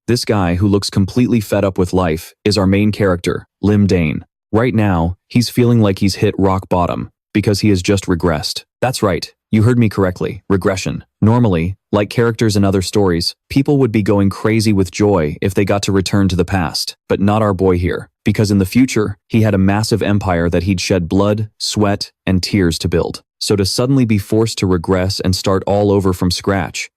This guy, who looks completely fed up with life, is our main character, Lim Dain. Right now, he's feeling like he's hit rock bottom, because he has just regressed. That's right, you heard me correctly, regression. Normally, like characters in other stories, people would be going crazy with joy if they got to return to the past. But not our boy here, because in the future, he had a massive empire that he'd shed blood, sweat, and tears to build. So to suddenly be forced to regress and start all over from scratch,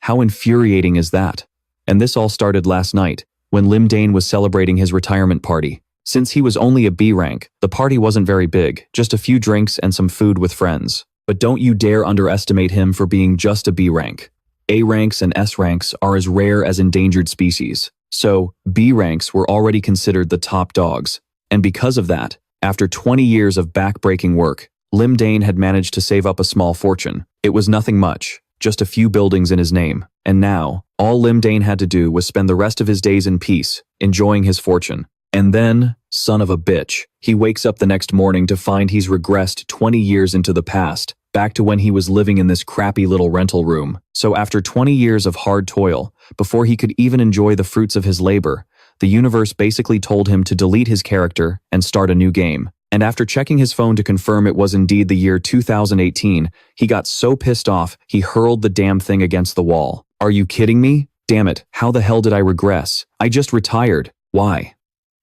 how infuriating is that? And this all started last night, when Lim Dain was celebrating his retirement party. Since he was only a B rank, the party wasn't very big, just a few drinks and some food with friends. But don't you dare underestimate him for being just a B rank. A ranks and S ranks are as rare as endangered species. So, B ranks were already considered the top dogs. And because of that, after 20 years of back-breaking work, Lim Dain had managed to save up a small fortune. It was nothing much, just a few buildings in his name. And now, all Lim Dain had to do was spend the rest of his days in peace, enjoying his fortune. And then, son of a bitch, he wakes up the next morning to find he's regressed 20 years into the past, back to when he was living in this crappy little rental room. So after 20 years of hard toil, before he could even enjoy the fruits of his labor, the universe basically told him to delete his character and start a new game. And after checking his phone to confirm it was indeed the year 2018, he got so pissed off, he hurled the damn thing against the wall. Are you kidding me? Damn it, how the hell did I regress? I just retired. Why?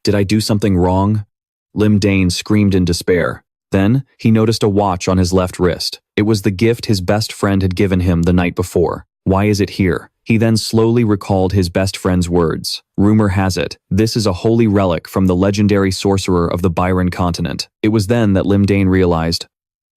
Did I do something wrong? Lim Dain screamed in despair. Then, he noticed a watch on his left wrist. It was the gift his best friend had given him the night before. Why is it here? He then slowly recalled his best friend's words. Rumor has it, this is a holy relic from the legendary sorcerer of the Byron continent. It was then that Lim Dain realized,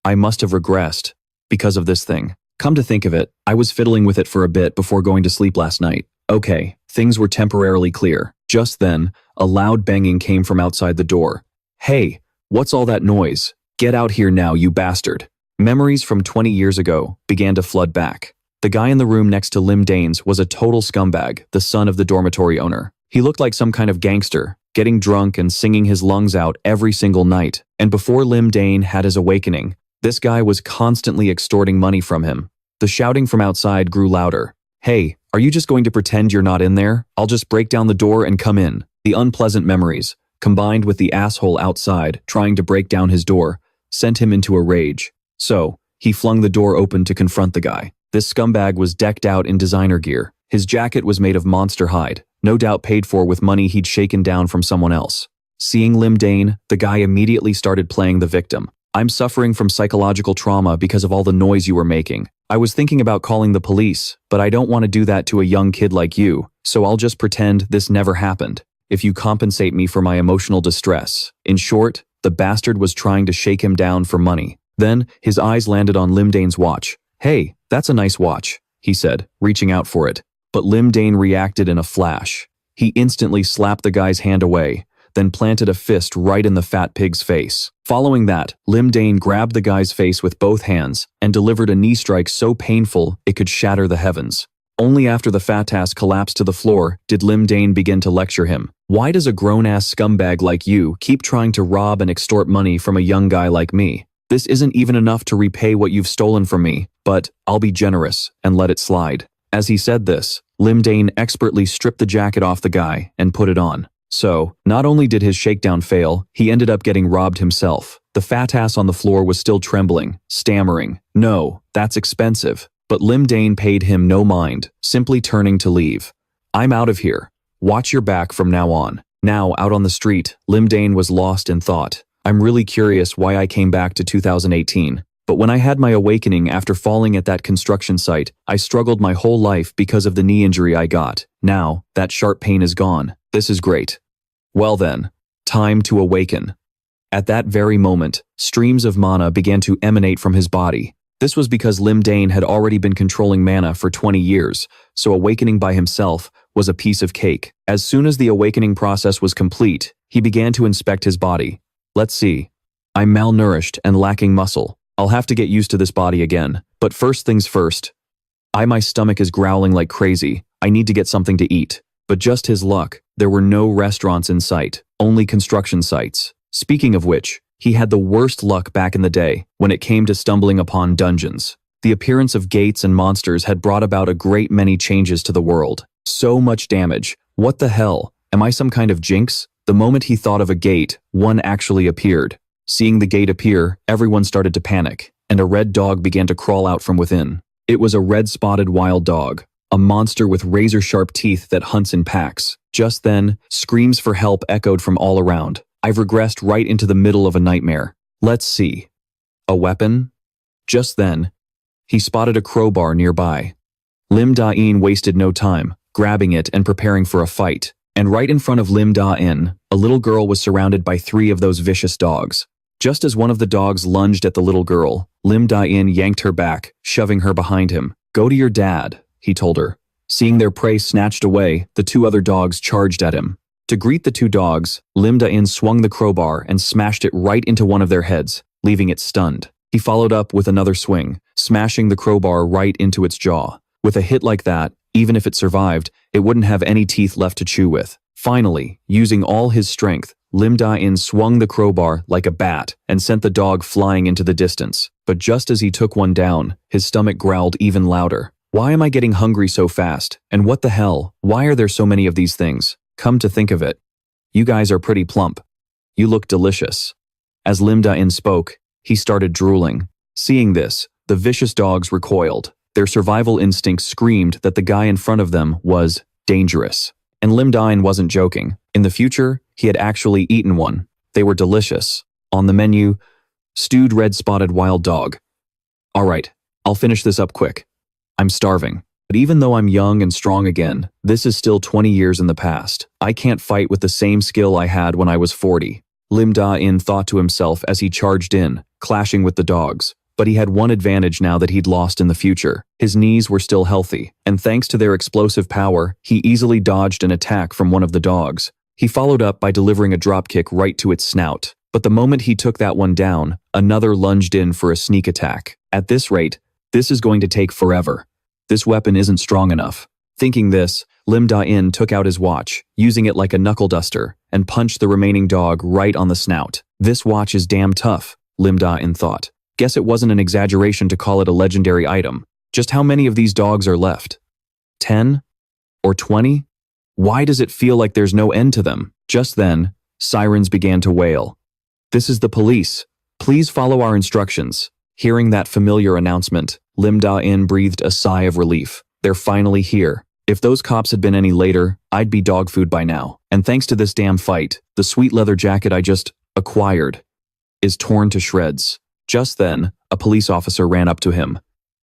I must have regressed because of this thing. Come to think of it, I was fiddling with it for a bit before going to sleep last night. Okay, things were temporarily clear. Just then, a loud banging came from outside the door. Hey, what's all that noise? Get out here now, you bastard. Memories from 20 years ago began to flood back. The guy in the room next to Lim Dain's was a total scumbag, the son of the dormitory owner. He looked like some kind of gangster, getting drunk and singing his lungs out every single night. And before Lim Dain had his awakening, this guy was constantly extorting money from him. The shouting from outside grew louder. Hey, are you just going to pretend you're not in there? I'll just break down the door and come in. The unpleasant memories, combined with the asshole outside trying to break down his door, sent him into a rage. So, he flung the door open to confront the guy. This scumbag was decked out in designer gear. His jacket was made of monster hide, no doubt paid for with money he'd shaken down from someone else. Seeing Lim Dain, the guy immediately started playing the victim. I'm suffering from psychological trauma because of all the noise you were making. I was thinking about calling the police, but I don't want to do that to a young kid like you, so I'll just pretend this never happened. If you compensate me for my emotional distress. In short, the bastard was trying to shake him down for money. Then, his eyes landed on Lim Dain's watch. Hey, that's a nice watch, he said, reaching out for it. But Lim Dain reacted in a flash. He instantly slapped the guy's hand away, then planted a fist right in the fat pig's face. Following that, Lim Dain grabbed the guy's face with both hands and delivered a knee strike so painful it could shatter the heavens. Only after the fat ass collapsed to the floor did Lim Dain begin to lecture him. Why does a grown-ass scumbag like you keep trying to rob and extort money from a young guy like me? This isn't even enough to repay what you've stolen from me, but I'll be generous and let it slide. As he said this, Lim Dain expertly stripped the jacket off the guy and put it on. So, not only did his shakedown fail, he ended up getting robbed himself. The fat ass on the floor was still trembling, stammering, "No, that's expensive." But Lim Dain paid him no mind, simply turning to leave. I'm out of here. Watch your back from now on. Now, out on the street, Lim Dain was lost in thought. I'm really curious why I came back to 2018. But when I had my awakening after falling at that construction site, I struggled my whole life because of the knee injury I got. Now, that sharp pain is gone. This is great. Well then, time to awaken. At that very moment, streams of mana began to emanate from his body. This was because Lim Dain had already been controlling mana for 20 years, so awakening by himself was a piece of cake. As soon as the awakening process was complete, he began to inspect his body. Let's see. I'm malnourished and lacking muscle. I'll have to get used to this body again. But first things first. My stomach is growling like crazy. I need to get something to eat. But just his luck, there were no restaurants in sight, only construction sites. Speaking of which, he had the worst luck back in the day when it came to stumbling upon dungeons. The appearance of gates and monsters had brought about a great many changes to the world. So much damage, What the hell? Am I some kind of jinx? The moment he thought of a gate, one actually appeared. Seeing the gate appear, everyone started to panic, and a red dog began to crawl out from within. It was a red-spotted wild dog, a monster with razor-sharp teeth that hunts in packs. Just then, screams for help echoed from all around. I've regressed right into the middle of a nightmare. Let's see. A weapon? Just then, he spotted a crowbar nearby. Lim Dain wasted no time, grabbing it and preparing for a fight. And right in front of Lim Dain, a little girl was surrounded by 3 of those vicious dogs. Just as one of the dogs lunged at the little girl, Lim Dain yanked her back, shoving her behind him. Go to your dad, he told her. Seeing their prey snatched away, the 2 other dogs charged at him. To greet the 2 dogs, Lim Dain swung the crowbar and smashed it right into one of their heads, leaving it stunned. He followed up with another swing, smashing the crowbar right into its jaw. With a hit like that, even if it survived, it wouldn't have any teeth left to chew with. Finally, using all his strength, Lim Dain swung the crowbar like a bat and sent the dog flying into the distance. But just as he took one down, his stomach growled even louder. Why am I getting hungry so fast? And what the hell? Why are there so many of these things? Come to think of it, you guys are pretty plump. You look delicious. As Lim Dain spoke, he started drooling. Seeing this, the vicious dogs recoiled. Their survival instinct screamed that the guy in front of them was dangerous. And Lim Dain wasn't joking. In the future, he had actually eaten one. They were delicious. On the menu, stewed red-spotted wild dog. All right, I'll finish this up quick. I'm starving. But even though I'm young and strong again, this is still 20 years in the past. I can't fight with the same skill I had when I was 40. Lim Dain thought to himself as he charged in, clashing with the dogs. But he had one advantage now that he'd lost in the future. His knees were still healthy, and thanks to their explosive power, he easily dodged an attack from one of the dogs. He followed up by delivering a dropkick right to its snout. But the moment he took that one down, another lunged in for a sneak attack. At this rate, this is going to take forever. This weapon isn't strong enough. Thinking this, Lim Dain took out his watch, using it like a knuckle duster, and punched the remaining dog right on the snout. This watch is damn tough, Lim Dain thought. Guess it wasn't an exaggeration to call it a legendary item. Just how many of these dogs are left? 10? Or 20? Why does it feel like there's no end to them? Just then, sirens began to wail. This is the police. Please follow our instructions. Hearing that familiar announcement, Lim Dain breathed a sigh of relief. They're finally here. If those cops had been any later, I'd be dog food by now. And thanks to this damn fight, the sweet leather jacket I just acquired is torn to shreds. Just then, a police officer ran up to him.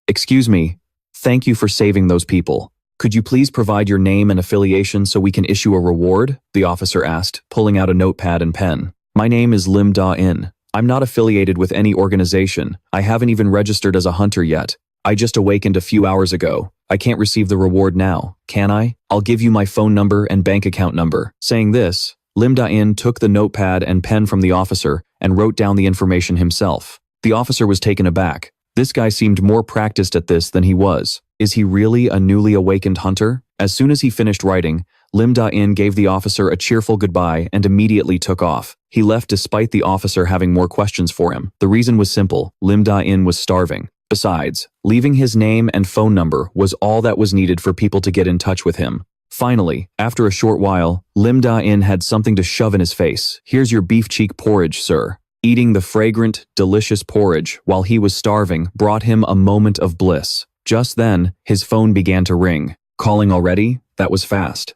Excuse me, thank you for saving those people. Could you please provide your name and affiliation so we can issue a reward? The officer asked, pulling out a notepad and pen. My name is Lim Dain. I'm not affiliated with any organization. I haven't even registered as a hunter yet. I just awakened a few hours ago. I can't receive the reward now, can I? I'll give you my phone number and bank account number. Saying this, Lim Dain took the notepad and pen from the officer and wrote down the information himself. The officer was taken aback. This guy seemed more practiced at this than he was. Is he really a newly awakened hunter? As soon as he finished writing, Lim Dain gave the officer a cheerful goodbye and immediately took off. He left despite the officer having more questions for him. The reason was simple. Lim Dain was starving. Besides, leaving his name and phone number was all that was needed for people to get in touch with him. Finally, after a short while, Lim Dain had something to shove in his face. Here's your beef cheek porridge, sir. Eating the fragrant, delicious porridge while he was starving brought him a moment of bliss. Just then, his phone began to ring. Calling already? That was fast.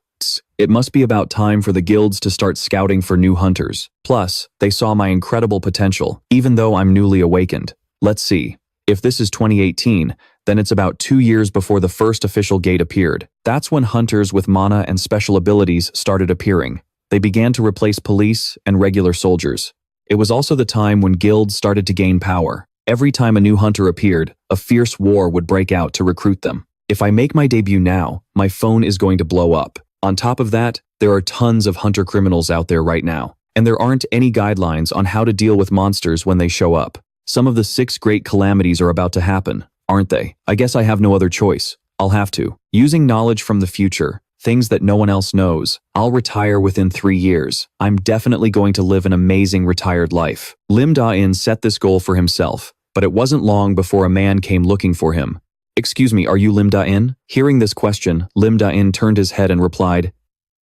It must be about time for the guilds to start scouting for new hunters. Plus, they saw my incredible potential, even though I'm newly awakened. Let's see. If this is 2018, then it's about 2 years before the first official gate appeared. That's when hunters with mana and special abilities started appearing. They began to replace police and regular soldiers. It was also the time when guilds started to gain power. Every time a new hunter appeared, a fierce war would break out to recruit them. If I make my debut now, my phone is going to blow up. On top of that, there are tons of hunter criminals out there right now, and there aren't any guidelines on how to deal with monsters when they show up. Some of the 6 great calamities are about to happen, aren't they? I guess I have no other choice. I'll have to. Using knowledge from the future, things that no one else knows, I'll retire within 3 years. I'm definitely going to live an amazing retired life. Lim Dain set this goal for himself, but it wasn't long before a man came looking for him. Excuse me, are you Lim Dain? Hearing this question, Lim Dain turned his head and replied,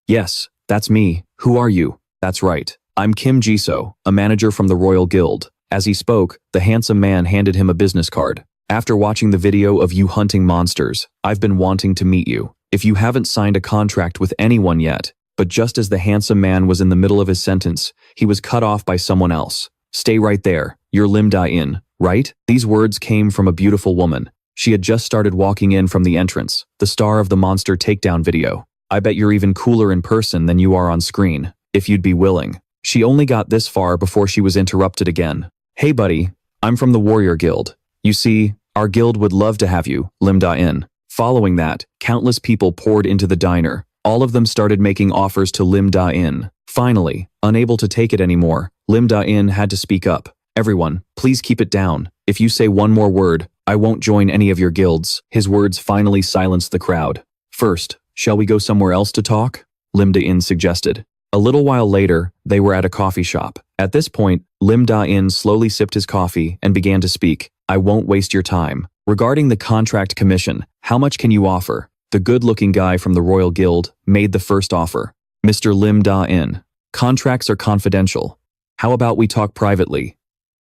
Yes, that's me. Who are you? That's right. I'm Kim Jiso, a manager from the Royal Guild. As he spoke, the handsome man handed him a business card. After watching the video of you hunting monsters, I've been wanting to meet you. If you haven't signed a contract with anyone yet, but just as the handsome man was in the middle of his sentence, he was cut off by someone else. Stay right there. You're Lim Dain, right? These words came from a beautiful woman. She had just started walking in from the entrance, the star of the monster takedown video. I bet you're even cooler in person than you are on screen, if you'd be willing. She only got this far before she was interrupted again. Hey buddy, I'm from the Warrior Guild. You see, our guild would love to have you, Lim Dain. Following that, countless people poured into the diner. All of them started making offers to Lim Dain. Finally, unable to take it anymore, Lim Dain had to speak up. Everyone, please keep it down. If you say one more word, I won't join any of your guilds. His words finally silenced the crowd. First, shall we go somewhere else to talk? Lim Dain suggested. A little while later, they were at a coffee shop. At this point, Lim Dain slowly sipped his coffee and began to speak. I won't waste your time. Regarding the contract commission, how much can you offer? The good-looking guy from the Royal Guild made the first offer. Mr. Lim Dain, contracts are confidential. How about we talk privately?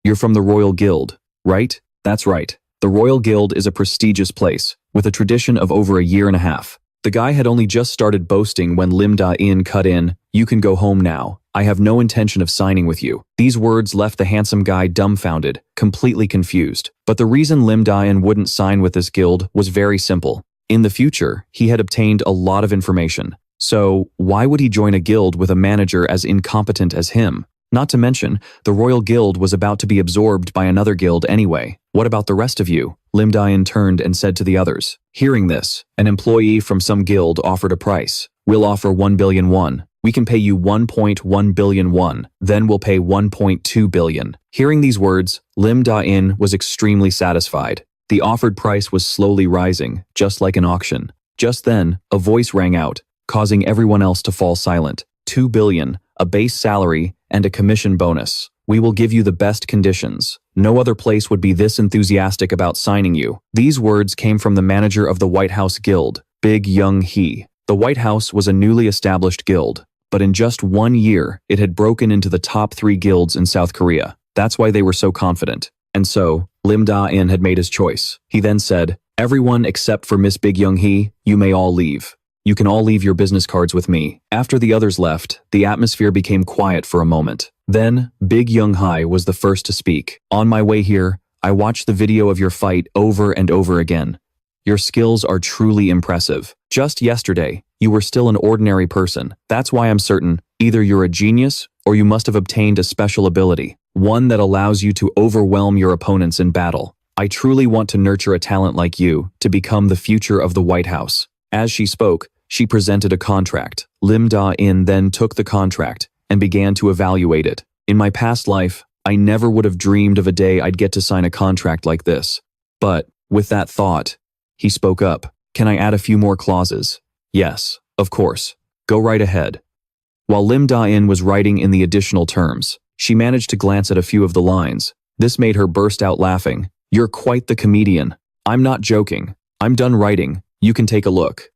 You're from the Royal Guild, right? That's right. The Royal Guild is a prestigious place, with a tradition of over a year and a half. The guy had only just started boasting when Lim Dain cut in, you can go home now. I have no intention of signing with you. These words left the handsome guy dumbfounded, completely confused. But the reason Lim Dain wouldn't sign with this guild was very simple. In the future, he had obtained a lot of information. So, why would he join a guild with a manager as incompetent as him? Not to mention, the Royal Guild was about to be absorbed by another guild anyway. What about the rest of you? Lim Dain turned and said to the others. Hearing this, an employee from some guild offered a price. We'll offer 1 billion won. We can pay you 1.1 billion won. Then we'll pay 1.2 billion. Hearing these words, Lim Dain was extremely satisfied. The offered price was slowly rising, just like an auction. Just then, a voice rang out, causing everyone else to fall silent. 2 billion, a base salary, and a commission bonus. We will give you the best conditions. No other place would be this enthusiastic about signing you. These words came from the manager of the White House Guild, Big Young Hee. The White House was a newly established guild, but in just 1 year, it had broken into the top 3 guilds in South Korea. That's why they were so confident. And so, Lim Dain had made his choice. He then said, everyone except for Miss Big Young Hee, you may all leave. You can all leave your business cards with me. After the others left, the atmosphere became quiet for a moment. Then, Big Young Hee was the first to speak. On my way here, I watched the video of your fight over and over again. Your skills are truly impressive. Just yesterday, you were still an ordinary person. That's why I'm certain, either you're a genius, or you must have obtained a special ability. One that allows you to overwhelm your opponents in battle. I truly want to nurture a talent like you to become the future of the White House. As she spoke, she presented a contract. Lim Dain then took the contract and began to evaluate it. In my past life, I never would have dreamed of a day I'd get to sign a contract like this. But, with that thought, he spoke up. Can I add a few more clauses? Yes, of course. Go right ahead. While Lim Dain was writing in the additional terms, she managed to glance at a few of the lines. This made her burst out laughing. You're quite the comedian. I'm not joking. I'm done writing. You can take a look.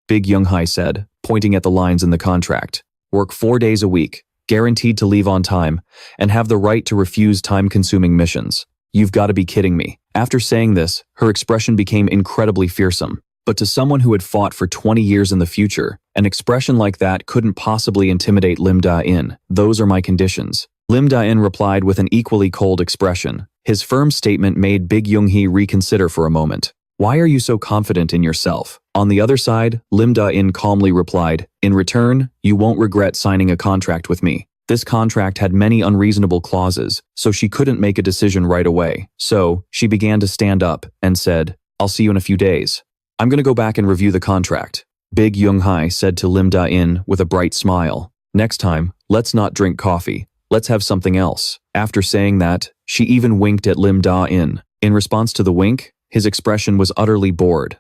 Big Young Hee said, pointing at the lines in the contract. Work 4 days a week, guaranteed to leave on time, and have the right to refuse time-consuming missions. You've got to be kidding me. After saying this, her expression became incredibly fearsome. But to someone who had fought for 20 years in the future, an expression like that couldn't possibly intimidate Lim Dain. Those are my conditions. Lim Dain replied with an equally cold expression. His firm statement made Big Young Hee reconsider for a moment. Why are you so confident in yourself? On the other side, Lim Dain calmly replied, in return, you won't regret signing a contract with me. This contract had many unreasonable clauses, so she couldn't make a decision right away. So, she began to stand up and said, I'll see you in a few days. I'm going to go back and review the contract. Big Young Hee said to Lim Dain with a bright smile. Next time, let's not drink coffee. Let's have something else. After saying that, she even winked at Lim Dain. In response to the wink, his expression was utterly bored.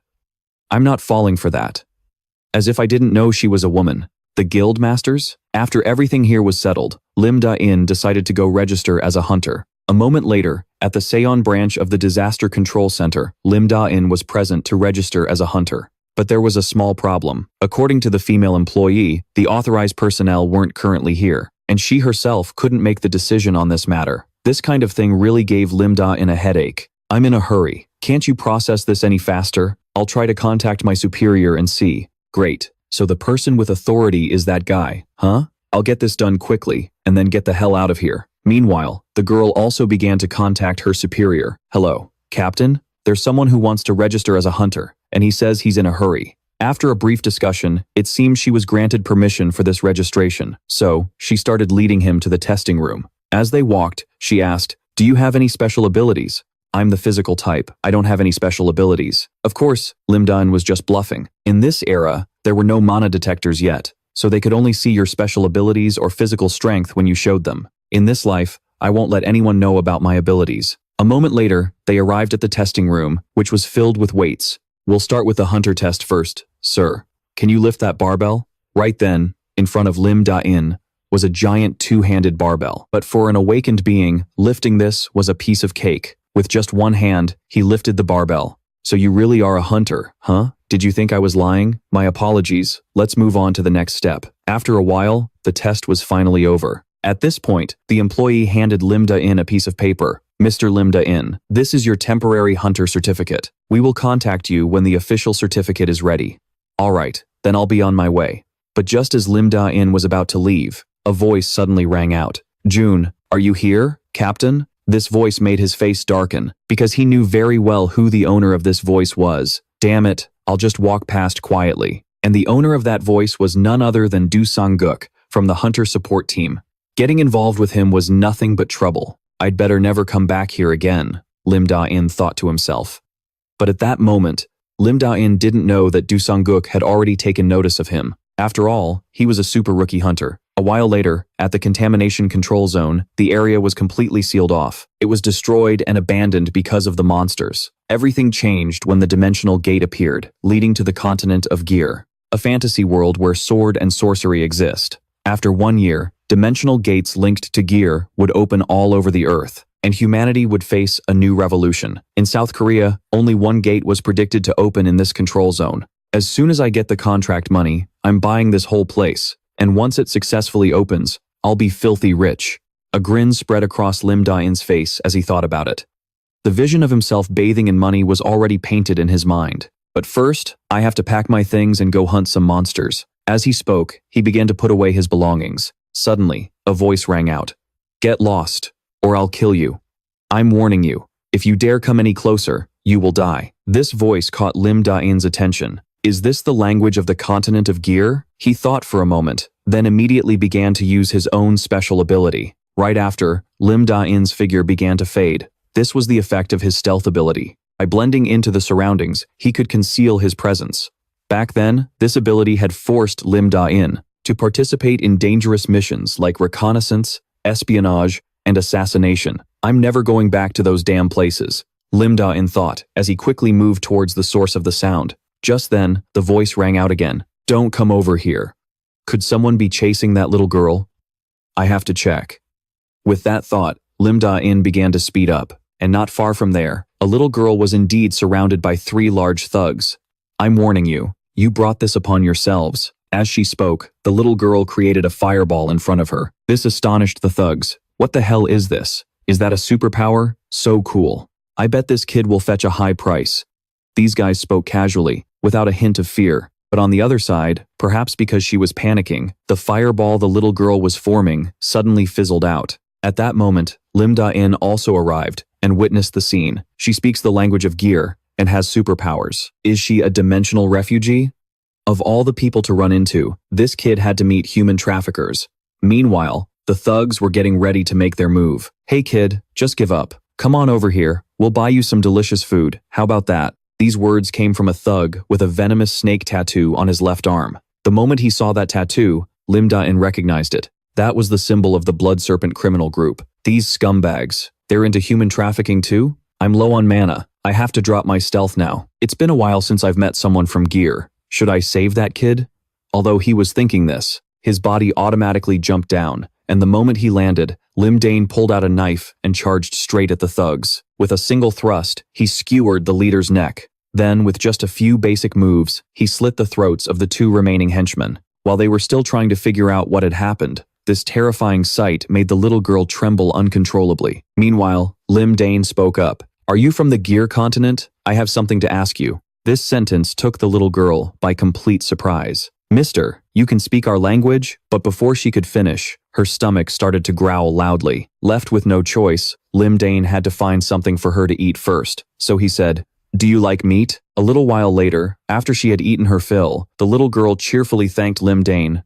I'm not falling for that. As if I didn't know she was a woman. The guild masters? After everything here was settled, Lim Dain decided to go register as a hunter. A moment later, at the Seon branch of the Disaster Control Center, Lim Dain was present to register as a hunter. But there was a small problem. According to the female employee, the authorized personnel weren't currently here, and she herself couldn't make the decision on this matter. This kind of thing really gave Lim Dain a headache. I'm in a hurry. Can't you process this any faster? I'll try to contact my superior and see. Great. So the person with authority is that guy, huh? I'll get this done quickly, and then get the hell out of here. Meanwhile, the girl also began to contact her superior. Hello, Captain? There's someone who wants to register as a hunter, and he says he's in a hurry. After a brief discussion, it seems she was granted permission for this registration, so she started leading him to the testing room. As they walked, she asked, "Do you have any special abilities?" "I'm the physical type. I don't have any special abilities." Of course, Lim Dain was just bluffing. In this era, there were no mana detectors yet, so they could only see your special abilities or physical strength when you showed them. In this life, I won't let anyone know about my abilities. A moment later, they arrived at the testing room, which was filled with weights. "We'll start with the hunter test first, sir. Can you lift that barbell?" Right then, in front of Lim Dain, was a giant two-handed barbell. But for an awakened being, lifting this was a piece of cake. With just one hand, he lifted the barbell. "So you really are a hunter, huh? Did you think I was lying? My apologies. Let's move on to the next step." After a while, the test was finally over. At this point, the employee handed Lim Dain a piece of paper. "Mr. Lim Dain, this is your temporary hunter certificate. We will contact you when the official certificate is ready." "All right, then I'll be on my way." But just as Lim Dain was about to leave, a voice suddenly rang out. "June, are you here, Captain?" This voice made his face darken, because he knew very well who the owner of this voice was. Damn it, I'll just walk past quietly. And the owner of that voice was none other than Do Sang-guk from the hunter support team. Getting involved with him was nothing but trouble. I'd better never come back here again, Lim Dain thought to himself. But at that moment, Lim Dain didn't know that Do Sang-guk had already taken notice of him. After all, he was a super rookie hunter. A while later, at the contamination control zone, the area was completely sealed off. It was destroyed and abandoned because of the monsters. Everything changed when the dimensional gate appeared, leading to the continent of Gear, a fantasy world where sword and sorcery exist. After 1 year, dimensional gates linked to Gear would open all over the Earth, and humanity would face a new revolution. In South Korea, only one gate was predicted to open in this control zone. As soon as I get the contract money, I'm buying this whole place, and once it successfully opens, I'll be filthy rich. A grin spread across Lim Dain's face as he thought about it. The vision of himself bathing in money was already painted in his mind. But first, I have to pack my things and go hunt some monsters. As he spoke, he began to put away his belongings. Suddenly, a voice rang out. "Get lost, or I'll kill you. I'm warning you. If you dare come any closer, you will die." This voice caught Lim Dain's attention. Is this the language of the continent of Gear? He thought for a moment, then immediately began to use his own special ability. Right after, Lim Dain's figure began to fade. This was the effect of his stealth ability. By blending into the surroundings, he could conceal his presence. Back then, this ability had forced Lim Dain to participate in dangerous missions like reconnaissance, espionage, and assassination. I'm never going back to those damn places, Lim Dain thought as he quickly moved towards the source of the sound. Just then, the voice rang out again. "Don't come over here. Could someone be chasing that little girl? I have to check." With that thought, Lim Dain began to speed up, and not far from there, a little girl was indeed surrounded by 3 large thugs. "I'm warning you, you brought this upon yourselves." As she spoke, the little girl created a fireball in front of her. This astonished the thugs. "What the hell is this? Is that a superpower? So cool. I bet this kid will fetch a high price." These guys spoke casually, without a hint of fear. But on the other side, perhaps because she was panicking, the fireball the little girl was forming suddenly fizzled out. At that moment, Lim Dain also arrived and witnessed the scene. She speaks the language of Gear and has superpowers. Is she a dimensional refugee? Of all the people to run into, this kid had to meet human traffickers. Meanwhile, the thugs were getting ready to make their move. "Hey kid, just give up. Come on over here. We'll buy you some delicious food. How about that?" These words came from a thug with a venomous snake tattoo on his left arm. The moment he saw that tattoo, Lim Dain recognized it. That was the symbol of the Blood Serpent criminal group. These scumbags, they're into human trafficking too? I'm low on mana. I have to drop my stealth now. It's been a while since I've met someone from Gear. Should I save that kid? Although he was thinking this, his body automatically jumped down, and the moment he landed, Lim Dain pulled out a knife and charged straight at the thugs. With a single thrust, he skewered the leader's neck. Then, with just a few basic moves, he slit the throats of the 2 remaining henchmen. While they were still trying to figure out what had happened, this terrifying sight made the little girl tremble uncontrollably. Meanwhile, Lim Dain spoke up. "Are you from the Gear continent? I have something to ask you." This sentence took the little girl by complete surprise. "Mister, you can speak our language?" But before she could finish, her stomach started to growl loudly. Left with no choice, Lim Dain had to find something for her to eat first. So he said, "Do you like meat?" A little while later, after she had eaten her fill, the little girl cheerfully thanked Lim Dain.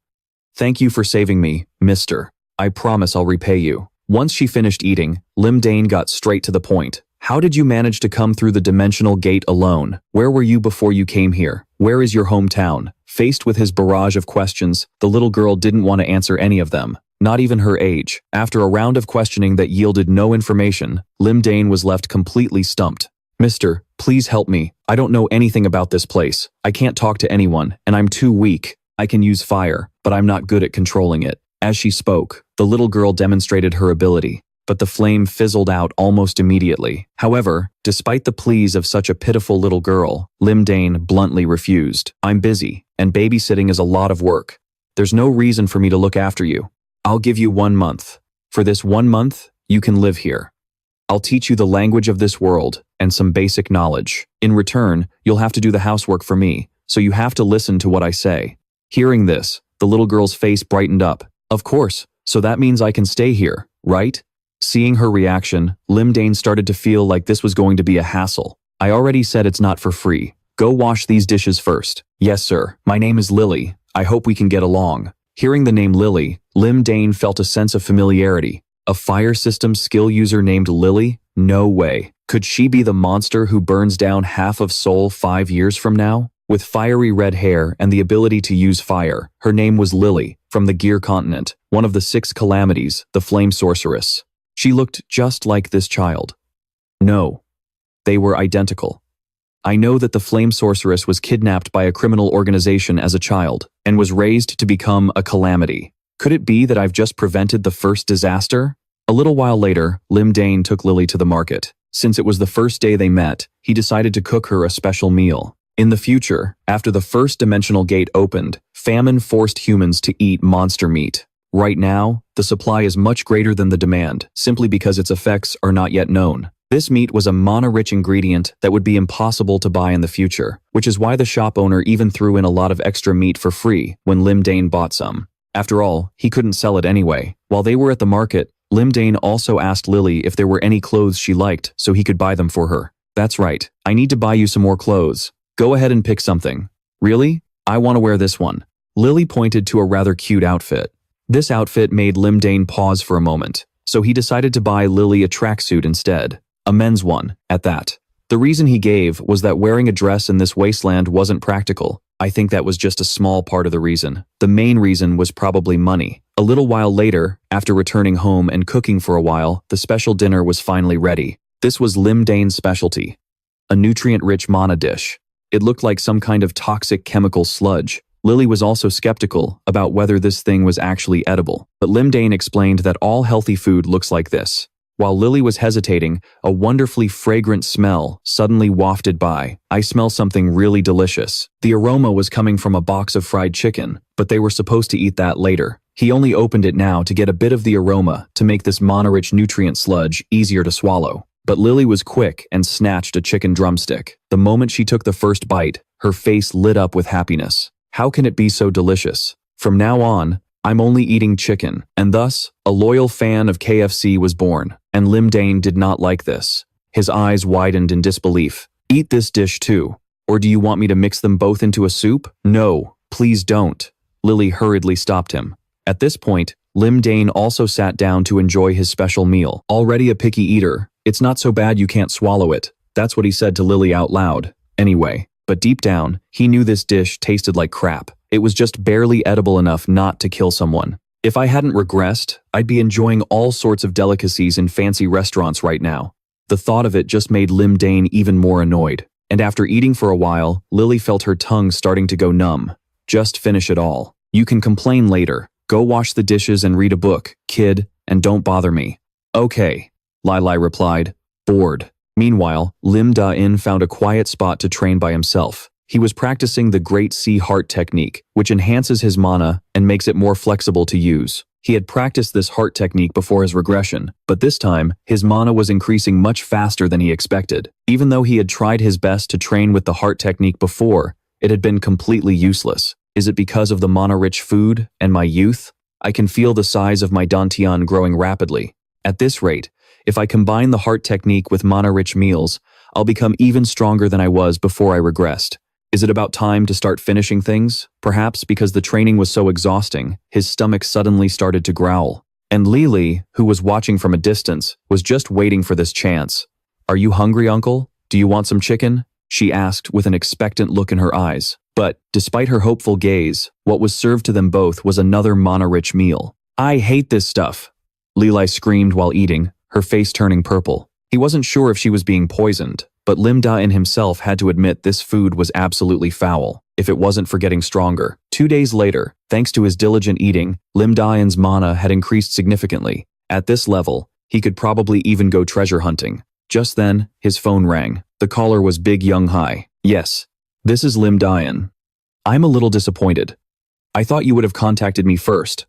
"Thank you for saving me, mister. I promise I'll repay you." Once she finished eating, Lim Dain got straight to the point. "How did you manage to come through the dimensional gate alone? Where were you before you came here? Where is your hometown?" Faced with his barrage of questions, the little girl didn't want to answer any of them, not even her age. After a round of questioning that yielded no information, Lim Dain was left completely stumped. "Mister, please help me. I don't know anything about this place. I can't talk to anyone, and I'm too weak. I can use fire, but I'm not good at controlling it." As she spoke, the little girl demonstrated her ability, but the flame fizzled out almost immediately. However, despite the pleas of such a pitiful little girl, Lim Dain bluntly refused. "I'm busy, and babysitting is a lot of work. There's no reason for me to look after you. I'll give you 1 month. For this 1 month, you can live here. I'll teach you the language of this world and some basic knowledge. In return, you'll have to do the housework for me, so you have to listen to what I say." Hearing this, the little girl's face brightened up. "Of course, so that means I can stay here, right?" Seeing her reaction, Lim Dain started to feel like this was going to be a hassle. "I already said it's not for free. Go wash these dishes first." "Yes, sir. My name is Lily. I hope we can get along." Hearing the name Lily, Lim Dain felt a sense of familiarity. A fire system skill user named Lily? No way. Could she be the monster who burns down half of Seoul 5 years from now? With fiery red hair and the ability to use fire, her name was Lily, from the Gear continent, one of the 6 calamities, the Flame Sorceress. She looked just like this child. No, they were identical. I know that the Flame Sorceress was kidnapped by a criminal organization as a child, and was raised to become a calamity. Could it be that I've just prevented the first disaster? A little while later, Lim Dain took Lily to the market. Since it was the first day they met, he decided to cook her a special meal. In the future, after the first dimensional gate opened, famine forced humans to eat monster meat. Right now, the supply is much greater than the demand, simply because its effects are not yet known. This meat was a mana-rich ingredient that would be impossible to buy in the future, which is why the shop owner even threw in a lot of extra meat for free when Lim Dain bought some. After all, he couldn't sell it anyway. While they were at the market, Lim Dain also asked Lily if there were any clothes she liked so he could buy them for her. "That's right, I need to buy you some more clothes. Go ahead and pick something." "Really? I want to wear this one." Lily pointed to a rather cute outfit. This outfit made Lim Dain pause for a moment, so he decided to buy Lily a tracksuit instead. A men's one, at that. The reason he gave was that wearing a dress in this wasteland wasn't practical. I think that was just a small part of the reason. The main reason was probably money. A little while later, after returning home and cooking for a while, the special dinner was finally ready. This was Lim Dain's specialty. A nutrient-rich mana dish. It looked like some kind of toxic chemical sludge. Lily was also skeptical about whether this thing was actually edible, but Lim Dain explained that all healthy food looks like this. While Lily was hesitating, a wonderfully fragrant smell suddenly wafted by. "I smell something really delicious." The aroma was coming from a box of fried chicken, but they were supposed to eat that later. He only opened it now to get a bit of the aroma to make this mana-rich nutrient sludge easier to swallow. But Lily was quick and snatched a chicken drumstick. The moment she took the first bite, her face lit up with happiness. How can it be so delicious? From now on, I'm only eating chicken, and thus, a loyal fan of KFC was born, and Lim Dain did not like this. His eyes widened in disbelief. "Eat this dish too. Or do you want me to mix them both into a soup?" "No, please don't." Lily hurriedly stopped him. At this point, Lim Dain also sat down to enjoy his special meal. Already a picky eater, it's not so bad you can't swallow it. That's what he said to Lily out loud. Anyway, but deep down, he knew this dish tasted like crap. It was just barely edible enough not to kill someone. If I hadn't regressed, I'd be enjoying all sorts of delicacies in fancy restaurants right now. The thought of it just made Lim Dain even more annoyed. And after eating for a while, Lily felt her tongue starting to go numb. "Just finish it all. You can complain later. Go wash the dishes and read a book, kid, and don't bother me." "Okay," Lili replied, bored. Meanwhile, Lim Dain found a quiet spot to train by himself. He was practicing the Great Sea Heart technique, which enhances his mana and makes it more flexible to use. He had practiced this heart technique before his regression, but this time, his mana was increasing much faster than he expected. Even though he had tried his best to train with the heart technique before, it had been completely useless. Is it because of the mana-rich food and my youth? I can feel the size of my dantian growing rapidly. At this rate, if I combine the heart technique with mana-rich meals, I'll become even stronger than I was before I regressed. Is it about time to start finishing things? Perhaps because the training was so exhausting, his stomach suddenly started to growl. And Lily, who was watching from a distance, was just waiting for this chance. "Are you hungry, uncle? Do you want some chicken?" she asked with an expectant look in her eyes. But, despite her hopeful gaze, what was served to them both was another mana-rich meal. "I hate this stuff," Lili screamed while eating, her face turning purple. He wasn't sure if she was being poisoned, but Lim Dain himself had to admit this food was absolutely foul, if it wasn't for getting stronger. 2 days later, thanks to his diligent eating, Lim Dain's mana had increased significantly. At this level, he could probably even go treasure hunting. Just then, his phone rang. The caller was Big Young Hai. "Yes, this is Lim Dain. I'm a little disappointed. I thought you would have contacted me first.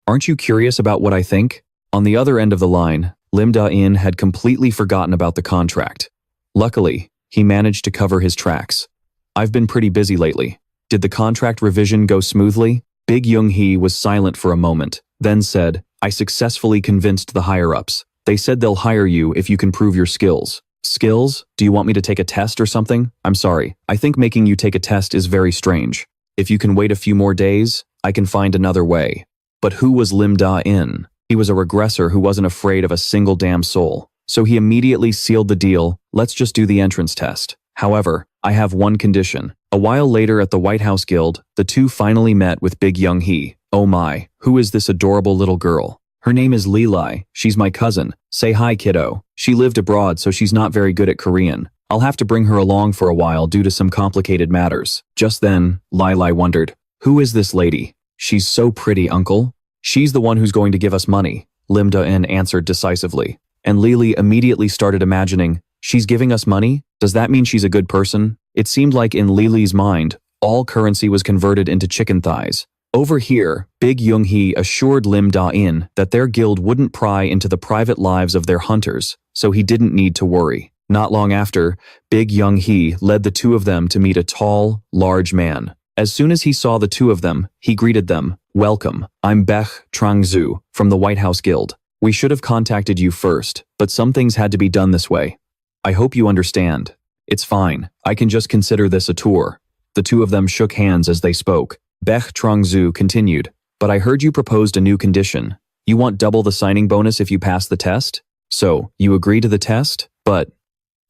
Aren't you curious about what I think?" On the other end of the line, Lim Dain had completely forgotten about the contract. Luckily, he managed to cover his tracks. "I've been pretty busy lately. Did the contract revision go smoothly?" Big Young-hee was silent for a moment, then said, "I successfully convinced the higher-ups. They said they'll hire you if you can prove your skills." "Skills? Do you want me to take a test or something? I'm sorry, I think making you take a test is very strange. If you can wait a few more days, I can find another way." But who was Lim Dain? He was a regressor who wasn't afraid of a single damn soul. So he immediately sealed the deal. "Let's just do the entrance test. However, I have one condition." A while later at the White House Guild, the two finally met with Big Young-hee. "Oh my, who is this adorable little girl?" "Her name is Lili. She's my cousin. Say hi, kiddo. She lived abroad, so she's not very good at Korean. I'll have to bring her along for a while due to some complicated matters." Just then, Lili wondered, "Who is this lady? She's so pretty, uncle." "She's the one who's going to give us money," Lim Dain answered decisively. And Lili immediately started imagining, "She's giving us money? Does that mean she's a good person?" It seemed like in Lili's mind, all currency was converted into chicken thighs. Over here, Big Young-hee assured Lim Dain that their guild wouldn't pry into the private lives of their hunters, so he didn't need to worry. Not long after, Big Young-hee led the two of them to meet a tall, large man. As soon as he saw the two of them, he greeted them. "Welcome, I'm Baek Trang-zu from the White House Guild. We should have contacted you first, but some things had to be done this way. I hope you understand." "It's fine, I can just consider this a tour." The two of them shook hands as they spoke. Baek Trang-zu continued, "But I heard you proposed a new condition. You want double the signing bonus if you pass the test? So, you agree to the test? But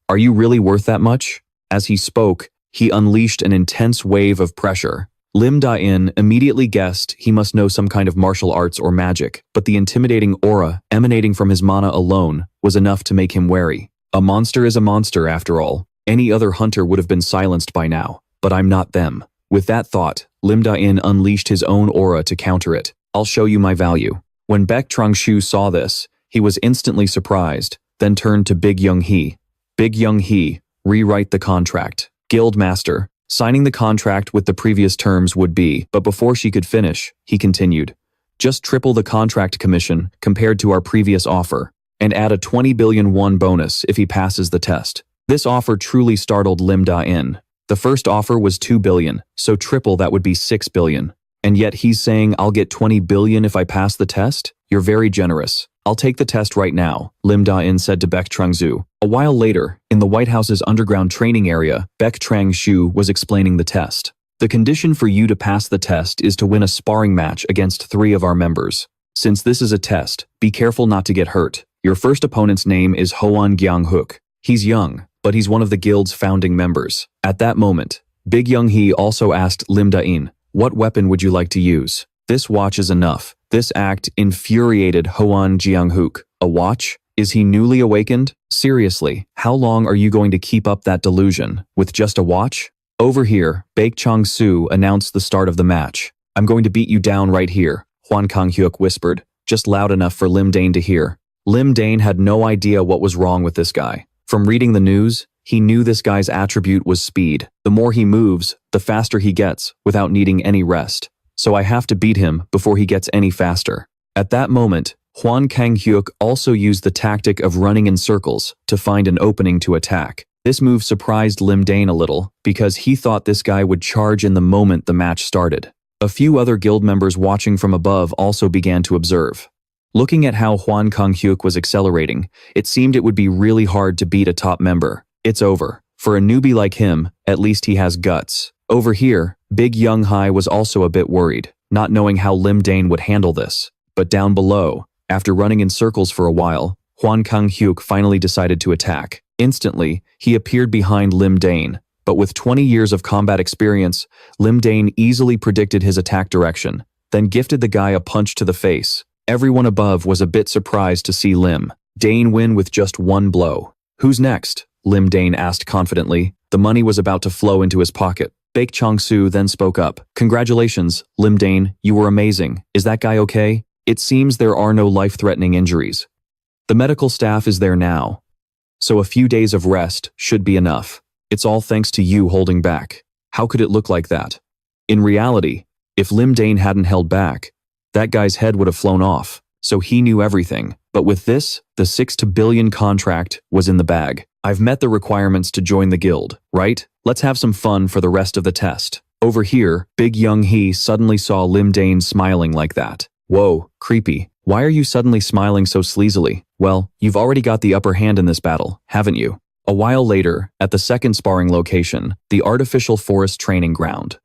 are you really worth that much?" As he spoke, he unleashed an intense wave of pressure. Lim Dain immediately guessed he must know some kind of martial arts or magic, but the intimidating aura emanating from his mana alone was enough to make him wary. A monster is a monster after all. Any other hunter would have been silenced by now, but I'm not them. With that thought, Lim Dain unleashed his own aura to counter it. "I'll show you my value." When Baek Trang-shu saw this, he was instantly surprised, then turned to Big Young-hee. "Big Young-hee, rewrite the contract." "Guildmaster, signing the contract with the previous terms would be," but before she could finish, he continued, "just triple the contract commission compared to our previous offer, and add a 20 billion won bonus if he passes the test." This offer truly startled Lim Dain. The first offer was 2 billion, so triple that would be 6 billion. And yet he's saying I'll get 20 billion if I pass the test? You're very generous. "I'll take the test right now," Lim Dain said to Baek Trang-zu. A while later, in the White House's underground training area, Baek Trang-shu was explaining the test. "The condition for you to pass the test is to win a sparring match against 3 of our members. Since this is a test, be careful not to get hurt. Your first opponent's name is Hoan Gyang-hook. He's young, but he's one of the guild's founding members." At that moment, Big Young-hee also asked Lim Dain, "What weapon would you like to use?" "This watch is enough." This act infuriated Hoan Gyang-hook. A watch? Is he newly awakened? Seriously, how long are you going to keep up that delusion? With just a watch? Over here, Baek Chang-soo announced the start of the match. "I'm going to beat you down right here," Hwan Kang-hyuk whispered, just loud enough for Lim Dain to hear. Lim Dain had no idea what was wrong with this guy. From reading the news, he knew this guy's attribute was speed. The more he moves, the faster he gets, without needing any rest. So I have to beat him before he gets any faster. At that moment, Hwan Kang-hyuk also used the tactic of running in circles to find an opening to attack. This move surprised Lim Dain a little, because he thought this guy would charge in the moment the match started. A few other guild members watching from above also began to observe. Looking at how Hwan Kang-hyuk was accelerating, it seemed it would be really hard to beat a top member. It's over. For a newbie like him, at least he has guts. Over here, Big Young Hai was also a bit worried, not knowing how Lim Dain would handle this. But down below, after running in circles for a while, Hwan Kang-hyuk finally decided to attack. Instantly, he appeared behind Lim Dain, but with 20 years of combat experience, Lim Dain easily predicted his attack direction, then gifted the guy a punch to the face. Everyone above was a bit surprised to see Lim Dain win with just one blow. "Who's next?" Lim Dain asked confidently. The money was about to flow into his pocket. Baek Chong-soo then spoke up. "Congratulations, Lim Dain, you were amazing. Is that guy okay? It seems there are no life-threatening injuries. The medical staff is there now, so a few days of rest should be enough. It's all thanks to you holding back." How could it look like that? In reality, if Lim Dain hadn't held back, that guy's head would have flown off, so he knew everything. But with this, the 6 billion contract was in the bag. "I've met the requirements to join the guild, right? Let's have some fun for the rest of the test." Over here, Big Young Hee suddenly saw Lim Dain smiling like that. "Whoa, creepy. Why are you suddenly smiling so sleazily?" "Well, you've already got the upper hand in this battle, haven't you?" A while later, at the second sparring location, the artificial forest training ground,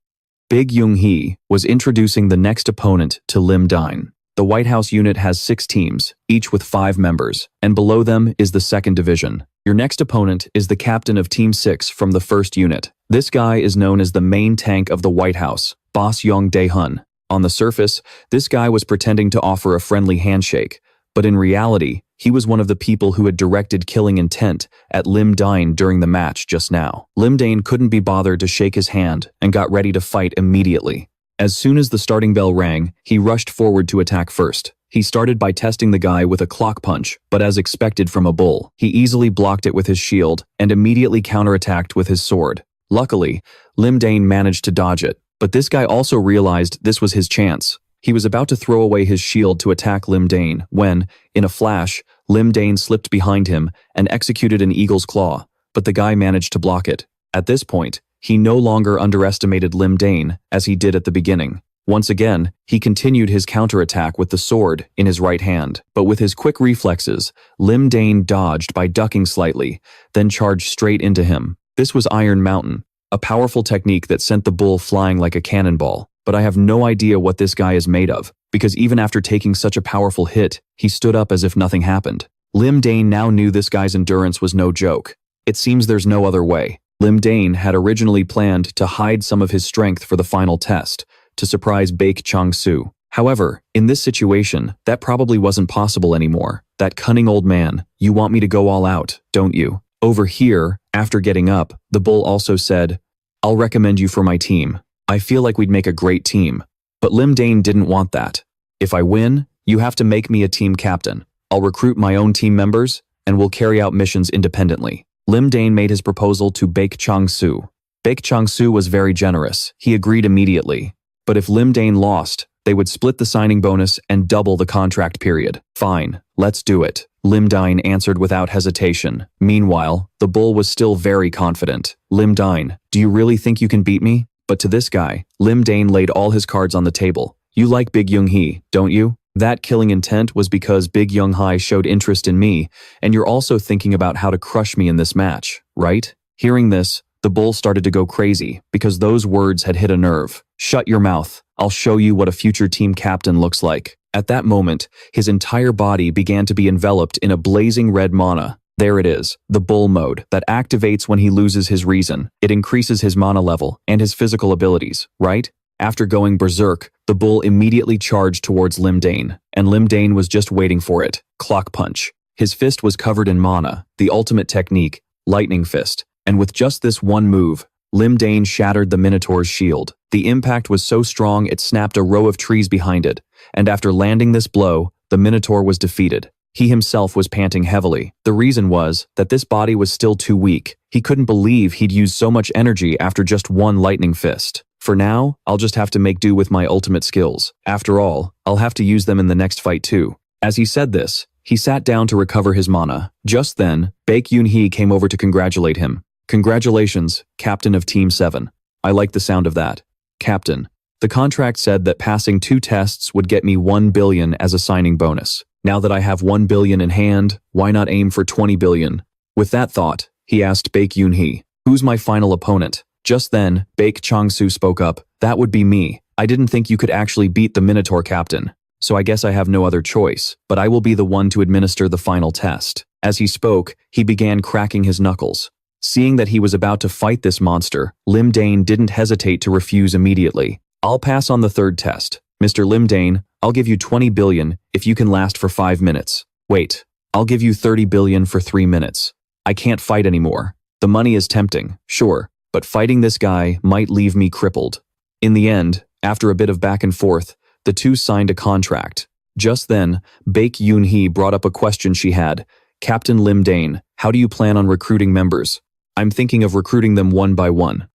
Big Young Hee was introducing the next opponent to Lim Dain. The White House unit has 6 teams, each with 5 members, and below them is the second division. Your next opponent is the captain of Team 6 from the first unit. This guy is known as the main tank of the White House, Boss Yong Dae-hun. On the surface, this guy was pretending to offer a friendly handshake, but in reality, he was one of the people who had directed killing intent at Lim Dain during the match just now. Lim Dain couldn't be bothered to shake his hand and got ready to fight immediately. As soon as the starting bell rang, he rushed forward to attack first. He started by testing the guy with a clock punch, but as expected from a bull, he easily blocked it with his shield and immediately counterattacked with his sword. Luckily, Lim Dain managed to dodge it, but this guy also realized this was his chance. He was about to throw away his shield to attack Lim Dain when, in a flash, Lim Dain slipped behind him and executed an eagle's claw, but the guy managed to block it. At this point, he no longer underestimated Lim Dain as he did at the beginning. Once again, he continued his counterattack with the sword in his right hand, but with his quick reflexes, Lim Dain dodged by ducking slightly, then charged straight into him. This was Iron Mountain, a powerful technique that sent the bull flying like a cannonball. But I have no idea what this guy is made of, because even after taking such a powerful hit, he stood up as if nothing happened. Lim Dain now knew this guy's endurance was no joke. It seems there's no other way. Lim Dain had originally planned to hide some of his strength for the final test, to surprise Baek Chong-soo. However, in this situation, that probably wasn't possible anymore. That cunning old man, "You want me to go all out, don't you?" Over here, after getting up, the bull also said, "I'll recommend you for my team. I feel like we'd make a great team." But Lim Dain didn't want that. "If I win, you have to make me a team captain. I'll recruit my own team members, and we'll carry out missions independently." Lim Dain made his proposal to Baek Chong-soo. Baek Chong-soo was very generous. He agreed immediately. But if Lim Dain lost, they would split the signing bonus and double the contract period. "Fine, let's do it," Lim Dain answered without hesitation. Meanwhile, the bull was still very confident. "Lim Dain, do you really think you can beat me?" But to this guy, Lim Dain laid all his cards on the table. "You like Big Young Hee, don't you? That killing intent was because Big Young Hai showed interest in me, and you're also thinking about how to crush me in this match, right?" Hearing this, the bull started to go crazy, because those words had hit a nerve. "Shut your mouth. I'll show you what a future team captain looks like." At that moment, his entire body began to be enveloped in a blazing red mana. There it is, the bull mode, that activates when he loses his reason. It increases his mana level and his physical abilities, right? After going berserk, the bull immediately charged towards Lim Dain, and Lim Dain was just waiting for it. Clock punch. His fist was covered in mana, the ultimate technique, lightning fist, and with just this one move, Lim Dain shattered the Minotaur's shield. The impact was so strong it snapped a row of trees behind it, and after landing this blow, the Minotaur was defeated. He himself was panting heavily. The reason was that this body was still too weak. He couldn't believe he'd used so much energy after just one lightning fist. For now, I'll just have to make do with my ultimate skills. After all, I'll have to use them in the next fight too. As he said this, he sat down to recover his mana. Just then, Baek Yoon-hee came over to congratulate him. Congratulations, Captain of Team 7. I like the sound of that. Captain. The contract said that passing 2 tests would get me 1 billion as a signing bonus. Now that I have 1 billion in hand, why not aim for 20 billion? With that thought, he asked Baek Yoon-hee, "Who's my final opponent?" Just then, Baek Chang-soo spoke up. "That would be me. I didn't think you could actually beat the Minotaur captain. So I guess I have no other choice, but I will be the one to administer the final test." As he spoke, he began cracking his knuckles. Seeing that he was about to fight this monster, Lim Dain didn't hesitate to refuse immediately. "I'll pass on the 3rd test. Mr. Lim Dain, I'll give you 20 billion if you can last for 5 minutes. Wait, I'll give you 30 billion for 3 minutes. I can't fight anymore. The money is tempting, sure, but fighting this guy might leave me crippled." In the end, after a bit of back and forth, the two signed a contract. Just then, Baek Yoon-hee brought up a question she had. "Captain Lim Dain, how do you plan on recruiting members?" "I'm thinking of recruiting them one by one."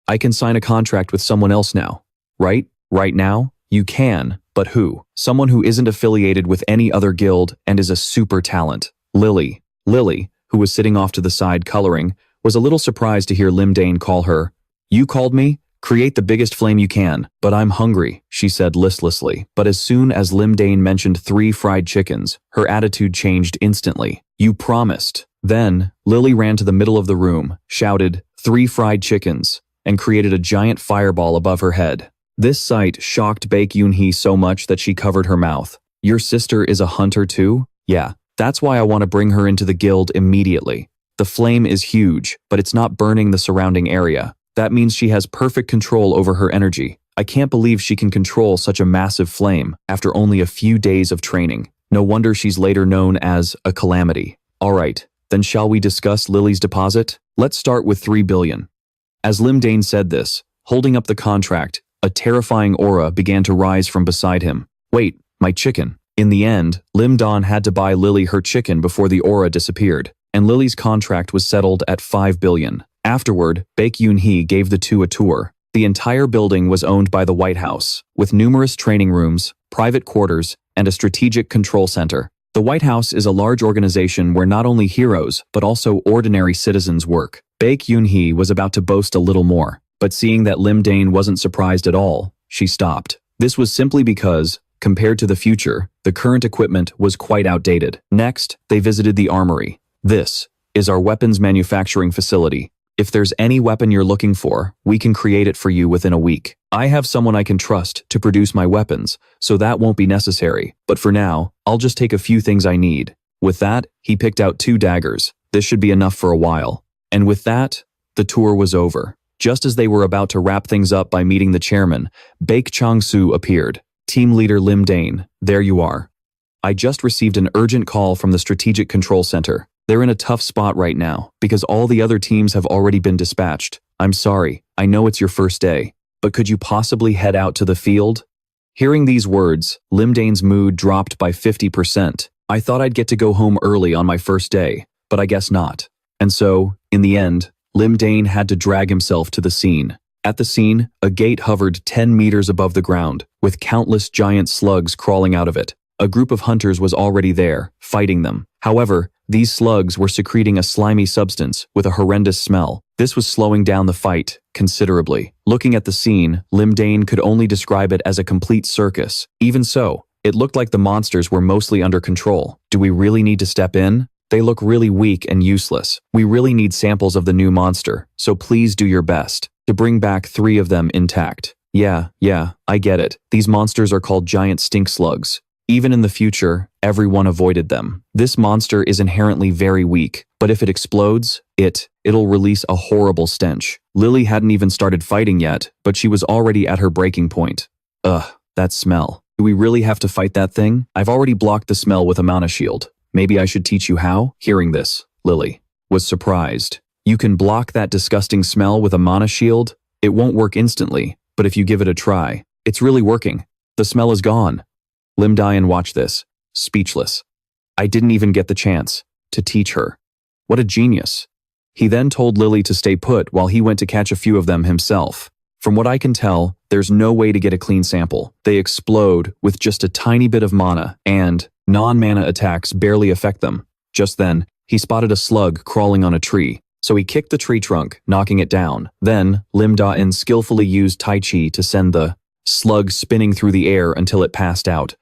"I can sign a contract with someone else now, right? Right now?" "You can, but who?" "Someone who isn't affiliated with any other guild and is a super talent." Lily, who was sitting off to the side coloring, was a little surprised to hear Lim Dain call her. "You called me? Create the biggest flame you can." "But I'm hungry," she said listlessly. But as soon as Lim Dain mentioned 3 fried chickens, her attitude changed instantly. "You promised." Then, Lily ran to the middle of the room, shouted, "3 fried chickens," and created a giant fireball above her head. This sight shocked Baek Yoon-hee so much that she covered her mouth. "Your sister is a hunter too?" "Yeah, that's why I want to bring her into the guild immediately. The flame is huge, but it's not burning the surrounding area. That means she has perfect control over her energy. I can't believe she can control such a massive flame after only a few days of training. No wonder she's later known as a calamity." "Alright, then shall we discuss Lily's deposit? Let's start with 3 billion. As Lim Dain said this, holding up the contract, a terrifying aura began to rise from beside him. "Wait, my chicken." In the end, Lim Dain had to buy Lily her chicken before the aura disappeared, and Lily's contract was settled at 5 billion. Afterward, Baek Yoon-hee gave the two a tour. The entire building was owned by the White House, with numerous training rooms, private quarters, and a strategic control center. The White House is a large organization where not only heroes, but also ordinary citizens work. Baek Yoon-hee was about to boast a little more, but seeing that Lim Dain wasn't surprised at all, she stopped. This was simply because, compared to the future, the current equipment was quite outdated. Next, they visited the armory. "This is our weapons manufacturing facility. If there's any weapon you're looking for, we can create it for you within a week. I have someone I can trust to produce my weapons, so that won't be necessary. But for now, I'll just take a few things I need." With that, he picked out 2 daggers. This should be enough for a while. And with that, the tour was over. Just as they were about to wrap things up by meeting the chairman, Baek Chang-soo appeared. "Team leader Lim Dain, there you are. I just received an urgent call from the Strategic Control Center. They're in a tough spot right now, because all the other teams have already been dispatched. I'm sorry, I know it's your first day, but could you possibly head out to the field?" Hearing these words, Lim Dain's mood dropped by 50%. "I thought I'd get to go home early on my first day, but I guess not." And so, in the end, Lim Dain had to drag himself to the scene. At the scene, a gate hovered 10 meters above the ground, with countless giant slugs crawling out of it. A group of hunters was already there, fighting them. However, these slugs were secreting a slimy substance with a horrendous smell. This was slowing down the fight considerably. Looking at the scene, Lim Dain could only describe it as a complete circus. Even so, it looked like the monsters were mostly under control. Do we really need to step in? They look really weak and useless. We really need samples of the new monster, so please do your best to bring back 3 of them intact. Yeah, I get it. These monsters are called giant stink slugs. Even in the future, everyone avoided them. This monster is inherently very weak, but if it explodes, it'll release a horrible stench. Lily hadn't even started fighting yet, but she was already at her breaking point. Ugh, that smell. Do we really have to fight that thing? I've already blocked the smell with a mana shield. Maybe I should teach you how? Hearing this, Lily was surprised. You can block that disgusting smell with a mana shield? It won't work instantly, but if you give it a try, it's really working. The smell is gone. Lim Dain watched this, speechless. I didn't even get the chance to teach her. What a genius. He then told Lily to stay put while he went to catch a few of them himself. From what I can tell, there's no way to get a clean sample. They explode with just a tiny bit of mana, and non-mana attacks barely affect them. Just then, he spotted a slug crawling on a tree, so he kicked the tree trunk, knocking it down. Then, Lim Dain skillfully used Tai Chi to send the slug spinning through the air until it passed out.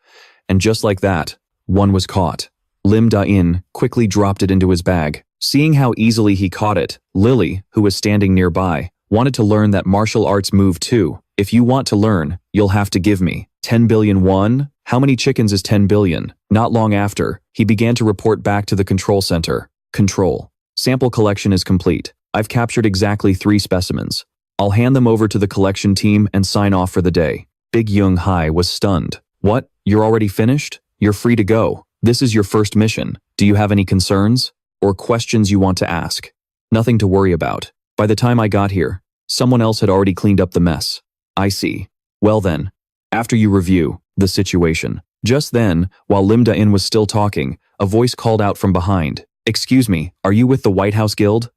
And just like that, one was caught. Lim Dain quickly dropped it into his bag. Seeing how easily he caught it, Lily, who was standing nearby, wanted to learn that martial arts move too. If you want to learn, you'll have to give me 10 billion won? How many chickens is 10 billion? Not long after, he began to report back to the control center. Control. Sample collection is complete. I've captured exactly 3 specimens. I'll hand them over to the collection team and sign off for the day. Big Young Hai was stunned. What? You're already finished? You're free to go. This is your first mission. Do you have any concerns or questions you want to ask? Nothing to worry about. By the time I got here, someone else had already cleaned up the mess. I see. Well then, after you review the situation. Just then, while Lim Dain was still talking, a voice called out from behind. Excuse me, are you with the White House Guild?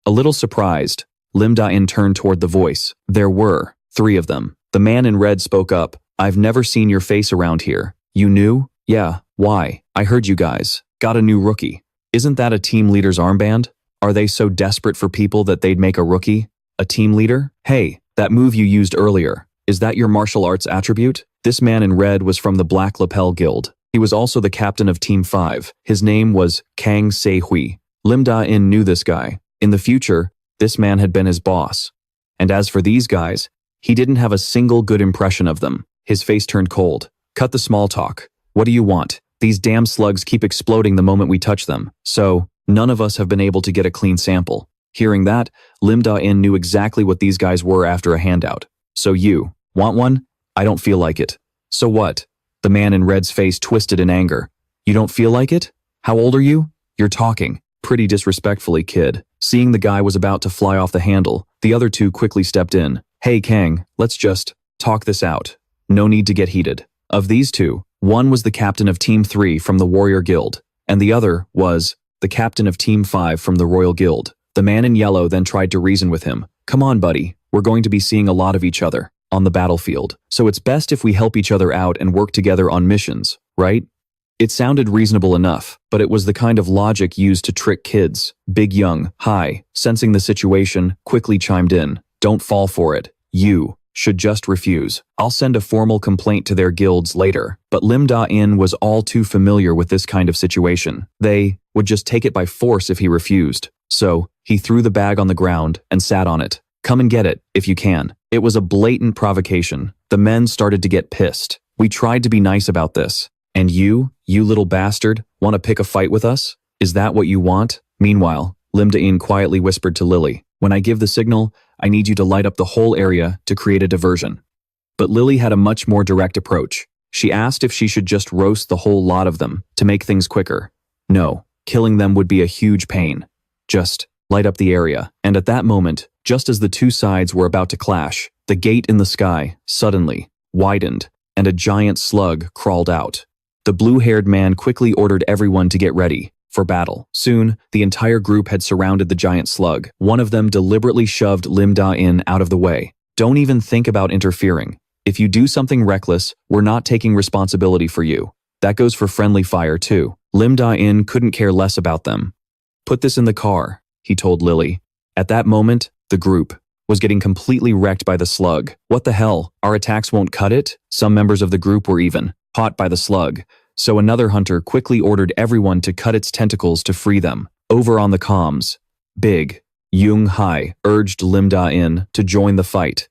A little surprised, Lim Dain turned toward the voice. There were 3 of them. The man in red spoke up. I've never seen your face around here. You new? Yeah, why? I heard you guys got a new rookie. Isn't that a team leader's armband? Are they so desperate for people that they'd make a rookie? A team leader? Hey, that move you used earlier, is that your martial arts attribute? This man in red was from the Black Lapel Guild. He was also the captain of Team 5. His name was Kang Se-hui. Lim Dain knew this guy. In the future, this man had been his boss. And as for these guys, he didn't have a single good impression of them. His face turned cold. Cut the small talk. What do you want? These damn slugs keep exploding the moment we touch them. So, none of us have been able to get a clean sample. Hearing that, Lim Dain knew exactly what these guys were after a handout. So you, want one? I don't feel like it. So what? The man in red's face twisted in anger. You don't feel like it? How old are you? You're talking. Pretty disrespectfully, kid. Seeing the guy was about to fly off the handle, the other 2 quickly stepped in. Hey Kang, let's just talk this out. No need to get heated. Of these 2, one was the captain of Team 3 from the Warrior Guild, and the other was the captain of Team 5 from the Royal Guild. The man in yellow then tried to reason with him. Come on, buddy. We're going to be seeing a lot of each other on the battlefield, so it's best if we help each other out and work together on missions, right? It sounded reasonable enough, but it was the kind of logic used to trick kids. Big Young Hai, sensing the situation, quickly chimed in. Don't fall for it. You should just refuse. I'll send a formal complaint to their guilds later. But Lim Dain was all too familiar with this kind of situation. They would just take it by force if he refused. So, he threw the bag on the ground and sat on it. Come and get it, if you can. It was a blatant provocation. The men started to get pissed. We tried to be nice about this. And you little bastard, want to pick a fight with us? Is that what you want? Meanwhile, Lim Dain quietly whispered to Lily. When I give the signal, I need you to light up the whole area to create a diversion. But Lily had a much more direct approach. She asked if she should just roast the whole lot of them to make things quicker. No, killing them would be a huge pain. Just light up the area. And at that moment, just as the 2 sides were about to clash, the gate in the sky suddenly widened, and a giant slug crawled out. The blue-haired man quickly ordered everyone to get ready for battle. Soon, the entire group had surrounded the giant slug. One of them deliberately shoved Lim Dain out of the way. Don't even think about interfering. If you do something reckless, we're not taking responsibility for you. That goes for friendly fire too. Lim Dain couldn't care less about them. Put this in the car, he told Lily. At that moment, the group was getting completely wrecked by the slug. What the hell? Our attacks won't cut it? Some members of the group were even caught by the slug. So another hunter quickly ordered everyone to cut its tentacles to free them. Over on the comms, Big Young Hai urged Lim Dain to join the fight.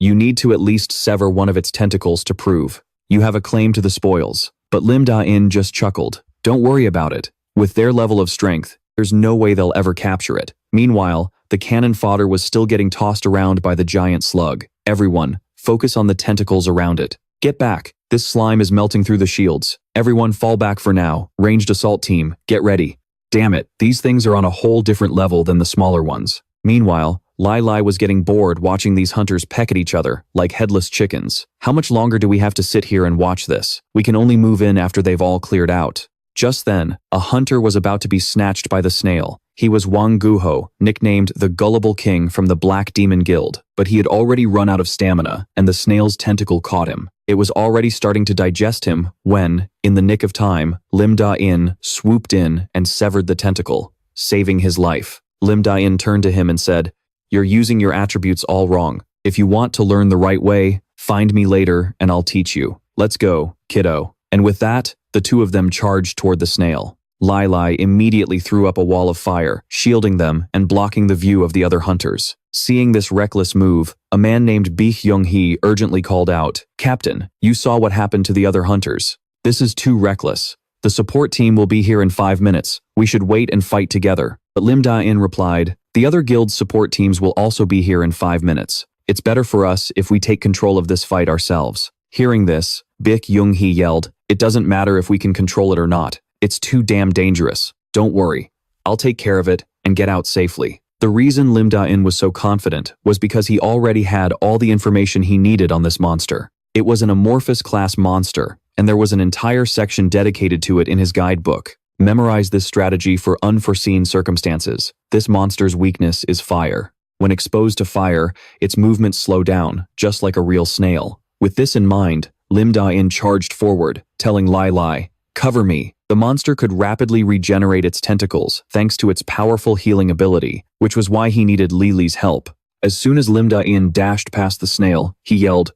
You need to at least sever one of its tentacles to prove you have a claim to the spoils. But Lim Dain just chuckled. Don't worry about it. With their level of strength, there's no way they'll ever capture it. Meanwhile, the cannon fodder was still getting tossed around by the giant slug. Everyone, focus on the tentacles around it. Get back. This slime is melting through the shields. Everyone fall back for now. Ranged assault team, get ready. Damn it, these things are on a whole different level than the smaller ones. Meanwhile, Lai Lai was getting bored watching these hunters peck at each other like headless chickens. How much longer do we have to sit here and watch this? We can only move in after they've all cleared out. Just then, a hunter was about to be snatched by the snail. He was Wang Guho, nicknamed the Gullible King from the Black Demon Guild, but he had already run out of stamina, and the snail's tentacle caught him. It was already starting to digest him when, in the nick of time, Lim Dain swooped in and severed the tentacle, saving his life. Lim Dain turned to him and said, "You're using your attributes all wrong. If you want to learn the right way, find me later and I'll teach you. Let's go, kiddo." And with that, the two of them charged toward the snail. Lai immediately threw up a wall of fire, shielding them and blocking the view of the other hunters. Seeing this reckless move, a man named Bi Hyung-hee urgently called out, "Captain, you saw what happened to the other hunters. This is too reckless. The support team will be here in 5 minutes. We should wait and fight together." But Lim Dain replied, "The other guild's support teams will also be here in 5 minutes. It's better for us if we take control of this fight ourselves." Hearing this, Bi Hyung-hee yelled, "It doesn't matter if we can control it or not. It's too damn dangerous. Don't worry. I'll take care of it and get out safely." The reason Lim Dain was so confident was because he already had all the information he needed on this monster. It was an amorphous class monster, and there was an entire section dedicated to it in his guidebook. Memorize this strategy for unforeseen circumstances. This monster's weakness is fire. When exposed to fire, its movements slow down, just like a real snail. With this in mind, Lim Dain charged forward, telling Lai, "Cover me." The monster could rapidly regenerate its tentacles thanks to its powerful healing ability, which was why he needed Lily's help. As soon as Lim Dain dashed past the snail, he yelled,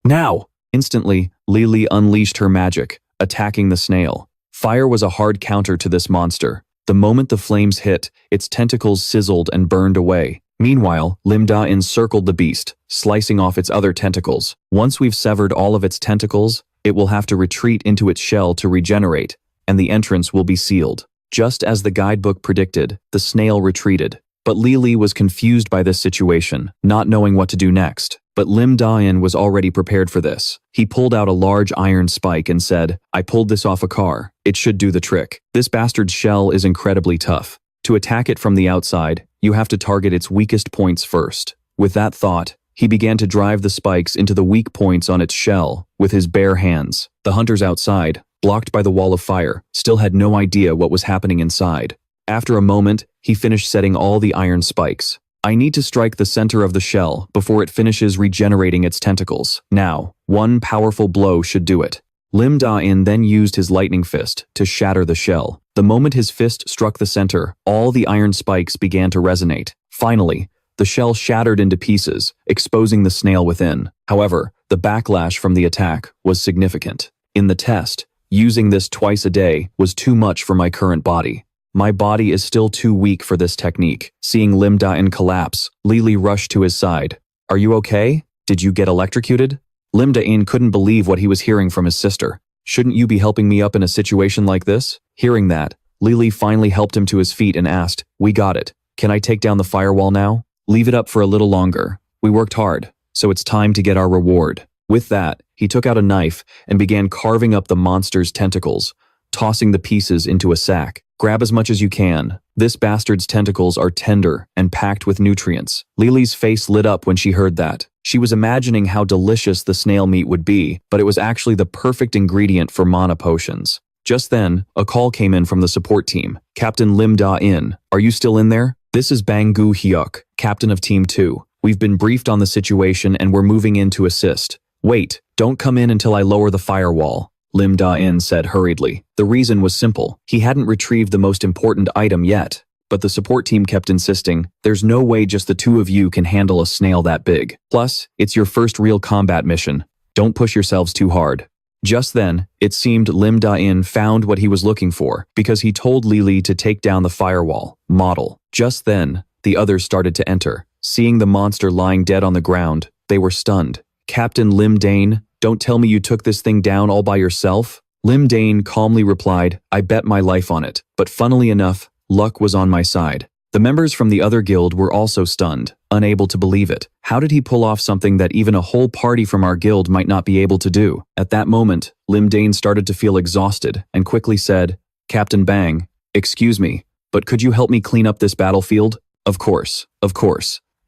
"Now!" Instantly, Lily unleashed her magic, attacking the snail. Fire was a hard counter to this monster. The moment the flames hit, its tentacles sizzled and burned away. Meanwhile, Lim Dain circled the beast, slicing off its other tentacles. Once we've severed all of its tentacles, it will have to retreat into its shell to regenerate, and the entrance will be sealed. Just as the guidebook predicted, the snail retreated. But Lily was confused by this situation, not knowing what to do next. But Lim Dain was already prepared for this. He pulled out a large iron spike and said, "I pulled this off a car. It should do the trick. This bastard's shell is incredibly tough. To attack it from the outside, you have to target its weakest points first." With that thought, he began to drive the spikes into the weak points on its shell with his bare hands. The hunters outside, blocked by the wall of fire, still had no idea what was happening inside. After a moment, he finished setting all the iron spikes. "I need to strike the center of the shell before it finishes regenerating its tentacles. Now, one powerful blow should do it." Lim Dain then used his lightning fist to shatter the shell. The moment his fist struck the center, all the iron spikes began to resonate. Finally, the shell shattered into pieces, exposing the snail within. However, the backlash from the attack was significant. In the test, using this twice a day was too much for my current body. My body is still too weak for this technique. Seeing Lim Dain collapse, Lily rushed to his side. "Are you okay? Did you get electrocuted?" Lim Dain couldn't believe what he was hearing from his sister. "Shouldn't you be helping me up in a situation like this?" Hearing that, Lily finally helped him to his feet and asked, "We got it. Can I take down the firewall now?" "Leave it up for a little longer. We worked hard, so it's time to get our reward." With that, he took out a knife and began carving up the monster's tentacles, tossing the pieces into a sack. "Grab as much as you can. This bastard's tentacles are tender and packed with nutrients." Lily's face lit up when she heard that. She was imagining how delicious the snail meat would be, but it was actually the perfect ingredient for mana potions. Just then, a call came in from the support team. "Captain Lim Dain, are you still in there? This is Bang Gu Hyuk, captain of Team 2. We've been briefed on the situation and we're moving in to assist." "Wait, don't come in until I lower the firewall," Lim Dain said hurriedly. The reason was simple. He hadn't retrieved the most important item yet. But the support team kept insisting, "There's no way just the two of you can handle a snail that big. Plus, it's your first real combat mission. Don't push yourselves too hard." Just then, it seemed Lim Dain found what he was looking for, because he told Lily to take down the firewall model. Just then, the others started to enter. Seeing the monster lying dead on the ground, they were stunned. "Captain Lim Dain, don't tell me you took this thing down all by yourself?" Lim Dain calmly replied, "I bet my life on it." But funnily enough, luck was on my side. The members from the other guild were also stunned, unable to believe it. How did he pull off something that even a whole party from our guild might not be able to do? At that moment, Lim Dain started to feel exhausted and quickly said, "Captain Bang, excuse me, but could you help me clean up this battlefield?" Of course.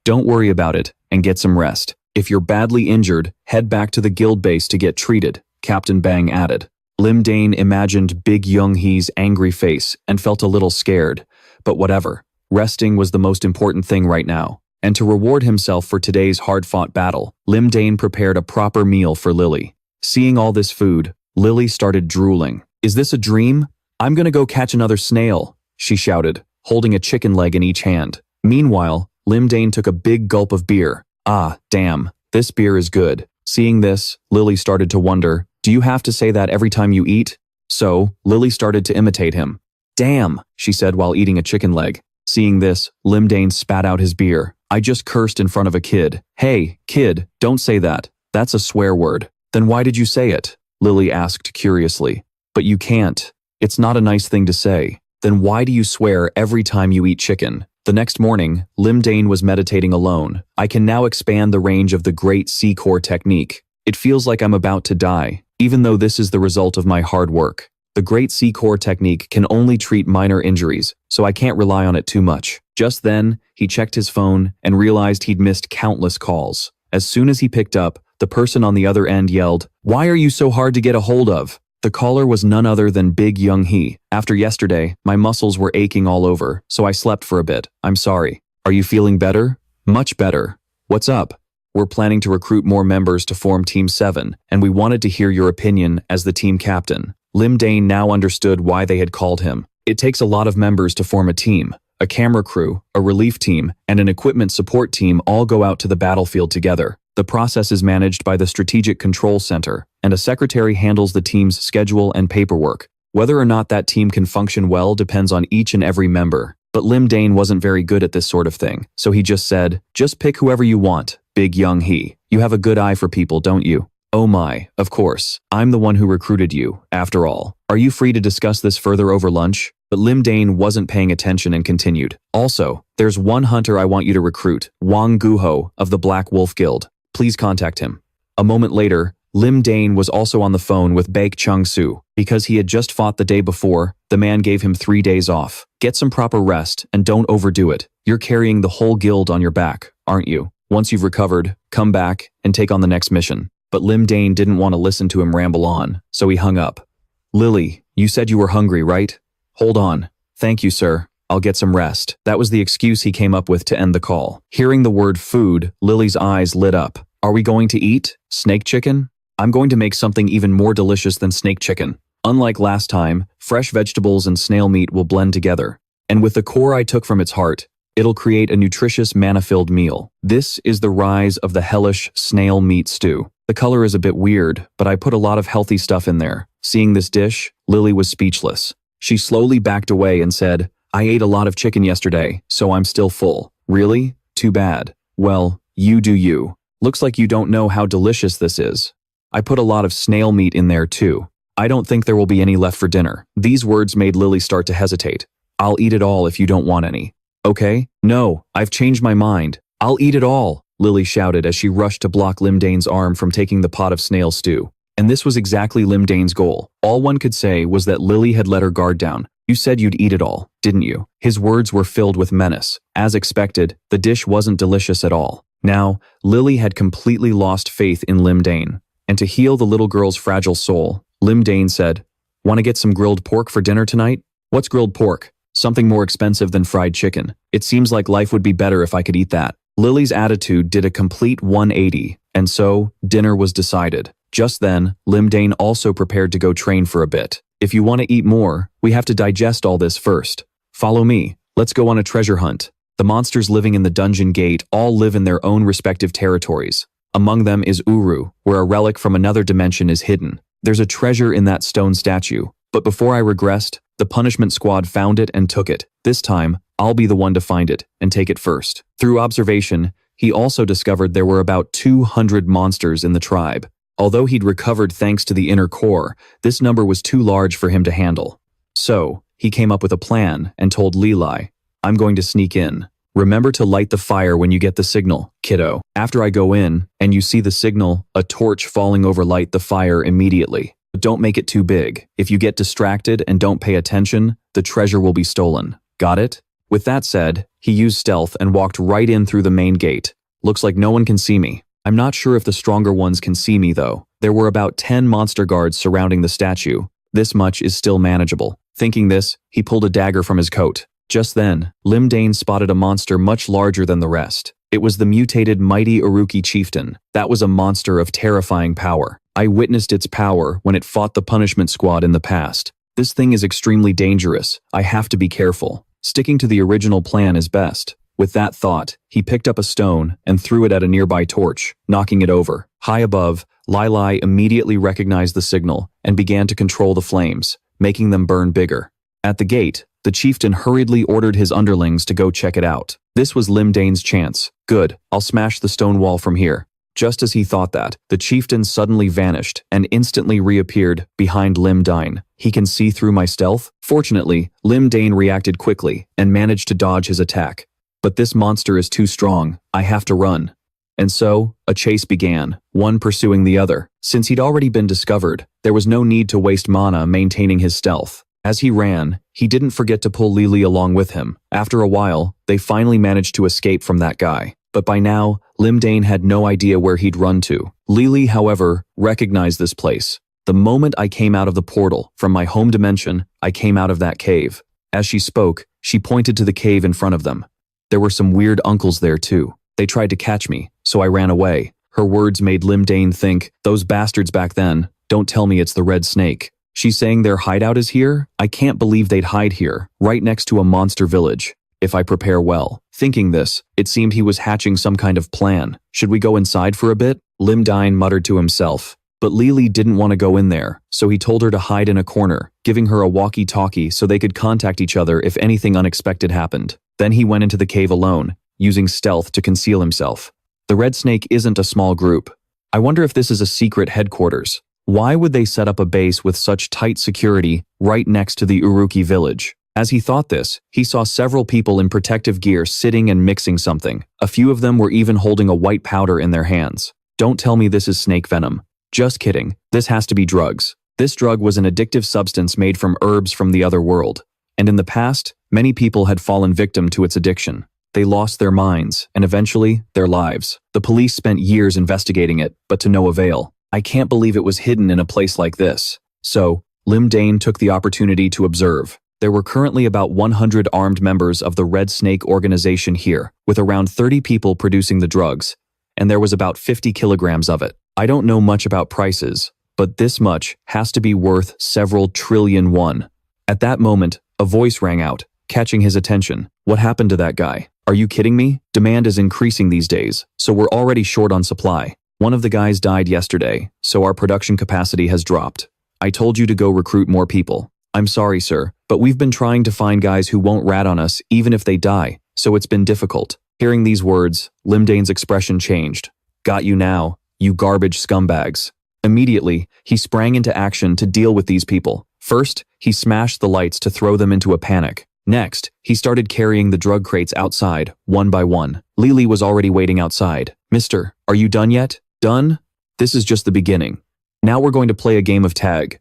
Don't worry about it and get some rest. If you're badly injured, head back to the guild base to get treated," Captain Bang added. Lim Dain imagined Big Young-hee's angry face and felt a little scared, but whatever. Resting was the most important thing right now. And to reward himself for today's hard-fought battle, Lim Dain prepared a proper meal for Lily. Seeing all this food, Lily started drooling. "Is this a dream? I'm gonna go catch another snail," she shouted, holding a chicken leg in each hand. Meanwhile, Lim Dain took a big gulp of beer. "Ah, damn, this beer is good." Seeing this, Lily started to wonder, "Do you have to say that every time you eat?" So, Lily started to imitate him. "Damn," she said while eating a chicken leg. Seeing this, Lim Dain spat out his beer. "I just cursed in front of a kid." "Hey, kid, don't say that. That's a swear word." "Then why did you say it?" Lily asked curiously. "But you can't. It's not a nice thing to say." "Then why do you swear every time you eat chicken?" The next morning, Lim Dain was meditating alone. "I can now expand the range of the Great Sea Core technique. It feels like I'm about to die, even though this is the result of my hard work. The Great Sea Core technique can only treat minor injuries, so I can't rely on it too much." Just then, he checked his phone and realized he'd missed countless calls. As soon as he picked up, the person on the other end yelled, "Why are you so hard to get a hold of?" The caller was none other than Big Young-hee. "After yesterday, my muscles were aching all over, so I slept for a bit. I'm sorry. Are you feeling better?" "Much better. What's up?" "We're planning to recruit more members to form Team 7, and we wanted to hear your opinion as the team captain." Lim Dain now understood why they had called him. It takes a lot of members to form a team. A camera crew, a relief team, and an equipment support team all go out to the battlefield together. The process is managed by the Strategic Control Center, and a secretary handles the team's schedule and paperwork. Whether or not that team can function well depends on each and every member. But Lim Dain wasn't very good at this sort of thing, so he just said, "Just pick whoever you want, Big Young-hee. You have a good eye for people, don't you?" "Oh my, of course. I'm the one who recruited you, after all. Are you free to discuss this further over lunch?" But Lim Dain wasn't paying attention and continued. "Also, there's one hunter I want you to recruit, Wang Guho of the Black Wolf Guild. Please contact him." A moment later, Lim Dain was also on the phone with Baek Chung-soo. Because he had just fought the day before, the man gave him 3 days off. "Get some proper rest and don't overdo it. You're carrying the whole guild on your back, aren't you? Once you've recovered, come back and take on the next mission." But Lim Dain didn't want to listen to him ramble on, so he hung up. "Lily, you said you were hungry, right?" "Hold on. Thank you, sir. I'll get some rest." That was the excuse he came up with to end the call. Hearing the word food, Lily's eyes lit up. "Are we going to eat snake chicken? I'm going to make something even more delicious than snake chicken. Unlike last time, fresh vegetables and snail meat will blend together. And with the core I took from its heart, it'll create a nutritious mana-filled meal. This is the rise of the hellish snail meat stew. The color is a bit weird, but I put a lot of healthy stuff in there." Seeing this dish, Lily was speechless. She slowly backed away and said, "I ate a lot of chicken yesterday, so I'm still full." "Really? Too bad. Well, you do you. Looks like you don't know how delicious this is. I put a lot of snail meat in there too. I don't think there will be any left for dinner." These words made Lily start to hesitate. "I'll eat it all if you don't want any." "Okay? No, I've changed my mind. I'll eat it all," Lily shouted as she rushed to block Lim Dain's arm from taking the pot of snail stew. And this was exactly Lim Dain's goal. All one could say was that Lily had let her guard down. "You said you'd eat it all, didn't you?" His words were filled with menace. As expected, the dish wasn't delicious at all. Now, Lily had completely lost faith in Lim Dain. And to heal the little girl's fragile soul, Lim Dain said, "Want to get some grilled pork for dinner tonight?" "What's grilled pork?" "Something more expensive than fried chicken. It seems like life would be better if I could eat that." Lily's attitude did a complete 180, and so, dinner was decided. Just then, Lim Dain also prepared to go train for a bit. "If you want to eat more, we have to digest all this first. Follow me. Let's go on a treasure hunt." The monsters living in the dungeon gate all live in their own respective territories. Among them is Uru, where a relic from another dimension is hidden. There's a treasure in that stone statue, but before I regressed, the punishment squad found it and took it. This time, I'll be the one to find it and take it first. Through observation, he also discovered there were about 200 monsters in the tribe. Although he'd recovered thanks to the inner core, this number was too large for him to handle. So, he came up with a plan and told Lili, "I'm going to sneak in. Remember to light the fire when you get the signal, kiddo. After I go in, and you see the signal, a torch falling over, light the fire immediately. But don't make it too big. If you get distracted and don't pay attention, the treasure will be stolen. Got it?" With that said, he used stealth and walked right in through the main gate. "Looks like no one can see me. I'm not sure if the stronger ones can see me though. There were about 10 monster guards surrounding the statue. This much is still manageable. Thinking this, he pulled a dagger from his coat. Just then, Lim Dain spotted a monster much larger than the rest. It was the mutated mighty Uruki chieftain. That was a monster of terrifying power. I witnessed its power when it fought the punishment squad in the past. This thing is extremely dangerous. I have to be careful. Sticking to the original plan is best. With that thought, he picked up a stone and threw it at a nearby torch, knocking it over. High above, Lai immediately recognized the signal and began to control the flames, making them burn bigger. At the gate, the chieftain hurriedly ordered his underlings to go check it out. This was Lim Dain's chance. Good, I'll smash the stone wall from here. Just as he thought that, the chieftain suddenly vanished and instantly reappeared behind Lim Dain. He can see through my stealth? Fortunately, Lim Dain reacted quickly and managed to dodge his attack. But this monster is too strong. I have to run. And so, a chase began, one pursuing the other. Since he'd already been discovered, there was no need to waste mana maintaining his stealth. As he ran, he didn't forget to pull Lily along with him. After a while, they finally managed to escape from that guy. But by now, Lim Dain had no idea where he'd run to. Lily, however, recognized this place. The moment I came out of the portal from my home dimension, I came out of that cave. As she spoke, she pointed to the cave in front of them. There were some weird uncles there too. They tried to catch me, so I ran away. Her words made Lim Dain think, those bastards back then, don't tell me it's the Red Snake. She's saying their hideout is here? I can't believe they'd hide here, right next to a monster village. If I prepare well. Thinking this, it seemed he was hatching some kind of plan. Should we go inside for a bit? Lim Dain muttered to himself. But Lily didn't want to go in there, so he told her to hide in a corner, giving her a walkie-talkie so they could contact each other if anything unexpected happened. Then he went into the cave alone, using stealth to conceal himself. The Red Snake isn't a small group. I wonder if this is a secret headquarters. Why would they set up a base with such tight security right next to the Uruki village? As he thought this, he saw several people in protective gear sitting and mixing something. A few of them were even holding a white powder in their hands. Don't tell me this is snake venom. Just kidding. This has to be drugs. This drug was an addictive substance made from herbs from the other world. And in the past, many people had fallen victim to its addiction. They lost their minds, and eventually, their lives. The police spent years investigating it, but to no avail. I can't believe it was hidden in a place like this. So, Lim Dain took the opportunity to observe. There were currently about 100 armed members of the Red Snake organization here, with around 30 people producing the drugs, and there was about 50 kilograms of it. I don't know much about prices, but this much has to be worth several trillion won. At that moment, a voice rang out, catching his attention. What happened to that guy? Are you kidding me? Demand is increasing these days, so we're already short on supply. One of the guys died yesterday, so our production capacity has dropped. I told you to go recruit more people. I'm sorry, sir, but we've been trying to find guys who won't rat on us even if they die, so it's been difficult. Hearing these words, Lim Dain's expression changed. Got you now, you garbage scumbags. Immediately, he sprang into action to deal with these people. First, he smashed the lights to throw them into a panic. Next, he started carrying the drug crates outside, one by one. Lily was already waiting outside. Mister, are you done yet? Done? This is just the beginning. Now we're going to play a game of tag.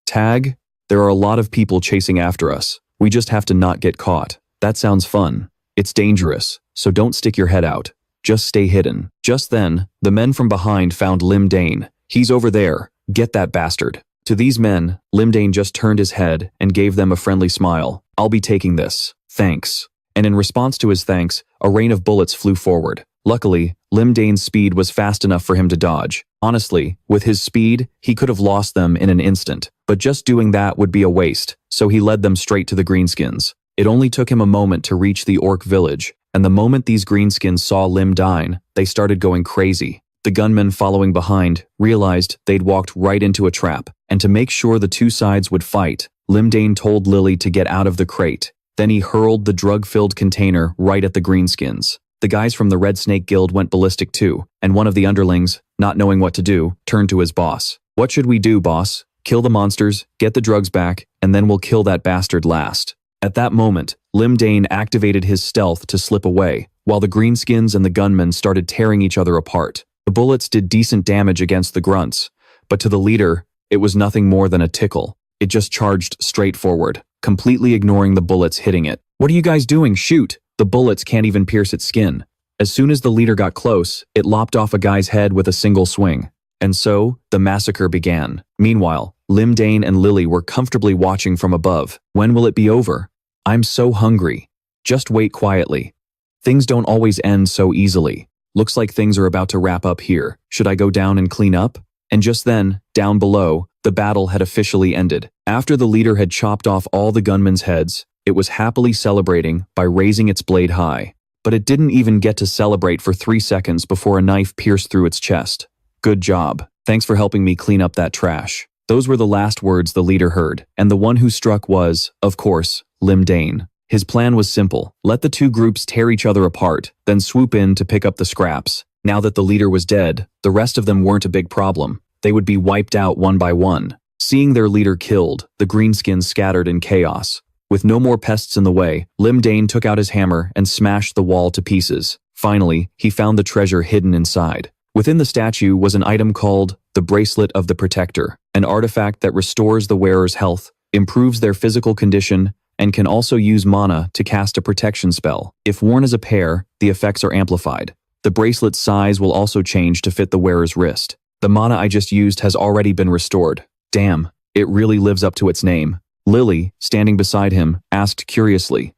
Tag? There are a lot of people chasing after us. We just have to not get caught. That sounds fun. It's dangerous, so don't stick your head out. Just stay hidden. Just then, the men from behind found Lim Dain. He's over there. Get that bastard. To these men, Lim Dain just turned his head and gave them a friendly smile. I'll be taking this. Thanks. And in response to his thanks, a rain of bullets flew forward. Luckily, Lim Dain's speed was fast enough for him to dodge. Honestly, with his speed, he could have lost them in an instant. But just doing that would be a waste, so he led them straight to the greenskins. It only took him a moment to reach the orc village, and the moment these greenskins saw Lim Dain, they started going crazy. The gunmen following behind realized they'd walked right into a trap, and to make sure the two sides would fight, Lim Dain told Lily to get out of the crate. Then he hurled the drug-filled container right at the greenskins. The guys from the Red Snake Guild went ballistic too, and one of the underlings, not knowing what to do, turned to his boss. What should we do, boss? Kill the monsters, get the drugs back, and then we'll kill that bastard last. At that moment, Lim Dain activated his stealth to slip away, while the greenskins and the gunmen started tearing each other apart. The bullets did decent damage against the grunts, but to the leader, it was nothing more than a tickle. It just charged straight forward, completely ignoring the bullets hitting it. What are you guys doing? Shoot! The bullets can't even pierce its skin. As soon as the leader got close, it lopped off a guy's head with a single swing. And so, the massacre began. Meanwhile, Lim Dain and Lily were comfortably watching from above. When will it be over? I'm so hungry. Just wait quietly. Things don't always end so easily. Looks like things are about to wrap up here. Should I go down and clean up? And just then, down below, the battle had officially ended. After the leader had chopped off all the gunmen's heads, it was happily celebrating by raising its blade high. But it didn't even get to celebrate for 3 seconds before a knife pierced through its chest. Good job. Thanks for helping me clean up that trash. Those were the last words the leader heard, and the one who struck was, of course, Lim Dain. His plan was simple. Let the two groups tear each other apart, then swoop in to pick up the scraps. Now that the leader was dead, the rest of them weren't a big problem. They would be wiped out one by one. Seeing their leader killed, the greenskins scattered in chaos. With no more pests in the way, Lim Dain took out his hammer and smashed the wall to pieces. Finally, he found the treasure hidden inside. Within the statue was an item called the Bracelet of the Protector, an artifact that restores the wearer's health, improves their physical condition, and can also use mana to cast a protection spell. If worn as a pair, the effects are amplified. The bracelet's size will also change to fit the wearer's wrist. The mana I just used has already been restored. Damn, it really lives up to its name. Lily, standing beside him, asked curiously,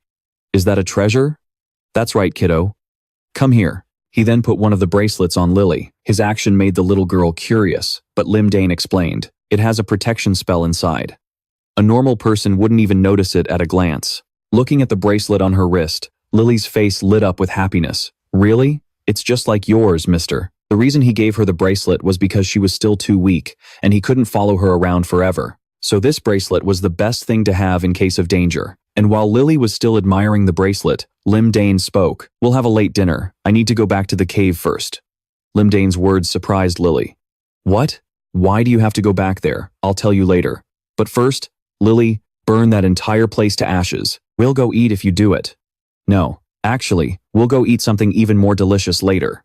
"Is that a treasure?" "That's right, kiddo. Come here." He then put one of the bracelets on Lily. His action made the little girl curious, but Lim Dain explained, "It has a protection spell inside. A normal person wouldn't even notice it at a glance." Looking at the bracelet on her wrist, Lily's face lit up with happiness. "Really? It's just like yours, mister." The reason he gave her the bracelet was because she was still too weak, and he couldn't follow her around forever. So this bracelet was the best thing to have in case of danger. And while Lily was still admiring the bracelet, Lim Dain spoke. "We'll have a late dinner. I need to go back to the cave first." Lim Dain's words surprised Lily. "What? Why do you have to go back there? I'll tell you later. But first, Lily, burn that entire place to ashes. We'll go eat if you do it." "No, actually, we'll go eat something even more delicious later."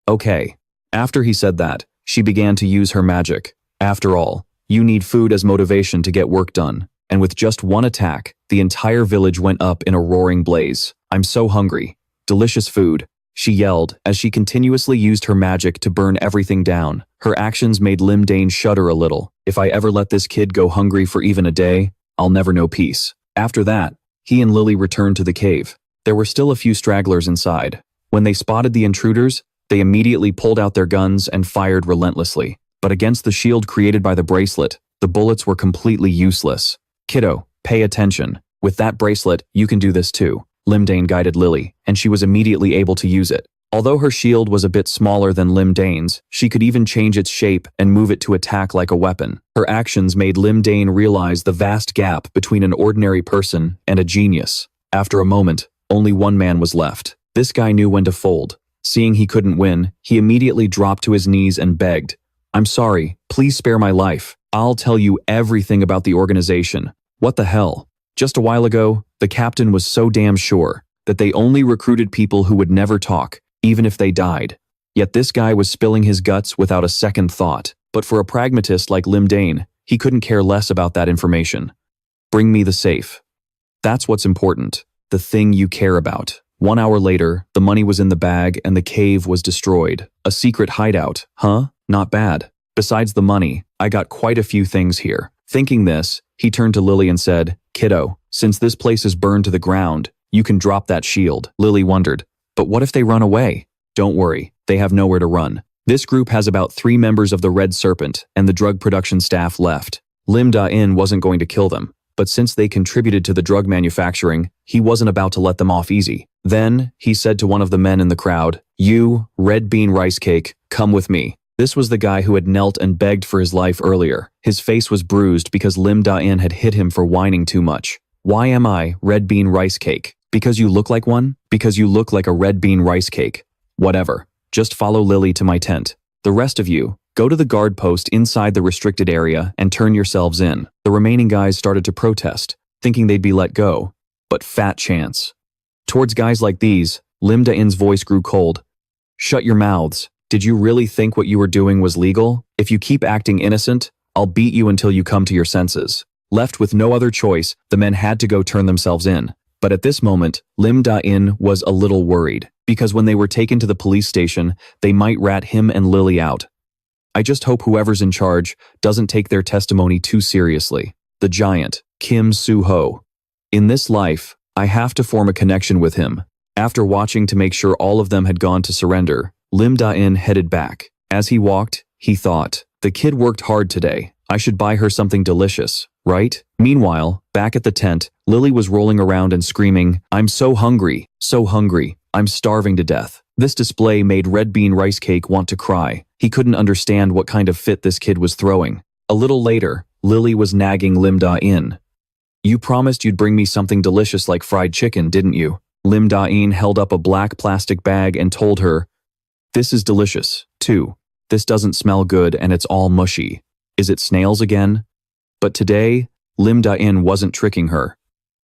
"Okay." After he said that, she began to use her magic. After all, you need food as motivation to get work done. And with just one attack, the entire village went up in a roaring blaze. "I'm so hungry. Delicious food," she yelled as she continuously used her magic to burn everything down. Her actions made Lim Dain shudder a little. "If I ever let this kid go hungry for even a day, I'll never know peace." After that, he and Lily returned to the cave. There were still a few stragglers inside. When they spotted the intruders, they immediately pulled out their guns and fired relentlessly. But against the shield created by the bracelet, the bullets were completely useless. "Kiddo, pay attention. With that bracelet, you can do this too." Lim Dain guided Lily, and she was immediately able to use it. Although her shield was a bit smaller than Lim Dain's, she could even change its shape and move it to attack like a weapon. Her actions made Lim Dain realize the vast gap between an ordinary person and a genius. After a moment, only one man was left. This guy knew when to fold. Seeing he couldn't win, he immediately dropped to his knees and begged, "I'm sorry, please spare my life. I'll tell you everything about the organization." What the hell? Just a while ago, the captain was so damn sure that they only recruited people who would never talk, even if they died. Yet this guy was spilling his guts without a second thought. But for a pragmatist like Lim Dain, he couldn't care less about that information. "Bring me the safe." That's what's important. The thing you care about. 1 hour later, the money was in the bag and the cave was destroyed. A secret hideout, huh? Not bad. Besides the money, I got quite a few things here. Thinking this, he turned to Lily and said, "Kiddo, since this place is burned to the ground, you can drop that shield." Lily wondered, "But what if they run away?" "Don't worry, they have nowhere to run. This group has about 3 members of the Red Serpent, and the drug production staff left. Lim Dain wasn't going to kill them, but since they contributed to the drug manufacturing, he wasn't about to let them off easy." Then, he said to one of the men in the crowd, "You, Red Bean Rice Cake, come with me." This was the guy who had knelt and begged for his life earlier. His face was bruised because Lim Dain had hit him for whining too much. "Why am I Red Bean Rice Cake? Because you look like one? Because you look like a red bean rice cake. Whatever. Just follow Lily to my tent. The rest of you, go to the guard post inside the restricted area and turn yourselves in." The remaining guys started to protest, thinking they'd be let go. But fat chance. Towards guys like these, Lim Dain's voice grew cold. "Shut your mouths. Did you really think what you were doing was legal? If you keep acting innocent, I'll beat you until you come to your senses." Left with no other choice, the men had to go turn themselves in. But at this moment, Lim Dain was a little worried, because when they were taken to the police station, they might rat him and Lily out. I just hope whoever's in charge doesn't take their testimony too seriously. The giant, Kim Soo-ho. In this life, I have to form a connection with him. After watching to make sure all of them had gone to surrender, Lim Dain headed back. As he walked, he thought, the kid worked hard today. I should buy her something delicious, right? Meanwhile, back at the tent, Lily was rolling around and screaming, I'm so hungry, I'm starving to death. This display made red bean rice cake want to cry. He couldn't understand what kind of fit this kid was throwing. A little later, Lily was nagging Lim Dain. You promised you'd bring me something delicious like fried chicken, didn't you? Lim Dain held up a black plastic bag and told her, this is delicious, too. This doesn't smell good and it's all mushy. Is it snails again? But today, Lim Dain wasn't tricking her.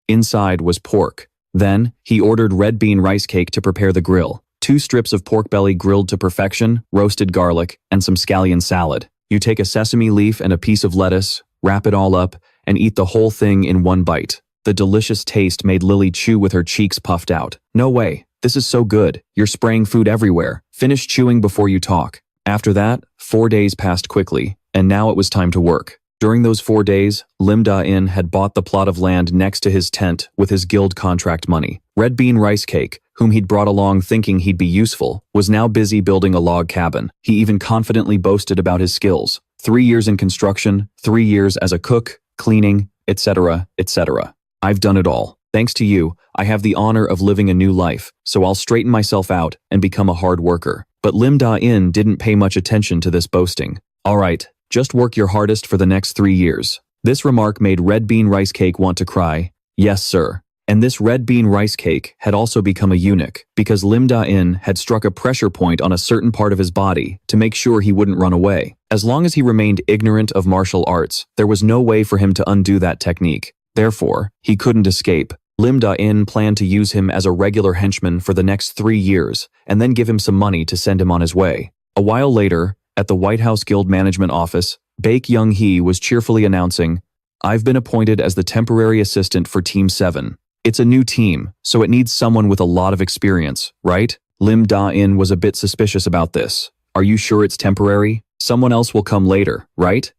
Inside was pork. Then, he ordered red bean rice cake to prepare the grill. 2 strips of pork belly grilled to perfection, roasted garlic, and some scallion salad. You take a sesame leaf and a piece of lettuce, wrap it all up, and eat the whole thing in one bite. The delicious taste made Lily chew with her cheeks puffed out. No way. This is so good. You're spraying food everywhere. Finish chewing before you talk. After that, 4 days passed quickly, and now it was time to work. During those 4 days, Lim Dain had bought the plot of land next to his tent with his guild contract money. Red Bean Rice Cake, whom he'd brought along thinking he'd be useful, was now busy building a log cabin. He even confidently boasted about his skills. 3 years in construction, 3 years as a cook, cleaning, etc., etc. I've done it all. Thanks to you, I have the honor of living a new life, so I'll straighten myself out and become a hard worker. But Lim Dain didn't pay much attention to this boasting. All right, just work your hardest for the next 3 years. This remark made Red Bean Rice Cake want to cry. Yes, sir. And this Red Bean Rice Cake had also become a eunuch because Lim Dain had struck a pressure point on a certain part of his body to make sure he wouldn't run away. As long as he remained ignorant of martial arts, there was no way for him to undo that technique. Therefore, he couldn't escape. Lim Dain planned to use him as a regular henchman for the next 3 years and then give him some money to send him on his way. A while later, at the White House Guild Management Office, Baek Young-hee was cheerfully announcing, I've been appointed as the temporary assistant for Team 7. It's a new team, so it needs someone with a lot of experience, right? Lim Dain was a bit suspicious about this. Are you sure it's temporary? Someone else will come later, right?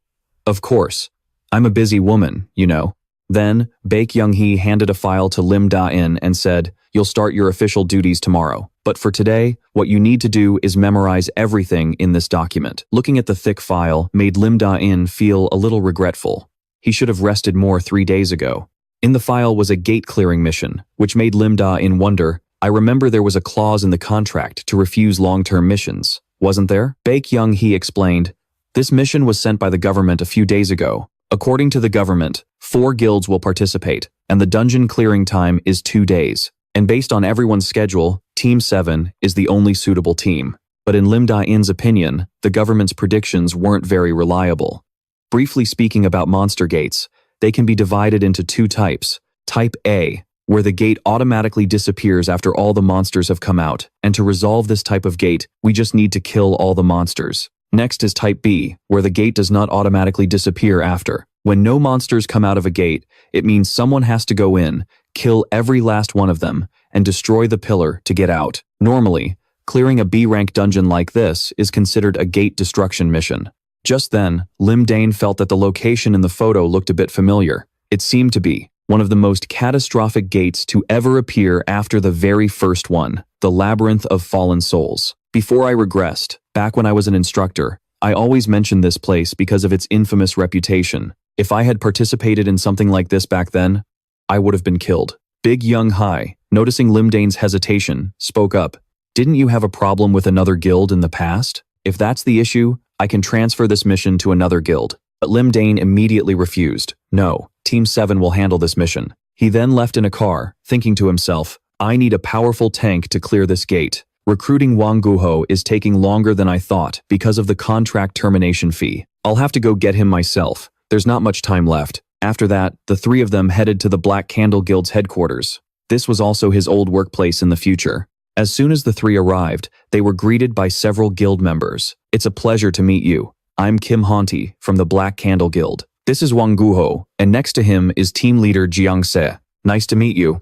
Of course. I'm a busy woman, you know. Then, Baek Young-hee handed a file to Lim Dain and said, you'll start your official duties tomorrow. But for today, what you need to do is memorize everything in this document. Looking at the thick file made Lim Dain feel a little regretful. He should have rested more 3 days ago. In the file was a gate-clearing mission, which made Lim Dain wonder, I remember there was a clause in the contract to refuse long-term missions, wasn't there? Baek Young-hee explained, this mission was sent by the government a few days ago. According to the government, 4 guilds will participate, and the dungeon clearing time is 2 days. And based on everyone's schedule, Team 7 is the only suitable team. But in Lim Dain's opinion, the government's predictions weren't very reliable. Briefly speaking about monster gates, they can be divided into 2 types. Type A, where the gate automatically disappears after all the monsters have come out, and to resolve this type of gate, we just need to kill all the monsters. Next is Type B, where the gate does not automatically disappear after. When no monsters come out of a gate, it means someone has to go in, kill every last one of them, and destroy the pillar to get out. Normally, clearing a B-rank dungeon like this is considered a gate destruction mission. Just then, Lim Dain felt that the location in the photo looked a bit familiar. It seemed to be one of the most catastrophic gates to ever appear after the very first one, the Labyrinth of Fallen Souls. Before I regressed, back when I was an instructor, I always mentioned this place because of its infamous reputation. If I had participated in something like this back then, I would have been killed. Big Young Hai, noticing Lim Dain's hesitation, spoke up. Didn't you have a problem with another guild in the past? If that's the issue, I can transfer this mission to another guild. But Lim Dain immediately refused. No, Team 7 will handle this mission. He then left in a car, thinking to himself, I need a powerful tank to clear this gate. Recruiting Wang Guho is taking longer than I thought because of the contract termination fee. I'll have to go get him myself. There's not much time left. After that, the 3 of them headed to the Black Candle Guild's headquarters. This was also his old workplace in the future. As soon as the 3 arrived, they were greeted by several guild members. It's a pleasure to meet you. I'm Kim Honti from the Black Candle Guild. This is Wang Guho, and next to him is team leader Jiang Se. Nice to meet you.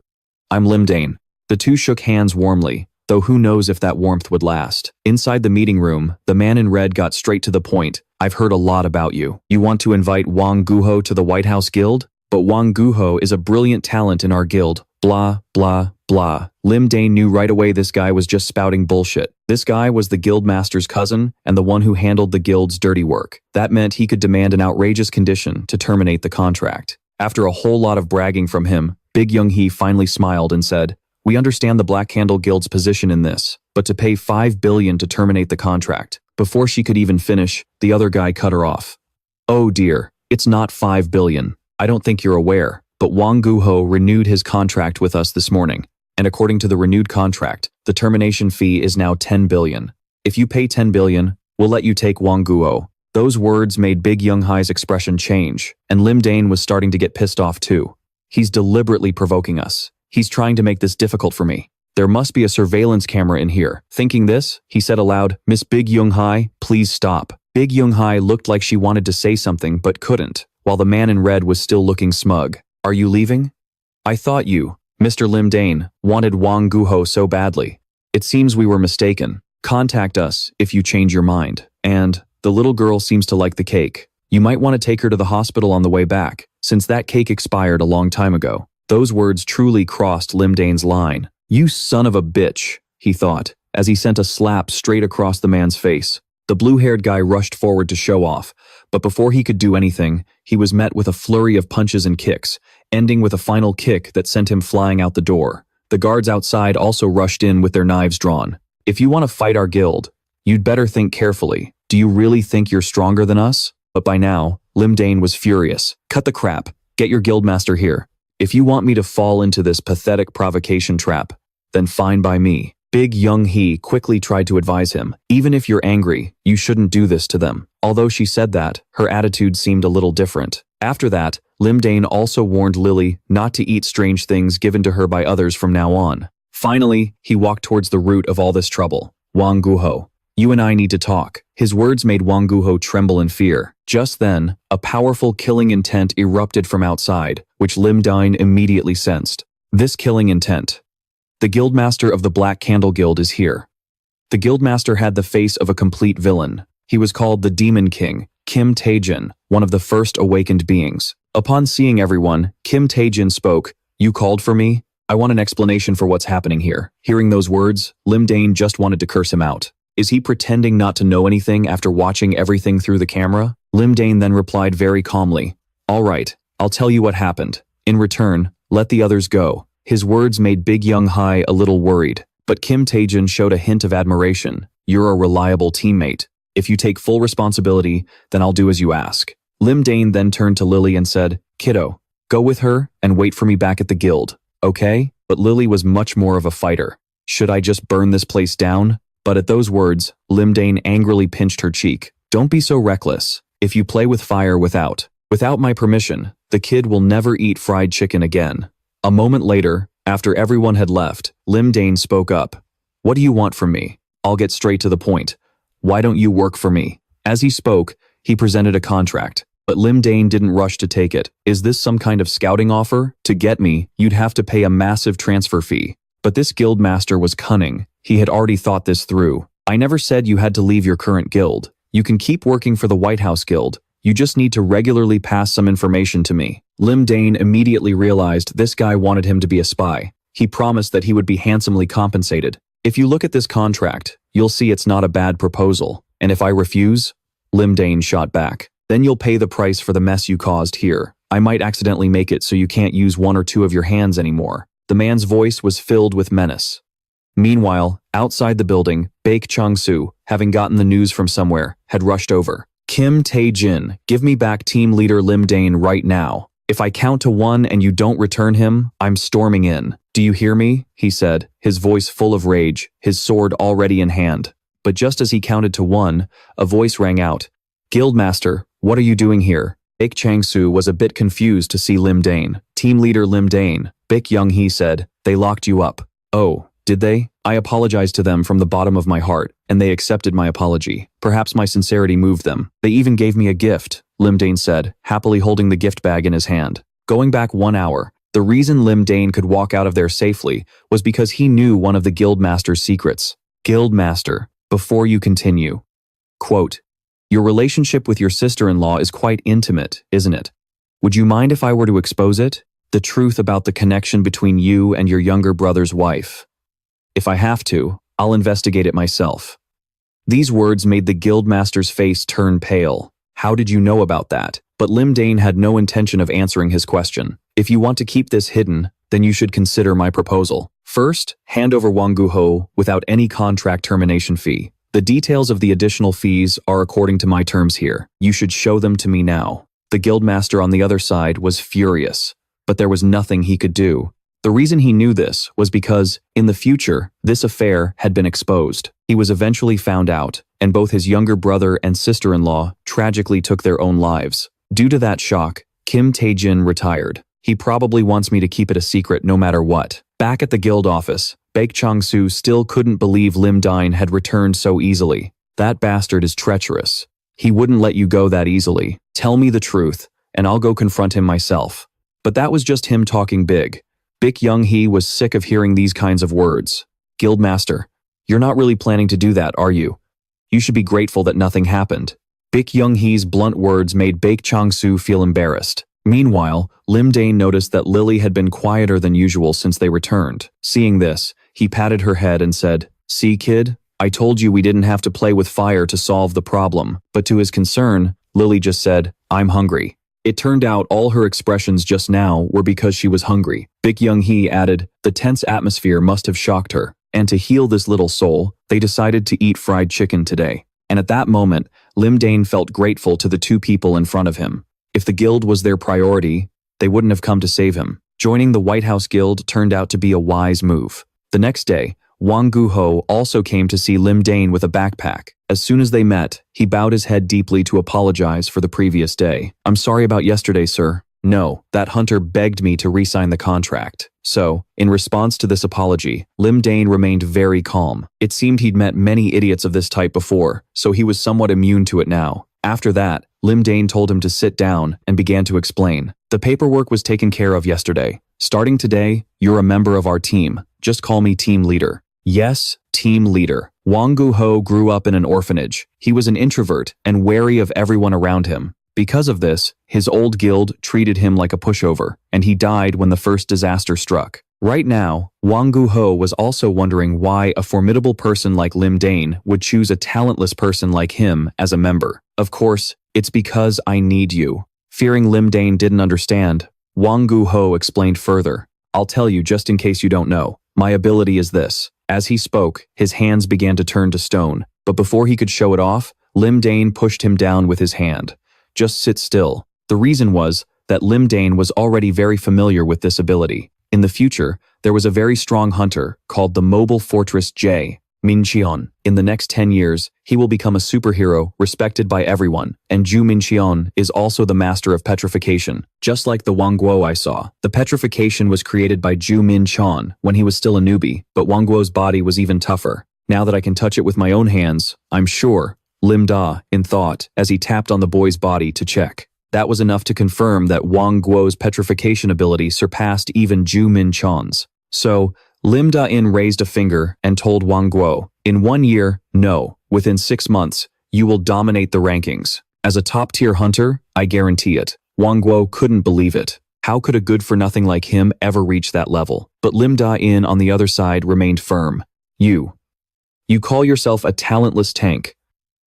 I'm Lim Dain. The 2 shook hands warmly. though who knows if that warmth would last. Inside the meeting room, the man in red got straight to the point. I've heard a lot about you. You want to invite Wang Guho to the White House Guild? But Wang Guho is a brilliant talent in our guild. Blah, blah, blah. Lim Dain knew right away this guy was just spouting bullshit. This guy was the guildmaster's cousin and the one who handled the guild's dirty work. That meant he could demand an outrageous condition to terminate the contract. After a whole lot of bragging from him, Big Young Hee finally smiled and said, "We understand the Black Candle Guild's position in this, but to pay 5 billion to terminate the contract." Before she could even finish, the other guy cut her off. "Oh dear, it's not 5 billion. I don't think you're aware, but Wang Guho renewed his contract with us this morning, and according to the renewed contract, the termination fee is now 10 billion. If you pay 10 billion, we'll let you take Wang Guho." Those words made Big Young Hee's expression change, and Lim Dain was starting to get pissed off too. He's deliberately provoking us. He's trying to make this difficult for me. There must be a surveillance camera in here. Thinking this, he said aloud, "Miss Big Young Hee, please stop." Big Young Hee looked like she wanted to say something but couldn't, while the man in red was still looking smug. "Are you leaving? I thought you, Mr. Lim Dain, wanted Wang Guho so badly. It seems we were mistaken. Contact us if you change your mind. And the little girl seems to like the cake. You might want to take her to the hospital on the way back, since that cake expired a long time ago." Those words truly crossed Lim Dain's line. "You son of a bitch," he thought, as he sent a slap straight across the man's face. The blue-haired guy rushed forward to show off, but before he could do anything, he was met with a flurry of punches and kicks, ending with a final kick that sent him flying out the door. The guards outside also rushed in with their knives drawn. "If you want to fight our guild, you'd better think carefully. Do you really think you're stronger than us?" But by now, Lim Dain was furious. "Cut the crap. Get your guildmaster here. If you want me to fall into this pathetic provocation trap, then fine by me." Big Young Hee quickly tried to advise him. "Even if you're angry, you shouldn't do this to them." Although she said that, her attitude seemed a little different. After that, Lim Dain also warned Lily not to eat strange things given to her by others from now on. Finally, he walked towards the root of all this trouble. "Wang Guho, you and I need to talk." His words made Wang Guho tremble in fear. Just then, a powerful killing intent erupted from outside, which Lim Dain immediately sensed. This killing intent. "The Guildmaster of the Black Candle Guild is here." The Guildmaster had the face of a complete villain. He was called the Demon King, Kim Taejin, one of the first awakened beings. Upon seeing everyone, Kim Taejin spoke, "You called for me? I want an explanation for what's happening here." Hearing those words, Lim Dain just wanted to curse him out. Is he pretending not to know anything after watching everything through the camera? Lim Dain then replied very calmly, "All right, I'll tell you what happened. In return, let the others go." His words made Big Young Hee a little worried, but Kim Taejin showed a hint of admiration. "You're a reliable teammate. If you take full responsibility, then I'll do as you ask." Lim Dain then turned to Lily and said, "Kiddo, go with her and wait for me back at the guild, okay?" But Lily was much more of a fighter. "Should I just burn this place down?" But at those words, Lim Dain angrily pinched her cheek. "Don't be so reckless. If you play with fire without my permission, the kid will never eat fried chicken again." A moment later, after everyone had left, Lim Dain spoke up. "What do you want from me? I'll get straight to the point. Why don't you work for me?" As he spoke, he presented a contract, but Lim Dain didn't rush to take it. "Is this some kind of scouting offer? To get me, you'd have to pay a massive transfer fee." But this guild master was cunning. He had already thought this through. "I never said you had to leave your current guild. You can keep working for the White House Guild. You just need to regularly pass some information to me." Lim Dain immediately realized this guy wanted him to be a spy. He promised that he would be handsomely compensated. "If you look at this contract, you'll see it's not a bad proposal. And if I refuse?" Lim Dain shot back. "Then you'll pay the price for the mess you caused here. I might accidentally make it so you can't use one or two of your hands anymore." The man's voice was filled with menace. Meanwhile, outside the building, Baek Chang-soo, having gotten the news from somewhere, had rushed over. "Kim Taejin, give me back team leader Lim Dain right now. If I count to 1 and you don't return him, I'm storming in. Do you hear me?" he said, his voice full of rage, his sword already in hand. But just as he counted to 1, a voice rang out. "Guildmaster, what are you doing here?" Baek Chang-soo was a bit confused to see Lim Dain. "Team leader Lim Dain," Baek Young Hee said, "they locked you up." "Oh, did they?" I apologized to them from the bottom of my heart, and they accepted my apology. Perhaps my sincerity moved them. "They even gave me a gift," Lim Dain said, happily holding the gift bag in his hand. Going back 1 hour, the The reason Lim Dain could walk out of there safely was because he knew one of the Guildmaster's secrets. Guildmaster, before you continue. Quote, your relationship with your sister-in-law is quite intimate, isn't it? Would you mind if I were to expose it? The truth about the connection between you and your younger brother's wife. If I have to, I'll investigate it myself. These words made the Guildmaster's face turn pale. How did you know about that? But Lim Dain had no intention of answering his question. If you want to keep this hidden, then you should consider my proposal. First, hand over Wang Guho without any contract termination fee. The details of the additional fees are according to my terms here. You should show them to me now. The Guildmaster on the other side was furious, but there was nothing he could do. The reason he knew this was because, in the future, this affair had been exposed. He was eventually found out, and both his younger brother and sister-in-law tragically took their own lives. Due to that shock, Kim Tae-jin retired. He probably wants me to keep it a secret no matter what. Back at the guild office, Baek Chang-soo still couldn't believe Lim Dain had returned so easily. That bastard is treacherous. He wouldn't let you go that easily. Tell me the truth, and I'll go confront him myself. But that was just him talking big. Baek Young-hee was sick of hearing these kinds of words. Guildmaster, you're not really planning to do that, are you? You should be grateful that nothing happened. Baek Young-hee's blunt words made Baek Chang-soo feel embarrassed. Meanwhile, Lim Dain noticed that Lily had been quieter than usual since they returned. Seeing this, he patted her head and said, see, kid, I told you we didn't have to play with fire to solve the problem. But to his concern, Lily just said, I'm hungry. It turned out all her expressions just now were because she was hungry. Baek Young-hee added, the tense atmosphere must have shocked her. And to heal this little soul, they decided to eat fried chicken today. And at that moment, Lim Dain felt grateful to the two people in front of him. If the guild was their priority, they wouldn't have come to save him. Joining the White House Guild turned out to be a wise move. The next day, Wang Guho also came to see Lim Dain with a backpack. As soon as they met, he bowed his head deeply to apologize for the previous day. I'm sorry about yesterday, sir. No, that hunter begged me to re-sign the contract. So, in response to this apology, Lim Dain remained very calm. It seemed he'd met many idiots of this type before, so he was somewhat immune to it now. After that, Lim Dain told him to sit down and began to explain. The paperwork was taken care of yesterday. Starting today, you're a member of our team. Just call me team leader. Yes, team leader. Wang Guho grew up in an orphanage. He was an introvert and wary of everyone around him. Because of this, his old guild treated him like a pushover, and he died when the first disaster struck. Right now, Wang Guho was also wondering why a formidable person like Lim Dain would choose a talentless person like him as a member. Of course, it's because I need you. Fearing Lim Dain didn't understand, Wang Guho explained further. I'll tell you just in case you don't know. My ability is this. As he spoke, his hands began to turn to stone, but before he could show it off, Lim Dain pushed him down with his hand. Just sit still. The reason was that Lim Dain was already very familiar with this ability. In the future, there was a very strong hunter called the Mobile Fortress J, Mincheon. In the next 10 years, he will become a superhero respected by everyone, and Ju Mincheon is also the master of petrification. Just like the Wang Guo I saw, the petrification was created by Ju Mincheon when he was still a newbie, but Wang Guo's body was even tougher. Now that I can touch it with my own hands, I'm sure, Lim Da, in thought, as he tapped on the boy's body to check. That was enough to confirm that Wang Guo's petrification ability surpassed even Ju Mincheon's. So, Lim Da-in raised a finger and told Wang Guo, in 1 year, no, within 6 months, you will dominate the rankings. As a top-tier hunter, I guarantee it. Wang Guo couldn't believe it. How could a good-for-nothing like him ever reach that level? But Lim Da-in on the other side remained firm. You call yourself a talentless tank.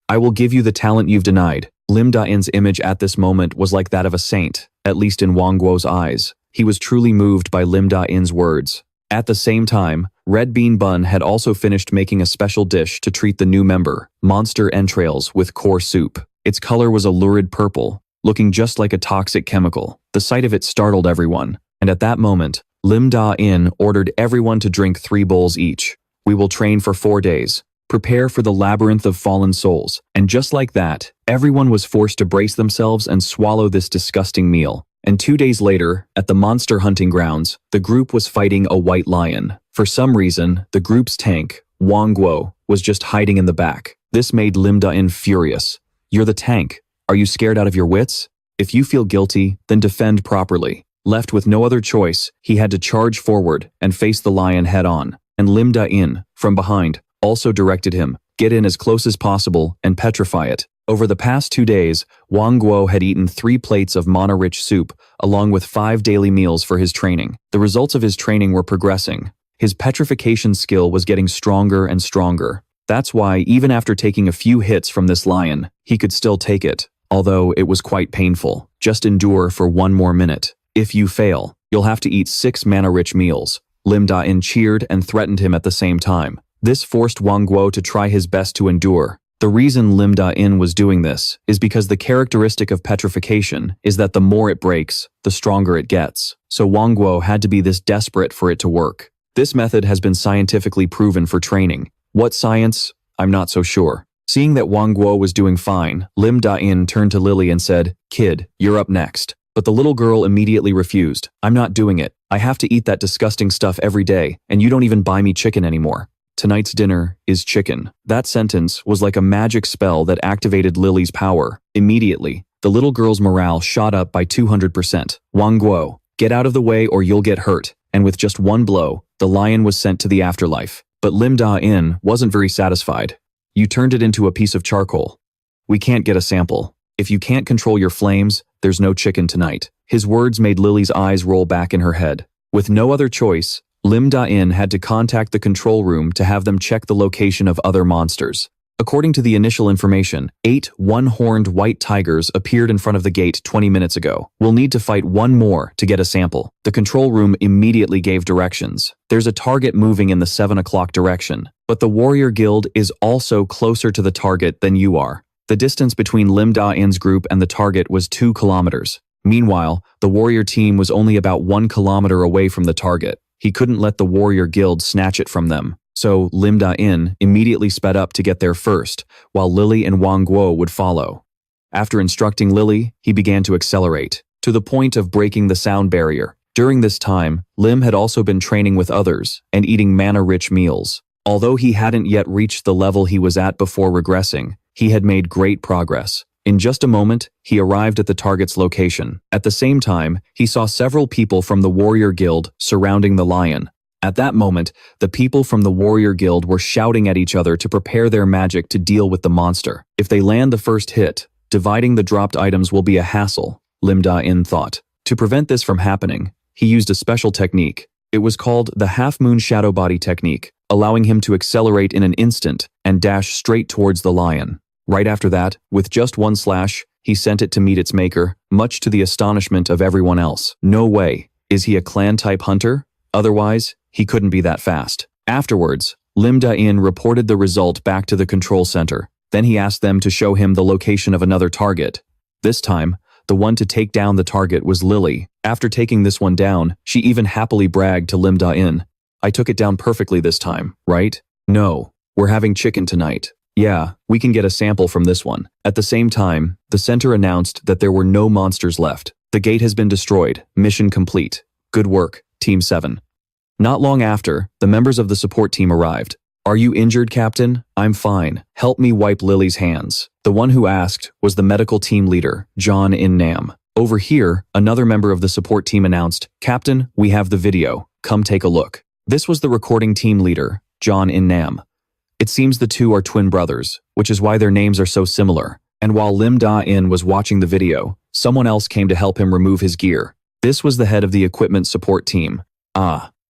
I will give you the talent you've denied. Lim Da-in's image at this moment was like that of a saint, at least in Wang Guo's eyes. He was truly moved by Lim Da-in's words. At the same time, Red Bean Bun had also finished making a special dish to treat the new member, monster entrails with core soup. Its color was a lurid purple, looking just like a toxic chemical. The sight of it startled everyone, and at that moment, Lim Da-in ordered everyone to drink 3 bowls each. We will train for 4 days. Prepare for the labyrinth of fallen souls. And just like that, everyone was forced to brace themselves and swallow this disgusting meal. And 2 days later, at the monster hunting grounds, the group was fighting a white lion. For some reason, the group's tank, Wang Guo, was just hiding in the back. This made Lim Da-in furious. You're the tank. Are you scared out of your wits? If you feel guilty, then defend properly. Left with no other choice, he had to charge forward and face the lion head-on. And Lim Dain, from behind, also directed him, get in as close as possible and petrify it. Over the past 2 days, Wang Guo had eaten 3 plates of mana-rich soup, along with 5 daily meals for his training. The results of his training were progressing. His petrification skill was getting stronger and stronger. That's why, even after taking a few hits from this lion, he could still take it, although it was quite painful. Just endure for 1 more minute. If you fail, you'll have to eat 6 mana-rich meals. Lim Dain cheered and threatened him at the same time. This forced Wang Guo to try his best to endure. The reason Lim Dain was doing this is because the characteristic of petrification is that the more it breaks, the stronger it gets. So Wang Guo had to be this desperate for it to work. This method has been scientifically proven for training. What science? I'm not so sure. Seeing that Wang Guo was doing fine, Lim Dain turned to Lily and said, "Kid, you're up next." But the little girl immediately refused. "I'm not doing it. I have to eat that disgusting stuff every day, and you don't even buy me chicken anymore. Tonight's dinner is chicken." That sentence was like a magic spell that activated Lily's power. Immediately, the little girl's morale shot up by 200%. "Wang Guo, get out of the way or you'll get hurt." And with just 1 blow, the lion was sent to the afterlife. But Lim Dain wasn't very satisfied. "You turned it into a piece of charcoal. We can't get a sample. If you can't control your flames, there's no chicken tonight." His words made Lily's eyes roll back in her head. With no other choice, Lim Dain had to contact the control room to have them check the location of other monsters. According to the initial information, 8 one-horned white tigers appeared in front of the gate 20 minutes ago. "We'll need to fight 1 more to get a sample." The control room immediately gave directions. "There's a target moving in the 7 o'clock direction, but the warrior guild is also closer to the target than you are." The distance between Lim Dain's group and the target was 2 kilometers. Meanwhile, the warrior team was only about 1 kilometer away from the target. He couldn't let the warrior guild snatch it from them. So Lim Dain immediately sped up to get there first, while Lily and Wang Guo would follow. After instructing Lily, he began to accelerate, to the point of breaking the sound barrier. During this time, Lim had also been training with others and eating mana-rich meals. Although he hadn't yet reached the level he was at before regressing, he had made great progress. In just a moment, he arrived at the target's location. At the same time, he saw several people from the warrior guild surrounding the lion. At that moment, the people from the warrior guild were shouting at each other to prepare their magic to deal with the monster. If they land the first hit, dividing the dropped items will be a hassle, Lim Dain thought. To prevent this from happening, he used a special technique. It was called the half-moon shadow body technique, allowing him to accelerate in an instant and dash straight towards the lion. Right after that, with just 1 slash, he sent it to meet its maker, much to the astonishment of everyone else. No way. Is he a clan-type hunter? Otherwise, he couldn't be that fast. Afterwards, Lim Dain reported the result back to the control center. Then he asked them to show him the location of another target. This time, the one to take down the target was Lily. After taking this one down, she even happily bragged to Lim Dain. "I took it down perfectly this time, right? No, we're having chicken tonight. Yeah, we can get a sample from this one." At the same time, the center announced that there were no monsters left. "The gate has been destroyed. Mission complete. Good work, Team 7. Not long after, the members of the support team arrived. "Are you injured, Captain? I'm fine. Help me wipe Lily's hands." The one who asked was the medical team leader, John In Nam. Over here, another member of the support team announced, "Captain, we have the video. Come take a look." This was the recording team leader, John In Nam. It seems the two are twin brothers, which is why their names are so similar. And while Lim Dain was watching the video, someone else came to help him remove his gear. This was the head of the equipment support team.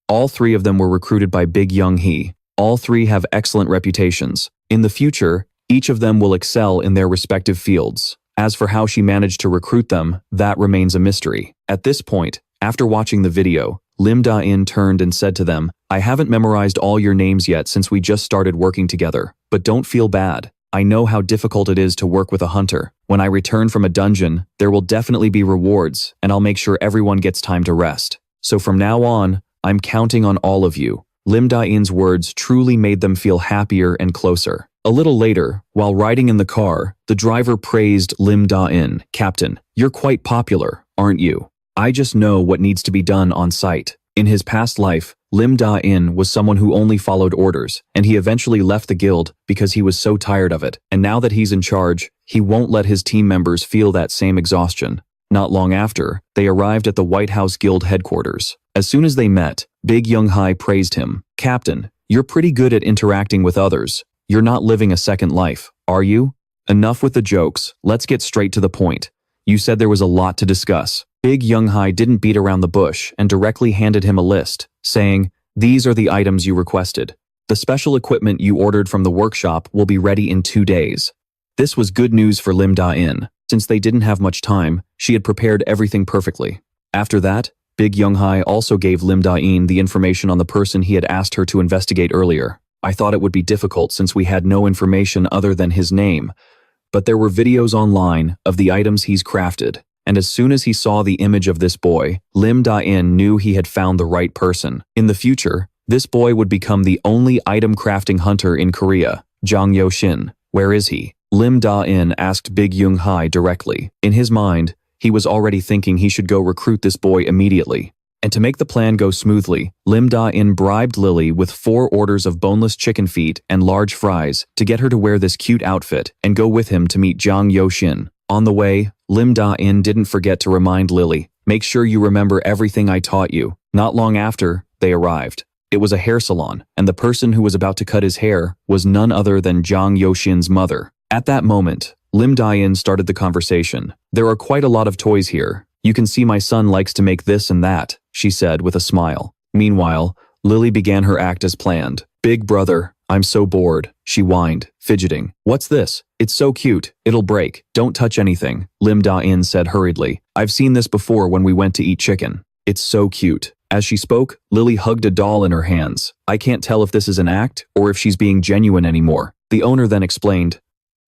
All 3 of them were recruited by Big Young Hee. All 3 have excellent reputations. In the future, each of them will excel in their respective fields. As for how she managed to recruit them, that remains a mystery. At this point, after watching the video, Lim Dain turned and said to them, "I haven't memorized all your names yet since we just started working together, but don't feel bad. I know how difficult it is to work with a hunter. When I return from a dungeon, there will definitely be rewards, and I'll make sure everyone gets time to rest. So from now on, I'm counting on all of you." Lim Dain's words truly made them feel happier and closer. A little later, while riding in the car, the driver praised Lim Dain. "Captain, you're quite popular, aren't you? I just know what needs to be done on site." In his past life, Lim Dain was someone who only followed orders, and he eventually left the guild because he was so tired of it. And now that he's in charge, he won't let his team members feel that same exhaustion. Not long after, they arrived at the White House Guild headquarters. As soon as they met, Big Young-hae praised him. "Captain, you're pretty good at interacting with others. You're not living a second life, are you?" "Enough with the jokes, let's get straight to the point. You said there was a lot to discuss." Big Young-hae didn't beat around the bush and directly handed him a list, saying, "These are the items you requested. The special equipment you ordered from the workshop will be ready in 2 days." This was good news for Lim Dain. Since they didn't have much time, she had prepared everything perfectly. After that, Big Young-hae also gave Lim Dain the information on the person he had asked her to investigate earlier. "I thought it would be difficult since we had no information other than his name, but there were videos online of the items he's crafted, and as soon as he saw the image of this boy, Lim Dain knew he had found the right person. In the future, this boy would become the only item crafting hunter in Korea. Jang Yo-shin, where is he?" Lim Dain asked Big Young-hae directly. In his mind, he was already thinking he should go recruit this boy immediately. And to make the plan go smoothly, Lim Dain bribed Lily with 4 orders of boneless chicken feet and large fries to get her to wear this cute outfit and go with him to meet Jang Yo-shin. On the way, Lim Dain didn't forget to remind Lily, "Make sure you remember everything I taught you." Not long after, they arrived. It was a hair salon, and the person who was about to cut his hair was none other than Jang Yo-shin's mother. At that moment, Lim Dain started the conversation. "There are quite a lot of toys here. You can see my son likes to make this and that," she said with a smile. Meanwhile, Lily began her act as planned. "Big brother, I'm so bored," she whined, fidgeting. "What's this? It's so cute. It'll break. Don't touch anything," Lim Dain said hurriedly. "I've seen this before when we went to eat chicken. It's so cute." As she spoke, Lily hugged a doll in her hands. "I can't tell if this is an act or if she's being genuine anymore." The owner then explained,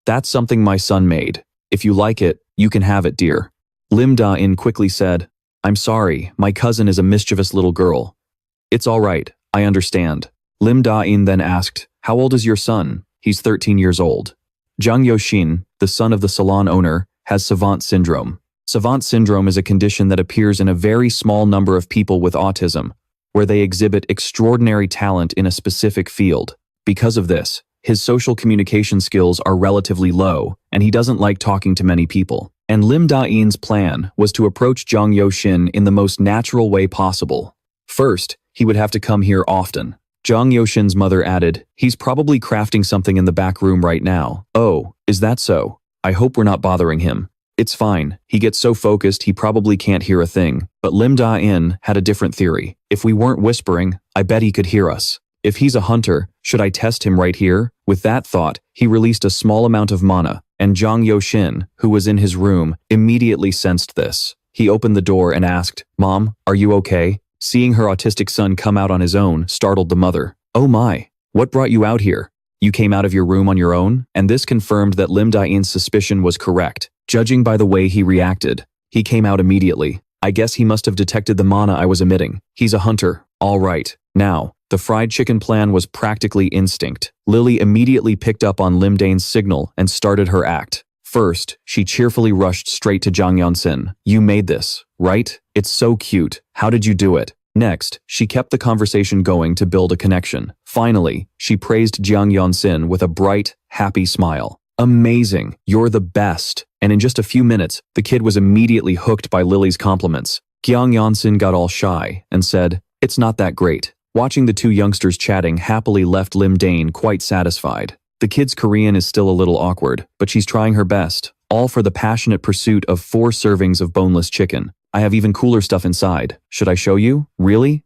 "That's something my son made. If you like it, you can have it, dear." Lim Dain quickly said, "I'm sorry, my cousin is a mischievous little girl." "It's all right, I understand." Lim Dain then asked, "How old is your son?" "He's 13 years old." Jang Yo-shin, the son of the salon owner, has savant syndrome. Savant syndrome is a condition that appears in a very small number of people with autism, where they exhibit extraordinary talent in a specific field. Because of this, his social communication skills are relatively low, and he doesn't like talking to many people. And Lim Dain's plan was to approach Jang Yo-shin in the most natural way possible. First, he would have to come here often. Jang Yo-shin's mother added, "He's probably crafting something in the back room right now." "Oh, is that so? I hope we're not bothering him." "It's fine. He gets so focused he probably can't hear a thing." But Lim Dain had a different theory. "If we weren't whispering, I bet he could hear us. If he's a hunter, should I test him right here?" With that thought, he released a small amount of mana, and Jang Yo-shin, who was in his room, immediately sensed this. He opened the door and asked, "Mom, are you okay?" Seeing her autistic son come out on his own startled the mother. "Oh my, what brought you out here? You came out of your room on your own?" And this confirmed that Lim Dain's suspicion was correct. Judging by the way he reacted, he came out immediately. "I guess he must have detected the mana I was emitting. He's a hunter, all right." Now, the fried chicken plan was practically instinct. Lily immediately picked up on Lim Dain's signal and started her act. First, she cheerfully rushed straight to Jang Yon-sin. "You made this, right? It's so cute. How did you do it?" Next, she kept the conversation going to build a connection. Finally, she praised Jang Yon-sin with a bright, happy smile. "Amazing, you're the best." And in just a few minutes, the kid was immediately hooked by Lily's compliments. Jang Yon-sin got all shy and said, "It's not that great." Watching the two youngsters chatting happily left Lim Dain quite satisfied. The kid's Korean is still a little awkward, but she's trying her best, all for the passionate pursuit of 4 servings of boneless chicken. "I have even cooler stuff inside. Should I show you? Really?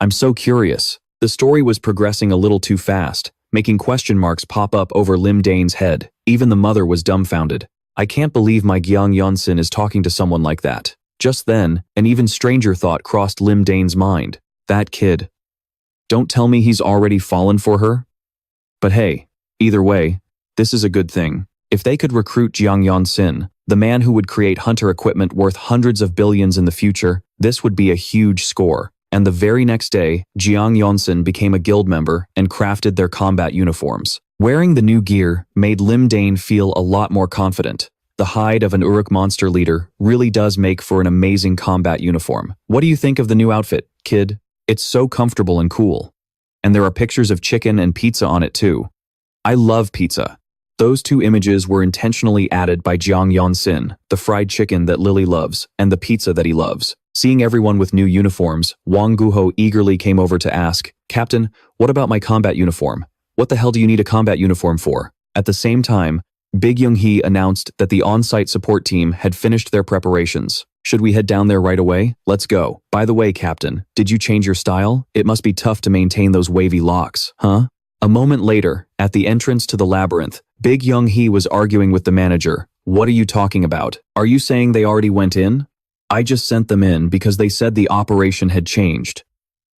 I'm so curious." The story was progressing a little too fast, making question marks pop up over Lim Dain's head. Even the mother was dumbfounded. "I can't believe my Jang Yon-sin is talking to someone like that." Just then, an even stranger thought crossed Lim Dain's mind. That kid. Don't tell me he's already fallen for her? But hey, either way, this is a good thing. If they could recruit Jang Yon-sin, the man who would create hunter equipment worth hundreds of billions in the future, this would be a huge score. And the very next day, Jang Yon-sin became a guild member and crafted their combat uniforms. Wearing the new gear made Lim Dain feel a lot more confident. The hide of an Uruk monster leader really does make for an amazing combat uniform. What do you think of the new outfit, kid? It's so comfortable and cool. And there are pictures of chicken and pizza on it too. I love pizza. Those two images were intentionally added by Jiang Yonsin, the fried chicken that Lily loves, and the pizza that he loves. Seeing everyone with new uniforms, Wang Guho eagerly came over to ask, "Captain, what about my combat uniform? What the hell do you need a combat uniform for?" At the same time, Big Young-hee announced that the on-site support team had finished their preparations. "Should we head down there right away? Let's go. By the way, Captain, did you change your style? It must be tough to maintain those wavy locks, huh?" A moment later, at the entrance to the labyrinth, Big Young-hee was arguing with the manager. "What are you talking about? Are you saying they already went in? I just sent them in because they said the operation had changed.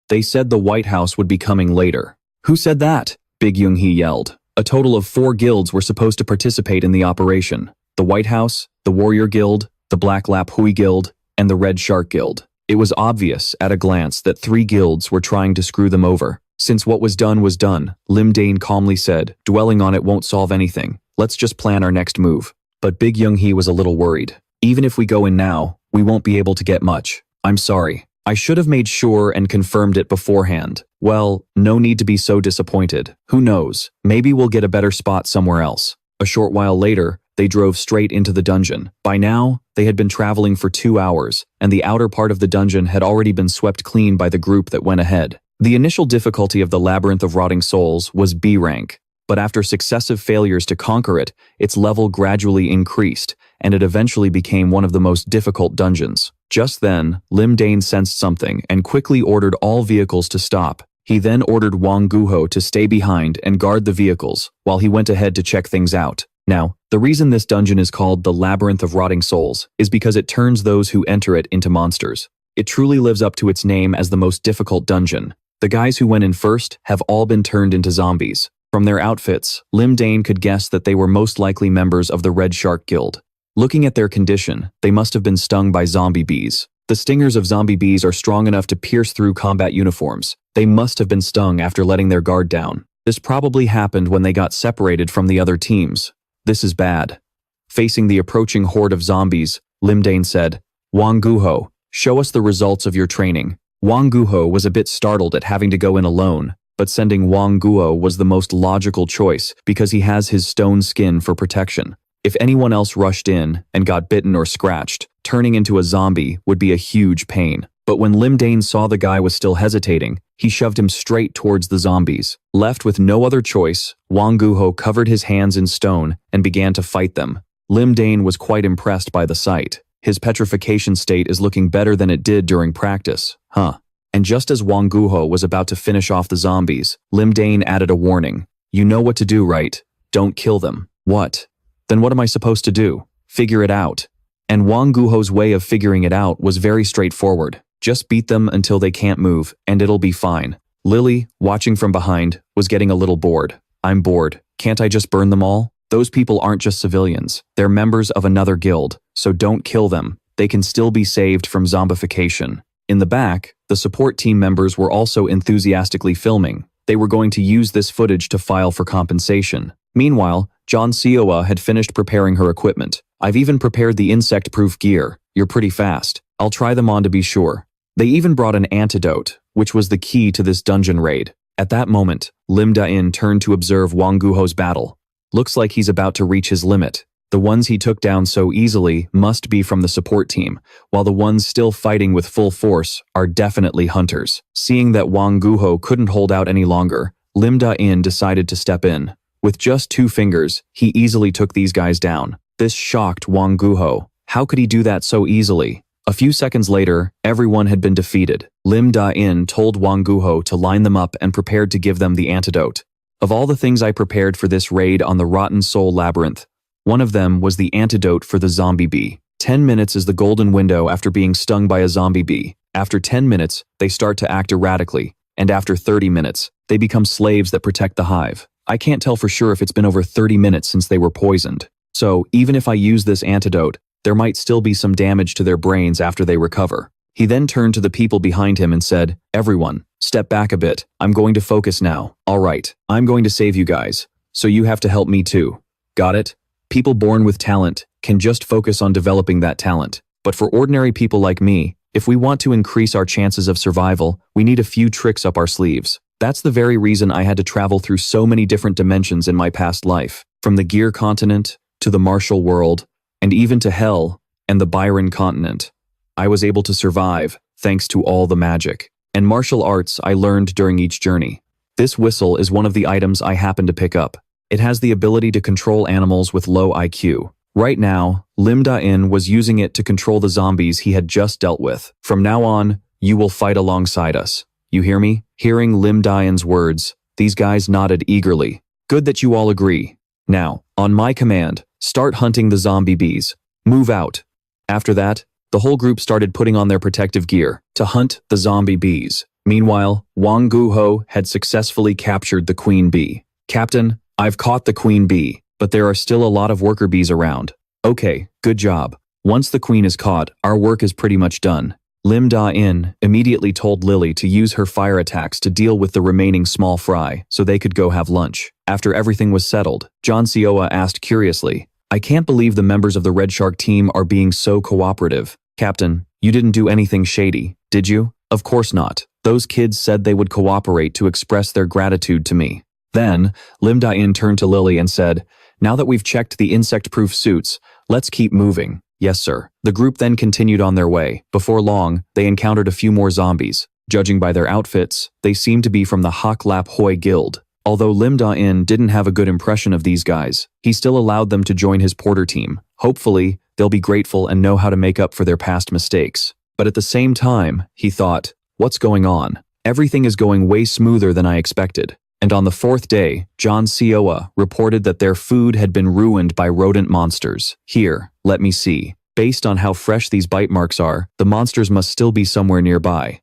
They said the White House would be coming later." "Who said that?" Big Young-hee yelled. A total of 4 guilds were supposed to participate in the operation. The White House, the Warrior Guild, the Black Lap Hui Guild, and the Red Shark Guild. It was obvious at a glance that 3 guilds were trying to screw them over. "Since what was done, Lim Dain calmly said, dwelling on it won't solve anything. Let's just plan our next move." But Big Young-hee was a little worried. "Even if we go in now, we won't be able to get much. I'm sorry. I should have made sure and confirmed it beforehand." "Well, no need to be so disappointed. Who knows? Maybe we'll get a better spot somewhere else." A short while later, they drove straight into the dungeon. By now, they had been traveling for 2 hours, and the outer part of the dungeon had already been swept clean by the group that went ahead. The initial difficulty of the Labyrinth of Rotting Souls was B rank, but after successive failures to conquer it, its level gradually increased, and it eventually became one of the most difficult dungeons. Just then, Lim Dain sensed something and quickly ordered all vehicles to stop. He then ordered Wang Guho to stay behind and guard the vehicles, while he went ahead to check things out. Now, the reason this dungeon is called the Labyrinth of Rotting Souls is because it turns those who enter it into monsters. It truly lives up to its name as the most difficult dungeon. The guys who went in first have all been turned into zombies. From their outfits, Lim Dain could guess that they were most likely members of the Red Shark Guild. Looking at their condition, they must have been stung by zombie bees. The stingers of zombie bees are strong enough to pierce through combat uniforms. They must have been stung after letting their guard down. This probably happened when they got separated from the other teams. This is bad. Facing the approaching horde of zombies, Lim Dain said, "Wang Guho, show us the results of your training." Wang Guho was a bit startled at having to go in alone, but sending Wang Guo was the most logical choice because he has his stone skin for protection. If anyone else rushed in and got bitten or scratched, turning into a zombie would be a huge pain. But when Lim Dain saw the guy was still hesitating, he shoved him straight towards the zombies. Left with no other choice, Wang Guho covered his hands in stone and began to fight them. Lim Dain was quite impressed by the sight. His petrification state is looking better than it did during practice, huh? And just as Wang Guho was about to finish off the zombies, Lim Dain added a warning. "You know what to do, right? Don't kill them." "What? Then what am I supposed to do?" "Figure it out." And Wang Guho's way of figuring it out was very straightforward. Just beat them until they can't move, and it'll be fine. Lily, watching from behind, was getting a little bored. "I'm bored. Can't I just burn them all? Those people aren't just civilians. They're members of another guild, so don't kill them. They can still be saved from zombification." In the back, the support team members were also enthusiastically filming. They were going to use this footage to file for compensation. Meanwhile, John Sioa had finished preparing her equipment. "I've even prepared the insect-proof gear. You're pretty fast. I'll try them on to be sure." They even brought an antidote, which was the key to this dungeon raid. At that moment, Lim Dain turned to observe Wang Guho's battle. Looks like he's about to reach his limit. The ones he took down so easily must be from the support team, while the ones still fighting with full force are definitely hunters. Seeing that Wang Guho couldn't hold out any longer, Lim Dain decided to step in. With just 2 fingers, he easily took these guys down. This shocked Wang Guho. How could he do that so easily? A few seconds later, everyone had been defeated. Lim Dain told Wang Guho to line them up and prepared to give them the antidote. "Of all the things I prepared for this raid on the Rotten Soul Labyrinth, one of them was the antidote for the zombie bee. 10 minutes is the golden window after being stung by a zombie bee. After 10 minutes, they start to act erratically, and after 30 minutes, they become slaves that protect the hive. I can't tell for sure if it's been over 30 minutes since they were poisoned. So, even if I use this antidote, there might still be some damage to their brains after they recover." He then turned to the people behind him and said, "Everyone, step back a bit. I'm going to focus now. All right, I'm going to save you guys, so you have to help me too. Got it? People born with talent can just focus on developing that talent. But for ordinary people like me, if we want to increase our chances of survival, we need a few tricks up our sleeves. That's the very reason I had to travel through so many different dimensions in my past life. From the Gear continent to the Martial world, and even to Hell and the Byron continent. I was able to survive thanks to all the magic and martial arts I learned during each journey. This whistle is one of the items I happened to pick up. It has the ability to control animals with low IQ. Right now, Lim Dain was using it to control the zombies he had just dealt with. From now on, you will fight alongside us. You hear me? Hearing Lim Dain's words, these guys nodded eagerly. Good that you all agree. Now, on my command, start hunting the zombie bees. Move out. After that, the whole group started putting on their protective gear to hunt the zombie bees. Meanwhile, Wang Guho had successfully captured the queen bee. Captain, I've caught the queen bee, but there are still a lot of worker bees around. Okay, good job. Once the queen is caught, our work is pretty much done. Lim Dain immediately told Lily to use her fire attacks to deal with the remaining small fry so they could go have lunch. After everything was settled, John Seoa asked curiously, I can't believe the members of the Red Shark team are being so cooperative. Captain, you didn't do anything shady, did you? Of course not. Those kids said they would cooperate to express their gratitude to me. Then, Lim Dain turned to Lily and said, now that we've checked the insect-proof suits, let's keep moving. Yes, sir. The group then continued on their way. Before long, they encountered a few more zombies. Judging by their outfits, they seemed to be from the Hak Lap Hoi Guild. Although Lim Dain didn't have a good impression of these guys, he still allowed them to join his porter team. Hopefully, they'll be grateful and know how to make up for their past mistakes. But at the same time, he thought, what's going on? Everything is going way smoother than I expected. And on the fourth day, John Seoa reported that their food had been ruined by rodent monsters. Here, let me see. Based on how fresh these bite marks are, the monsters must still be somewhere nearby.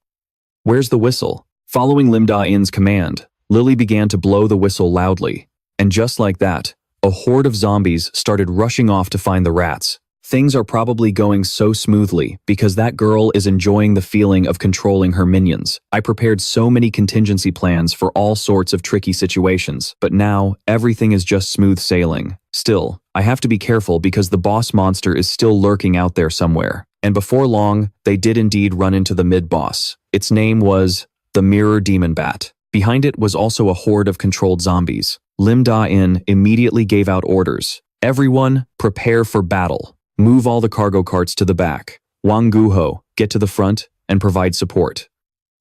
Where's the whistle? Following Lim Dain's command, Lily began to blow the whistle loudly. And just like that, a horde of zombies started rushing off to find the rats. Things are probably going so smoothly because that girl is enjoying the feeling of controlling her minions. I prepared so many contingency plans for all sorts of tricky situations, but now everything is just smooth sailing. Still, I have to be careful because the boss monster is still lurking out there somewhere. And before long, they did indeed run into the mid-boss. Its name was the Mirror Demon Bat. Behind it was also a horde of controlled zombies. Lim Dain immediately gave out orders. Everyone, prepare for battle. Move all the cargo carts to the back. Wang Guho, get to the front and provide support.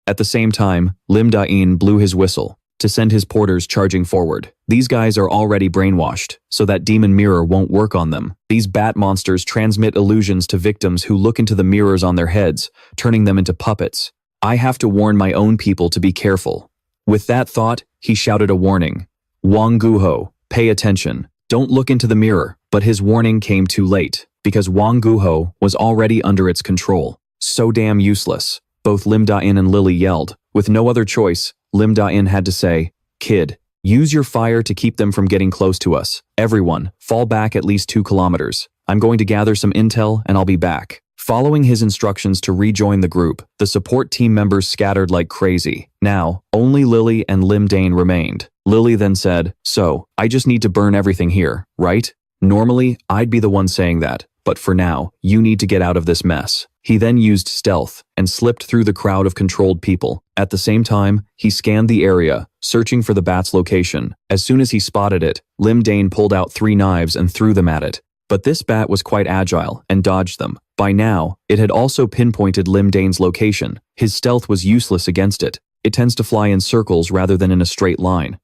At the same time, Lim Dain blew his whistle to send his porters charging forward. These guys are already brainwashed, so that demon mirror won't work on them. These bat monsters transmit illusions to victims who look into the mirrors on their heads, turning them into puppets. I have to warn my own people to be careful. With that thought, he shouted a warning. Wang Guho, pay attention. Don't look into the mirror, but his warning came too late, because Wang Guho was already under its control. So damn useless. Both Lim Dain and Lily yelled. With no other choice, Lim Dain had to say, Kid, use your fire to keep them from getting close to us. Everyone, fall back at least 2 kilometers. I'm going to gather some intel and I'll be back. Following his instructions to rejoin the group, the support team members scattered like crazy. Now, only Lily and Lim Dain remained. Lily then said, so, I just need to burn everything here, right? Normally, I'd be the one saying that, but for now, you need to get out of this mess. He then used stealth and slipped through the crowd of controlled people. At the same time, he scanned the area, searching for the bat's location. As soon as he spotted it, Lim Dain pulled out 3 knives and threw them at it. But this bat was quite agile and dodged them. By now, it had also pinpointed Lim Dain's location. His stealth was useless against it. It tends to fly in circles rather than in a straight line.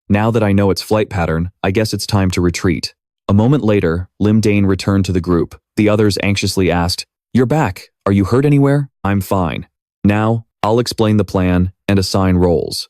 Now that I know its flight pattern, I guess it's time to retreat. A moment later, Lim Dain returned to the group. The others anxiously asked, You're back. Are you hurt anywhere? I'm fine. Now, I'll explain the plan and assign roles.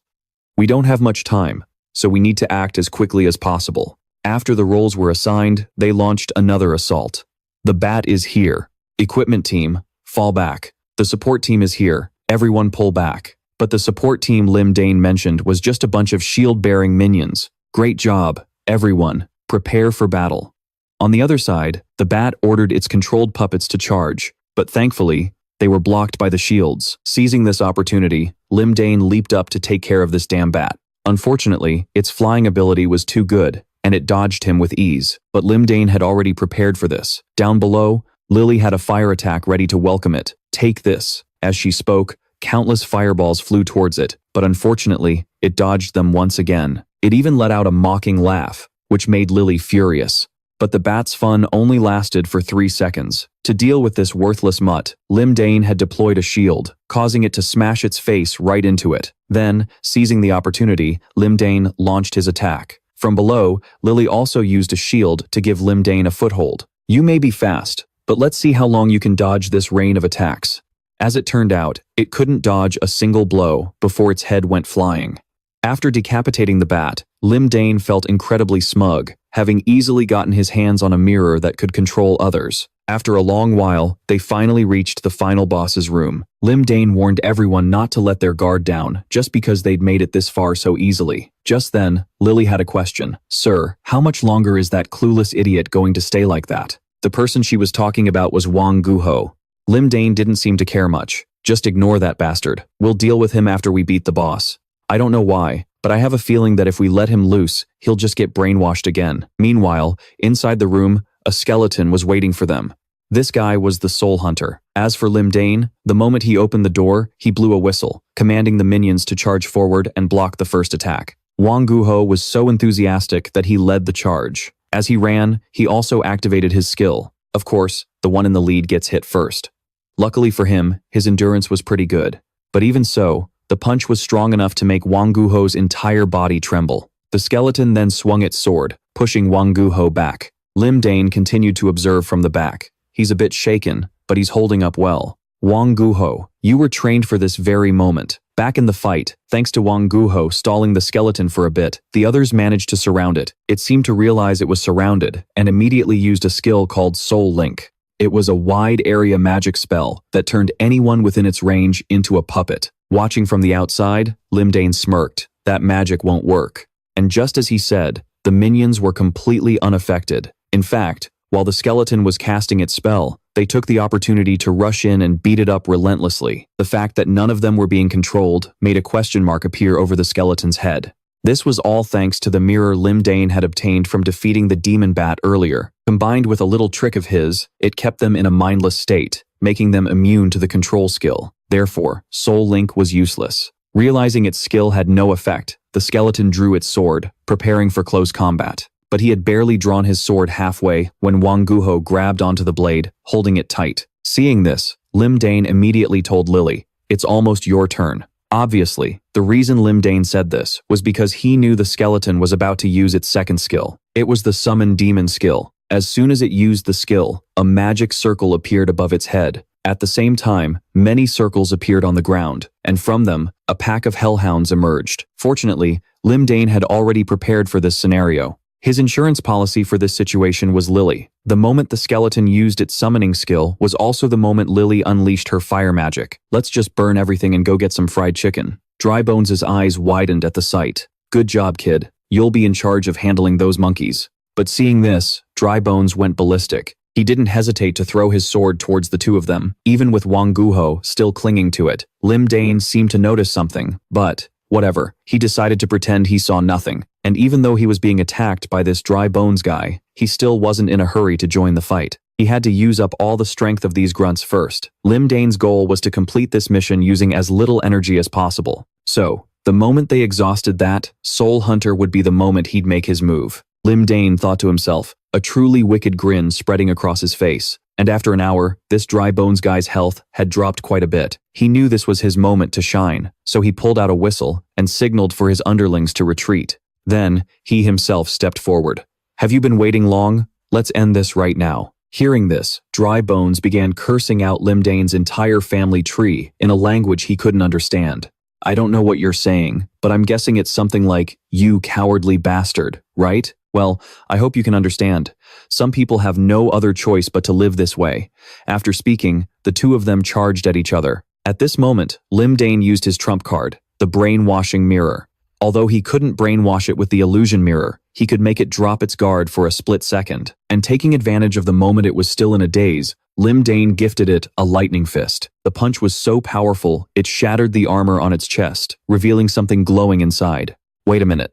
We don't have much time, so we need to act as quickly as possible. After the roles were assigned, they launched another assault. The bat is here. Equipment team, fall back. The support team is here. Everyone pull back. But the support team Lim Dain mentioned was just a bunch of shield-bearing minions. Great job, everyone. Prepare for battle. On the other side, the bat ordered its controlled puppets to charge, but thankfully, they were blocked by the shields. Seizing this opportunity, Lim Dain leaped up to take care of this damn bat. Unfortunately, its flying ability was too good, and it dodged him with ease. But Lim Dain had already prepared for this. Down below, Lily had a fire attack ready to welcome it. Take this. As she spoke, countless fireballs flew towards it, but unfortunately, it dodged them once again. It even let out a mocking laugh. which made Lily furious. But the bat's fun only lasted for 3 seconds. To deal with this worthless mutt, Lim Dain had deployed a shield, causing it to smash its face right into it. Then, seizing the opportunity, Lim Dain launched his attack. From below, Lily also used a shield to give Lim Dain a foothold. You may be fast, but let's see how long you can dodge this rain of attacks. As it turned out, it couldn't dodge a single blow before its head went flying. After decapitating the bat, Lim Dain felt incredibly smug, having easily gotten his hands on a mirror that could control others. After a long while, they finally reached the final boss's room. Lim Dain warned everyone not to let their guard down, just because they'd made it this far so easily. Just then, Lily had a question. Sir, how much longer is that clueless idiot going to stay like that? The person she was talking about was Wang Guho. Lim Dain didn't seem to care much. Just ignore that bastard. We'll deal with him after we beat the boss. I don't know why, but I have a feeling that if we let him loose, he'll just get brainwashed again. Meanwhile, inside the room, a skeleton was waiting for them. This guy was the Soul Hunter. As for Lim Dain, the moment he opened the door, he blew a whistle, commanding the minions to charge forward and block the first attack. Wang Guho was so enthusiastic that he led the charge. As he ran, he also activated his skill. Of course, the one in the lead gets hit first. Luckily for him, his endurance was pretty good. But even so, the punch was strong enough to make Wang Guho's entire body tremble. The skeleton then swung its sword, pushing Wang Guho back. Lim Dain continued to observe from the back. He's a bit shaken, but he's holding up well. Wang Guho, you were trained for this very moment. Back in the fight, thanks to Wang Guho stalling the skeleton for a bit, the others managed to surround it. It seemed to realize it was surrounded, and immediately used a skill called Soul Link. It was a wide area magic spell that turned anyone within its range into a puppet. Watching from the outside, Lim Dain smirked. That magic won't work. And just as he said, the minions were completely unaffected. In fact, while the skeleton was casting its spell, they took the opportunity to rush in and beat it up relentlessly. The fact that none of them were being controlled made a question mark appear over the skeleton's head. This was all thanks to the mirror Lim Dain had obtained from defeating the demon bat earlier. Combined with a little trick of his, it kept them in a mindless state, making them immune to the control skill. Therefore, Soul Link was useless. Realizing its skill had no effect, the skeleton drew its sword, preparing for close combat. But he had barely drawn his sword halfway when Wang Guho grabbed onto the blade, holding it tight. Seeing this, Lim Dain immediately told Lily, "It's almost your turn." Obviously, the reason Lim Dain said this was because he knew the skeleton was about to use its second skill. It was the Summon Demon skill. As soon as it used the skill, a magic circle appeared above its head. At the same time, many circles appeared on the ground, and from them, a pack of hellhounds emerged. Fortunately, Lim Dain had already prepared for this scenario. His insurance policy for this situation was Lily. The moment the skeleton used its summoning skill was also the moment Lily unleashed her fire magic. Let's just burn everything and go get some fried chicken. Drybones' eyes widened at the sight. Good job, kid. You'll be in charge of handling those monkeys. But seeing this, Drybones went ballistic. He didn't hesitate to throw his sword towards the two of them, even with Wang Guho still clinging to it. Lim Dain seemed to notice something, but whatever, he decided to pretend he saw nothing. And even though he was being attacked by this dry bones guy, he still wasn't in a hurry to join the fight. He had to use up all the strength of these grunts first. Lim Dain's goal was to complete this mission using as little energy as possible. So, the moment they exhausted that, Soul Hunter would be the moment he'd make his move. Lim Dain thought to himself, a truly wicked grin spreading across his face. And after an hour, this dry bones guy's health had dropped quite a bit. He knew this was his moment to shine, so he pulled out a whistle and signaled for his underlings to retreat. Then, he himself stepped forward. "Have you been waiting long? Let's end this right now." Hearing this, Dry Bones began cursing out Lim Dain's entire family tree in a language he couldn't understand. "I don't know what you're saying, but I'm guessing it's something like, 'You cowardly bastard,' right? Well, I hope you can understand. Some people have no other choice but to live this way." After speaking, the two of them charged at each other. At this moment, Lim Dain used his trump card, the brainwashing mirror. Although he couldn't brainwash it with the illusion mirror, he could make it drop its guard for a split second. And taking advantage of the moment it was still in a daze, Lim Dain gifted it a lightning fist. The punch was so powerful, it shattered the armor on its chest, revealing something glowing inside. Wait a minute.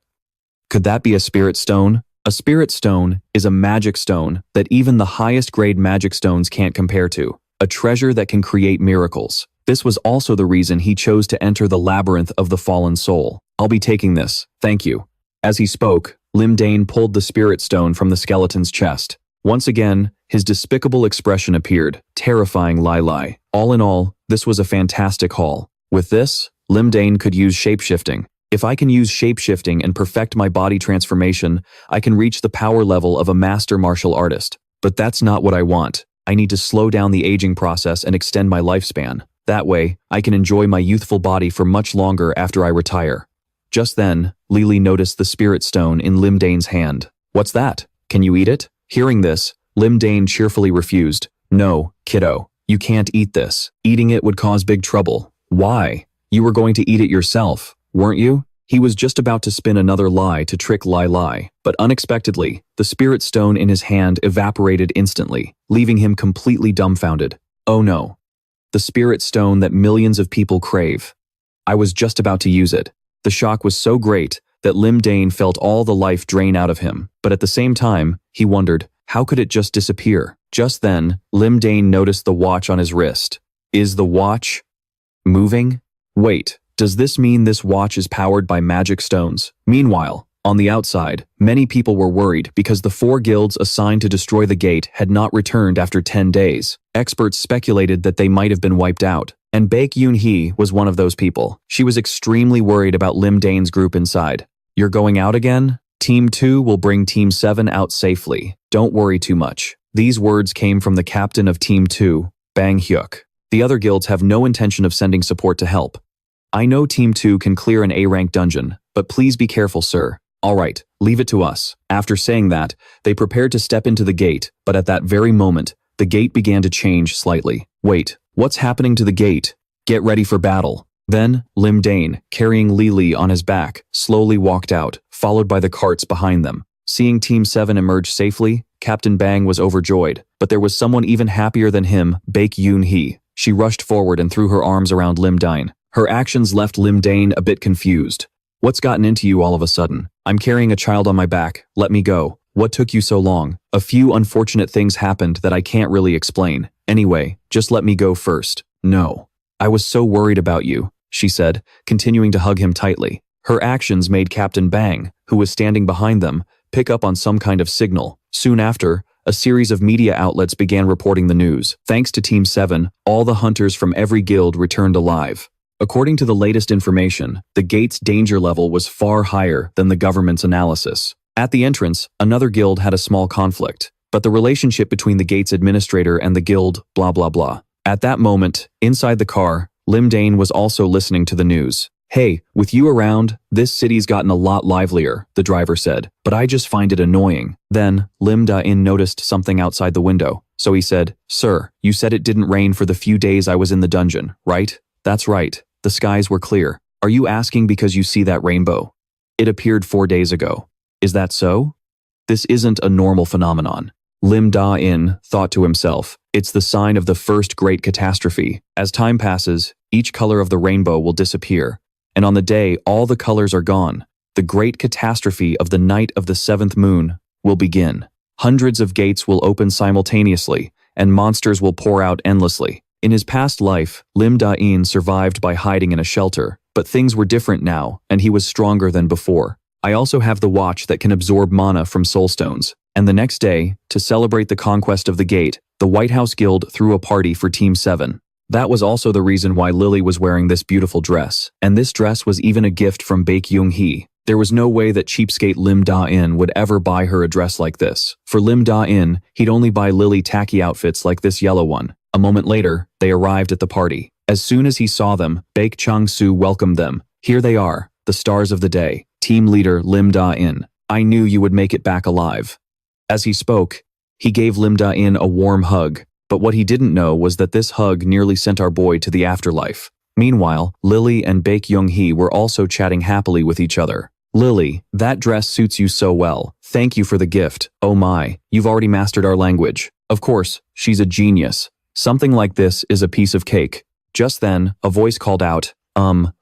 Could that be a spirit stone? A spirit stone is a magic stone that even the highest grade magic stones can't compare to. A treasure that can create miracles. This was also the reason he chose to enter the labyrinth of the fallen soul. "I'll be taking this, thank you." As he spoke, Lim Dain pulled the spirit stone from the skeleton's chest. Once again, his despicable expression appeared, terrifying Lai. All in all, this was a fantastic haul. With this, Lim Dain could use shapeshifting. If I can use shapeshifting and perfect my body transformation, I can reach the power level of a master martial artist. But that's not what I want. I need to slow down the aging process and extend my lifespan. That way, I can enjoy my youthful body for much longer after I retire. Just then, Lily noticed the spirit stone in Lim Dain's hand. What's that? Can you eat it? Hearing this, Lim Dain cheerfully refused. No, kiddo, you can't eat this. Eating it would cause big trouble. Why? You were going to eat it yourself, weren't you? He was just about to spin another lie to trick Lai, but unexpectedly, the spirit stone in his hand evaporated instantly, leaving him completely dumbfounded. Oh no. The spirit stone that millions of people crave. I was just about to use it. The shock was so great that Lim Dain felt all the life drain out of him, but at the same time, he wondered, how could it just disappear? Just then, Lim Dain noticed the watch on his wrist. Is the watch moving? Wait, does this mean this watch is powered by magic stones? Meanwhile, on the outside, many people were worried because the 4 guilds assigned to destroy the gate had not returned after 10 days. Experts speculated that they might have been wiped out, and Baek Yoon-hee was one of those people. She was extremely worried about Lim Dain's group inside. You're going out again? Team 2 will bring Team 7 out safely. Don't worry too much. These words came from the captain of Team 2, Bang Hyuk. The other guilds have no intention of sending support to help. I know Team 2 can clear an A-rank dungeon, but please be careful, sir. Alright, leave it to us. After saying that, they prepared to step into the gate, but at that very moment, the gate began to change slightly. Wait, what's happening to the gate? Get ready for battle. Then, Lim Dain, carrying Lily on his back, slowly walked out, followed by the carts behind them. Seeing Team 7 emerge safely, Captain Bang was overjoyed, but there was someone even happier than him, Baek Yoon-hee. She rushed forward and threw her arms around Lim Dain. Her actions left Lim Dain a bit confused. What's gotten into you all of a sudden? I'm carrying a child on my back. Let me go. What took you so long? A few unfortunate things happened that I can't really explain. Anyway, just let me go first. No. I was so worried about you, she said, continuing to hug him tightly. Her actions made Captain Bang, who was standing behind them, pick up on some kind of signal. Soon after, a series of media outlets began reporting the news. Thanks to Team 7, all the hunters from every guild returned alive. According to the latest information, the gate's danger level was far higher than the government's analysis. At the entrance, another guild had a small conflict, but the relationship between the gate's administrator and the guild, blah blah blah. At that moment, inside the car, Lim Dain was also listening to the news. Hey, with you around, this city's gotten a lot livelier, the driver said, but I just find it annoying. Then, Lim Dain noticed something outside the window, so he said, Sir, you said it didn't rain for the few days I was in the dungeon, right? That's right. The skies were clear. Are you asking because you see that rainbow? It appeared 4 days ago. Is that so? This isn't a normal phenomenon. Lim Dain thought to himself, it's the sign of the first great catastrophe. As time passes, each color of the rainbow will disappear, and on the day all the colors are gone, the great catastrophe of the night of the 7th moon will begin. Hundreds of gates will open simultaneously, and monsters will pour out endlessly. In his past life, Lim Dain survived by hiding in a shelter, but things were different now, and he was stronger than before. I also have the watch that can absorb mana from soulstones, and the next day, to celebrate the conquest of the gate, the White House Guild threw a party for Team 7. That was also the reason why Lily was wearing this beautiful dress, and this dress was even a gift from Baek Yoon-hee. There was no way that cheapskate Lim Dain would ever buy her a dress like this. For Lim Dain, he'd only buy Lily tacky outfits like this yellow one. A moment later, they arrived at the party. As soon as he saw them, Baek Chang-soo welcomed them. Here they are, the stars of the day. Team leader Lim Dain. I knew you would make it back alive. As he spoke, he gave Lim Dain a warm hug, but what he didn't know was that this hug nearly sent our boy to the afterlife. Meanwhile, Lily and Baek Yoon-hee were also chatting happily with each other. Lily, that dress suits you so well. Thank you for the gift. Oh my, you've already mastered our language. Of course, she's a genius. Something like this is a piece of cake. Just then, a voice called out,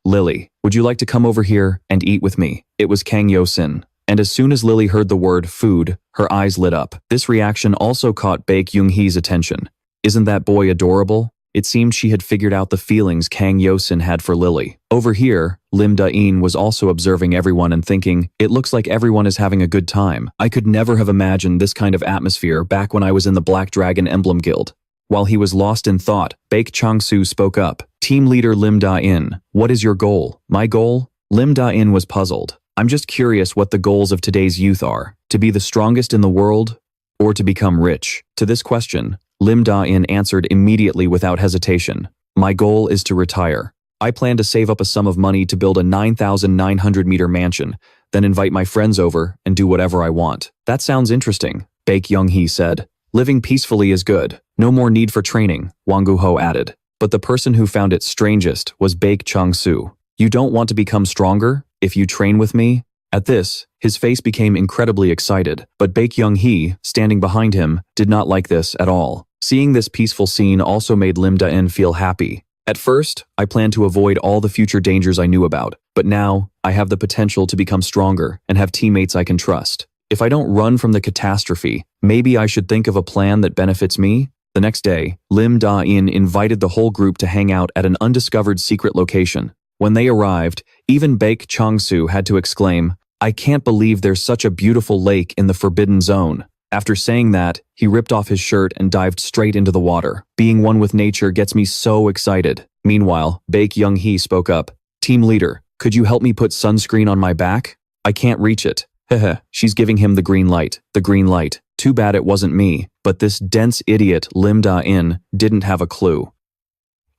Lily, would you like to come over here and eat with me? It was Kang Yo-sin. And as soon as Lily heard the word food, her eyes lit up. This reaction also caught Baek Yoon-hee's attention. Isn't that boy adorable? It seemed she had figured out the feelings Kang Yosin had for Lily. Over here, Lim Dain was also observing everyone and thinking, it looks like everyone is having a good time. I could never have imagined this kind of atmosphere back when I was in the Black Dragon Emblem Guild. While he was lost in thought, Baek Chang-soo spoke up. Team leader Lim Dain, what is your goal? My goal? Lim Dain was puzzled. I'm just curious what the goals of today's youth are. To be the strongest in the world, or to become rich? To this question, Lim Dain answered immediately without hesitation. My goal is to retire. I plan to save up a sum of money to build a 9,900-meter mansion, then invite my friends over and do whatever I want. That sounds interesting, Baek Young-hee said. Living peacefully is good. No more need for training, Wang Guho added. But the person who found it strangest was Baek Chang-soo. You don't want to become stronger if you train with me? At this, his face became incredibly excited, but Baek Young-hee, standing behind him, did not like this at all. Seeing this peaceful scene also made Lim Dain feel happy. At first, I planned to avoid all the future dangers I knew about, but now, I have the potential to become stronger and have teammates I can trust. If I don't run from the catastrophe, maybe I should think of a plan that benefits me? The next day, Lim Dain invited the whole group to hang out at an undiscovered secret location. When they arrived, even Baek Chang-soo had to exclaim, I can't believe there's such a beautiful lake in the Forbidden Zone. After saying that, he ripped off his shirt and dived straight into the water. Being one with nature gets me so excited. Meanwhile, Baek Young-hee spoke up. Team leader, could you help me put sunscreen on my back? I can't reach it. Heh, she's giving him the green light. The green light. Too bad it wasn't me, but this dense idiot Lim Dain didn't have a clue.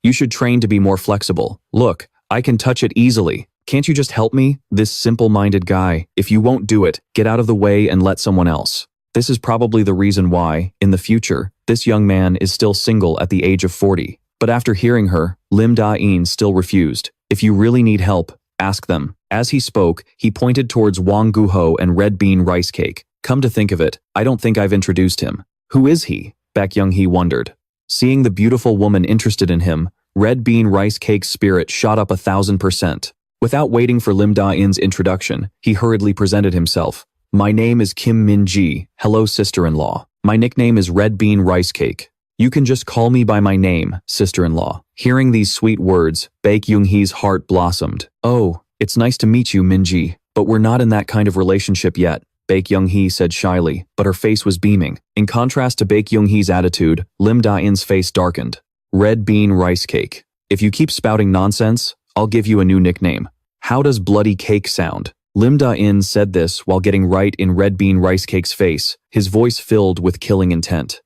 You should train to be more flexible. Look, I can touch it easily. Can't you just help me? This simple-minded guy. If you won't do it, get out of the way and let someone else. This is probably the reason why, in the future, this young man is still single at the age of 40. But after hearing her, Lim Dain still refused. If you really need help, ask them. As he spoke, he pointed towards Wang Guho and red bean rice cake. Come to think of it, I don't think I've introduced him. Who is he? Baek Young-hee wondered. Seeing the beautiful woman interested in him, red bean rice cake's spirit shot up 1,000%. Without waiting for Lim Dain's introduction, he hurriedly presented himself. My name is Kim Min-ji, hello sister-in-law. My nickname is Red Bean Rice Cake. You can just call me by my name, sister-in-law. Hearing these sweet words, Baek Young-hee's heart blossomed. Oh, it's nice to meet you, Min-ji, but we're not in that kind of relationship yet, Baek Young-hee said shyly, but her face was beaming. In contrast to Baek Young-hee's attitude, Lim Dain's face darkened. Red Bean Rice Cake. If you keep spouting nonsense, I'll give you a new nickname. How does bloody cake sound? Lim Dain said this while getting right in Red Bean Rice Cake's face, his voice filled with killing intent.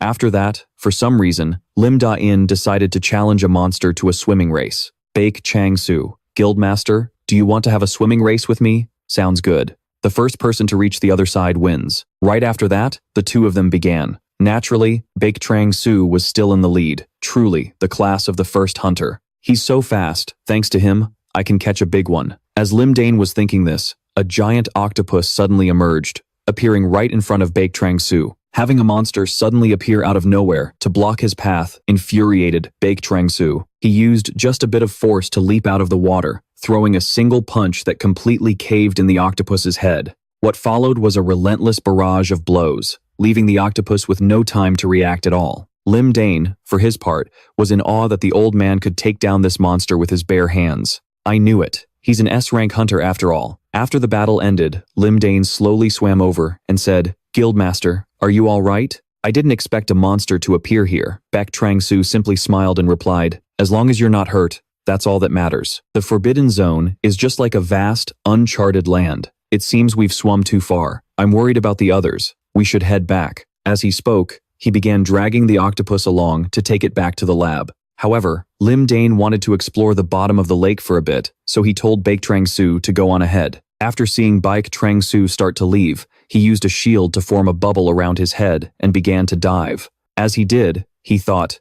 After that, for some reason, Lim Dain decided to challenge a monster to a swimming race. Baek Chang-soo, Guildmaster, do you want to have a swimming race with me? Sounds good. The first person to reach the other side wins. Right after that, the two of them began. Naturally, Baek Chang-soo was still in the lead, truly the class of the first hunter. He's so fast, thanks to him, I can catch a big one. As Lim Dain was thinking this, a giant octopus suddenly emerged, appearing right in front of Baek Chang-soo. Having a monster suddenly appear out of nowhere to block his path infuriated Baek Chang-soo. He used just a bit of force to leap out of the water, throwing a single punch that completely caved in the octopus's head. What followed was a relentless barrage of blows, leaving the octopus with no time to react at all. Lim Dain, for his part, was in awe that the old man could take down this monster with his bare hands. I knew it. He's an S-rank hunter after all. After the battle ended, Lim Dain slowly swam over and said, Guildmaster, are you all right? I didn't expect a monster to appear here. Baek Chang-soo simply smiled and replied, as long as you're not hurt, that's all that matters. The Forbidden Zone is just like a vast, uncharted land. It seems we've swum too far. I'm worried about the others. We should head back. As he spoke, he began dragging the octopus along to take it back to the lab. However, Lim Dain wanted to explore the bottom of the lake for a bit, so he told Baek Chang-soo to go on ahead. After seeing Baek Chang-soo start to leave, he used a shield to form a bubble around his head and began to dive. As he did, he thought,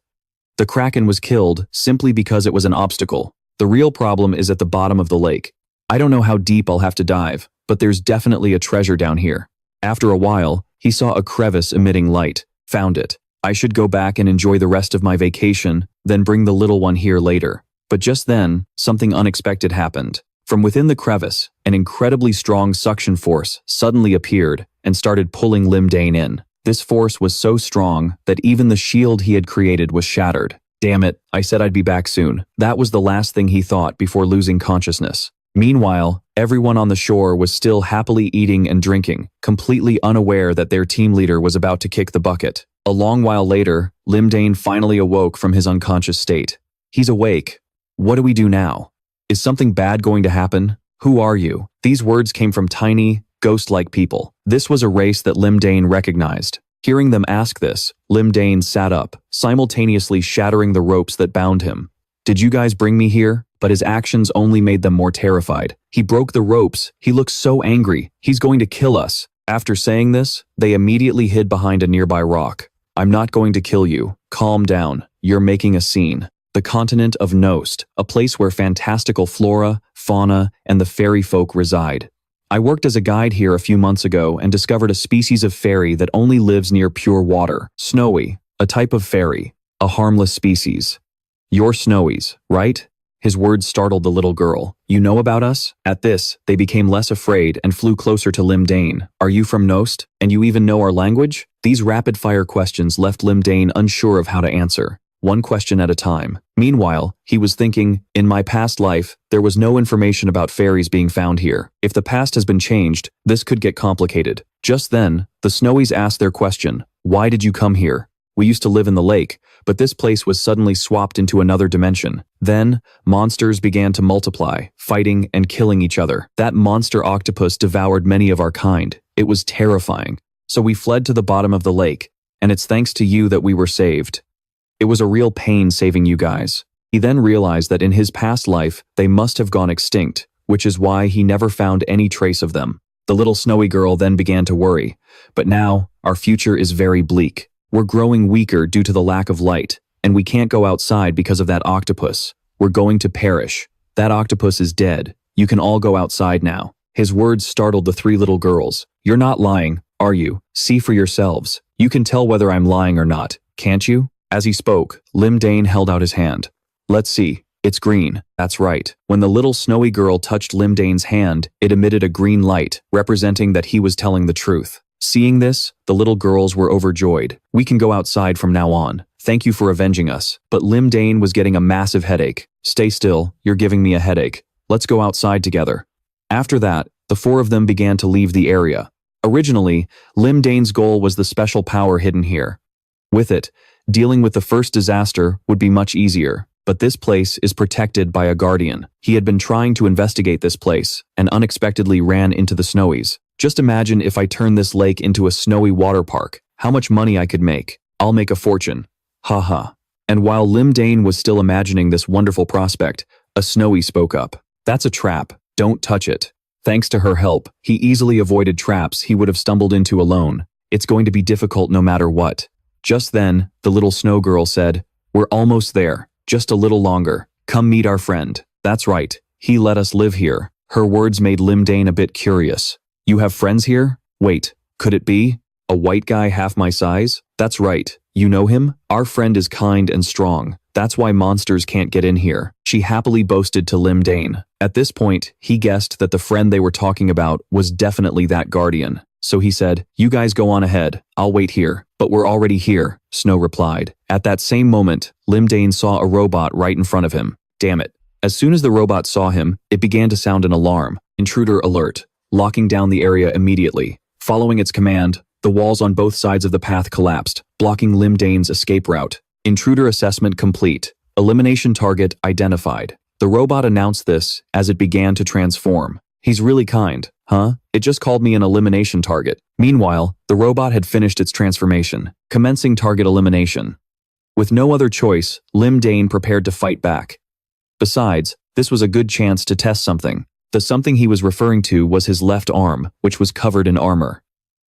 the Kraken was killed simply because it was an obstacle. The real problem is at the bottom of the lake. I don't know how deep I'll have to dive, but there's definitely a treasure down here. After a while, he saw a crevice emitting light. Found it. I should go back and enjoy the rest of my vacation, then bring the little one here later. But just then, something unexpected happened. From within the crevice, an incredibly strong suction force suddenly appeared and started pulling Lim Dain in. This force was so strong that even the shield he had created was shattered. Damn it, I said I'd be back soon. That was the last thing he thought before losing consciousness. Meanwhile, everyone on the shore was still happily eating and drinking, completely unaware that their team leader was about to kick the bucket. A long while later, Lim Dain finally awoke from his unconscious state. He's awake. What do we do now? Is something bad going to happen? Who are you? These words came from tiny, ghost-like people. This was a race that Lim Dain recognized. Hearing them ask this, Lim Dain sat up, simultaneously shattering the ropes that bound him. Did you guys bring me here? But his actions only made them more terrified. He broke the ropes. He looked so angry. He's going to kill us. After saying this, they immediately hid behind a nearby rock. I'm not going to kill you. Calm down. You're making a scene. The continent of Nost, a place where fantastical flora, fauna, and the fairy folk reside. I worked as a guide here a few months ago and discovered a species of fairy that only lives near pure water. Snowy, a type of fairy, a harmless species. You're Snowies, right? His words startled the little girl. You know about us? At this, they became less afraid and flew closer to Lim Dain. Are you from Nost? And you even know our language? These rapid-fire questions left Lim Dain unsure of how to answer. One question at a time. Meanwhile, he was thinking, in my past life, there was no information about fairies being found here. If the past has been changed, this could get complicated. Just then, the Snowies asked their question. Why did you come here? We used to live in the lake, but this place was suddenly swapped into another dimension. Then, monsters began to multiply, fighting and killing each other. That monster octopus devoured many of our kind. It was terrifying. So we fled to the bottom of the lake, and it's thanks to you that we were saved. It was a real pain saving you guys. He then realized that in his past life, they must have gone extinct, which is why he never found any trace of them. The little snowy girl then began to worry. But now, our future is very bleak. We're growing weaker due to the lack of light, and we can't go outside because of that octopus. We're going to perish. That octopus is dead. You can all go outside now. His words startled the three little girls. You're not lying, are you? See for yourselves. You can tell whether I'm lying or not, can't you? As he spoke, Lim Dain held out his hand. Let's see. It's green. That's right. When the little snowy girl touched Lim Dain's hand, it emitted a green light, representing that he was telling the truth. Seeing this, the little girls were overjoyed. We can go outside from now on. Thank you for avenging us. But Lim Dain was getting a massive headache. Stay still. You're giving me a headache. Let's go outside together. After that, the four of them began to leave the area. Originally, Lim Dain's goal was the special power hidden here. With it, dealing with the first disaster would be much easier, but this place is protected by a guardian. He had been trying to investigate this place and unexpectedly ran into the Snowies. Just imagine if I turn this lake into a snowy water park, how much money I could make. I'll make a fortune. Haha. And while Lim Dain was still imagining this wonderful prospect, a Snowy spoke up. That's a trap. Don't touch it. Thanks to her help, he easily avoided traps he would have stumbled into alone. It's going to be difficult no matter what. Just then, the little snow girl said, We're almost there. Just a little longer. Come meet our friend. That's right. He let us live here. Her words made Lim Dain a bit curious. You have friends here? Wait, could it be? A white guy half my size? That's right. You know him? Our friend is kind and strong. That's why monsters can't get in here. She happily boasted to Lim Dain. At this point, he guessed that the friend they were talking about was definitely that guardian. So he said, You guys go on ahead. I'll wait here. But we're already here, Snow replied. At that same moment, Lim Dain saw a robot right in front of him. Damn it. As soon as the robot saw him, it began to sound an alarm. Intruder alert. Locking down the area immediately. Following its command, the walls on both sides of the path collapsed, blocking Lim Dain's escape route. Intruder assessment complete. Elimination target identified. The robot announced this as it began to transform. He's really kind, huh? It just called me an elimination target. Meanwhile, the robot had finished its transformation, commencing target elimination. With no other choice, Lim Dain prepared to fight back. Besides, this was a good chance to test something. The something he was referring to was his left arm, which was covered in armor.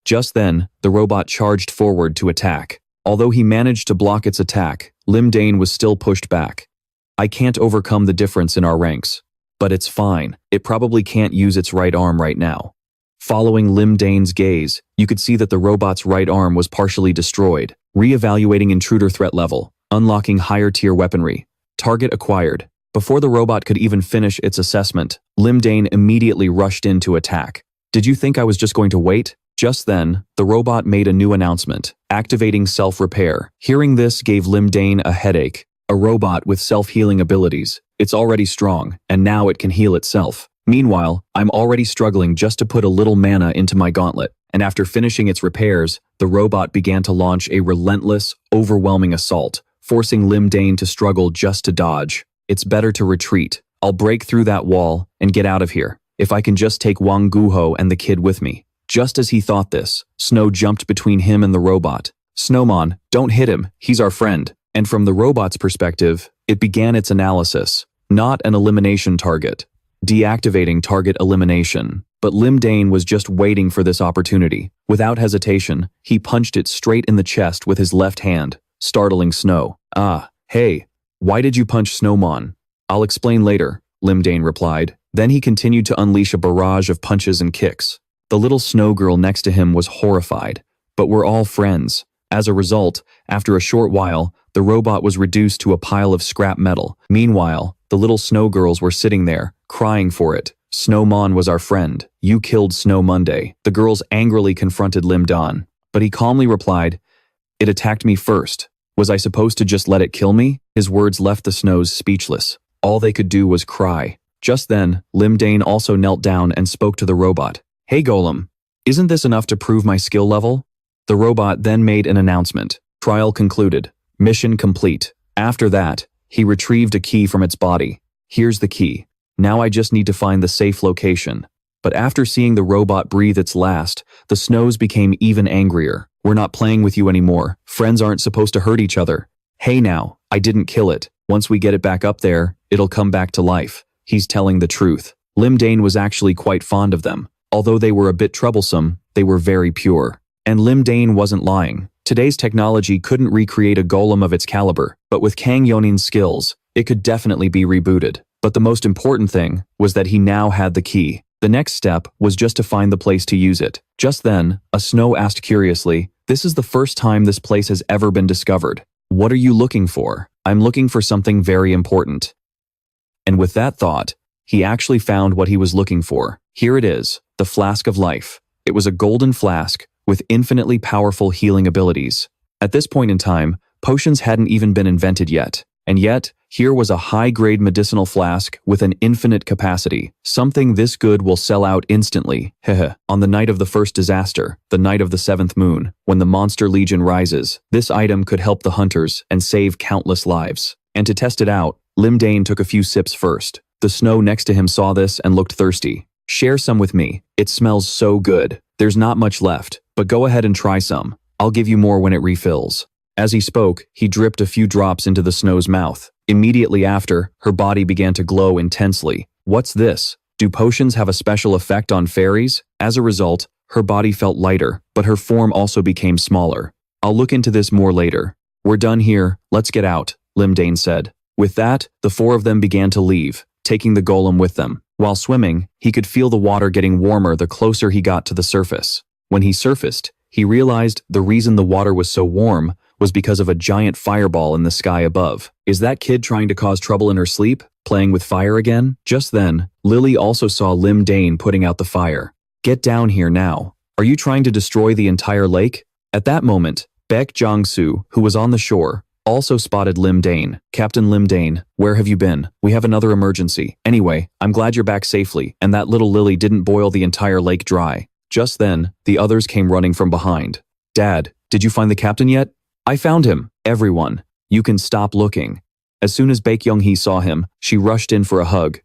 Just then, the robot charged forward to attack. Although he managed to block its attack, Lim Dain was still pushed back. I can't overcome the difference in our ranks. But it's fine. It probably can't use its right arm right now. Following Lim Dain's gaze, you could see that the robot's right arm was partially destroyed. Re-evaluating intruder threat level. Unlocking higher tier weaponry. Target acquired. Before the robot could even finish its assessment, Lim Dain immediately rushed in to attack. Did you think I was just going to wait? Just then, the robot made a new announcement, activating self-repair. Hearing this gave Lim Dain a headache. A robot with self-healing abilities. It's already strong, and now it can heal itself. Meanwhile, I'm already struggling just to put a little mana into my gauntlet, and after finishing its repairs, the robot began to launch a relentless, overwhelming assault, forcing Lim Dain to struggle just to dodge. It's better to retreat. I'll break through that wall and get out of here, if I can just take Wang Guho and the kid with me. Just as he thought this, Snow jumped between him and the robot. Snowmon, don't hit him, he's our friend. And from the robot's perspective, it began its analysis. Not an elimination target. Deactivating target elimination. But Lim Dain was just waiting for this opportunity. Without hesitation, he punched it straight in the chest with his left hand, startling Snow. Ah, hey, why did you punch Snowmon? I'll explain later, Lim Dain replied. Then he continued to unleash a barrage of punches and kicks. The little snow girl next to him was horrified. But we're all friends. As a result, after a short while, the robot was reduced to a pile of scrap metal. Meanwhile, the little snow girls were sitting there, crying for it. Snowmon was our friend. You killed Snow Monday. The girls angrily confronted Lim Dain. But he calmly replied, it attacked me first. Was I supposed to just let it kill me? His words left the snows speechless. All they could do was cry. Just then, Lim Dain also knelt down and spoke to the robot. Hey Golem, isn't this enough to prove my skill level? The robot then made an announcement. Trial concluded. Mission complete. After that, he retrieved a key from its body. Here's the key. Now I just need to find the safe location. But after seeing the robot breathe its last, the snows became even angrier. We're not playing with you anymore. Friends aren't supposed to hurt each other. Hey now, I didn't kill it. Once we get it back up there, it'll come back to life. He's telling the truth. Lim Dain was actually quite fond of them. Although they were a bit troublesome, they were very pure. And Lim Dain wasn't lying. Today's technology couldn't recreate a golem of its caliber, but with Kang Yonin's skills, it could definitely be rebooted. But the most important thing was that he now had the key. The next step was just to find the place to use it. Just then, a Snow asked curiously, this is the first time this place has ever been discovered. What are you looking for? I'm looking for something very important. And with that thought, he actually found what he was looking for. Here it is, the Flask of Life. It was a golden flask with infinitely powerful healing abilities. At this point in time, potions hadn't even been invented yet. And yet, here was a high-grade medicinal flask with an infinite capacity. Something this good will sell out instantly. Heh. On the night of the first disaster, the night of the 7th moon, when the monster legion rises, this item could help the hunters and save countless lives. And to test it out, Lim Dain took a few sips first. The Snow next to him saw this and looked thirsty. Share some with me. It smells so good. There's not much left, but go ahead and try some. I'll give you more when it refills. As he spoke, he dripped a few drops into the Snow's mouth. Immediately after, her body began to glow intensely. What's this? Do potions have a special effect on fairies? As a result, her body felt lighter, but her form also became smaller. I'll look into this more later. We're done here, let's get out, Lim Dain said. With that, the four of them began to leave, taking the golem with them. While swimming, he could feel the water getting warmer the closer he got to the surface. When he surfaced, he realized the reason the water was so warm was because of a giant fireball in the sky above. Is that kid trying to cause trouble in her sleep? Playing with fire again? Just then, Lily also saw Lim Dain putting out the fire. Get down here now. Are you trying to destroy the entire lake? At that moment, Baek Jong-soo, who was on the shore, also spotted Lim Dain. Captain Lim Dain, where have you been? We have another emergency. Anyway, I'm glad you're back safely, and that little Lily didn't boil the entire lake dry. Just then, the others came running from behind. Dad, did you find the captain yet? I found him. Everyone, you can stop looking. As soon as Baek Young-hee saw him, she rushed in for a hug.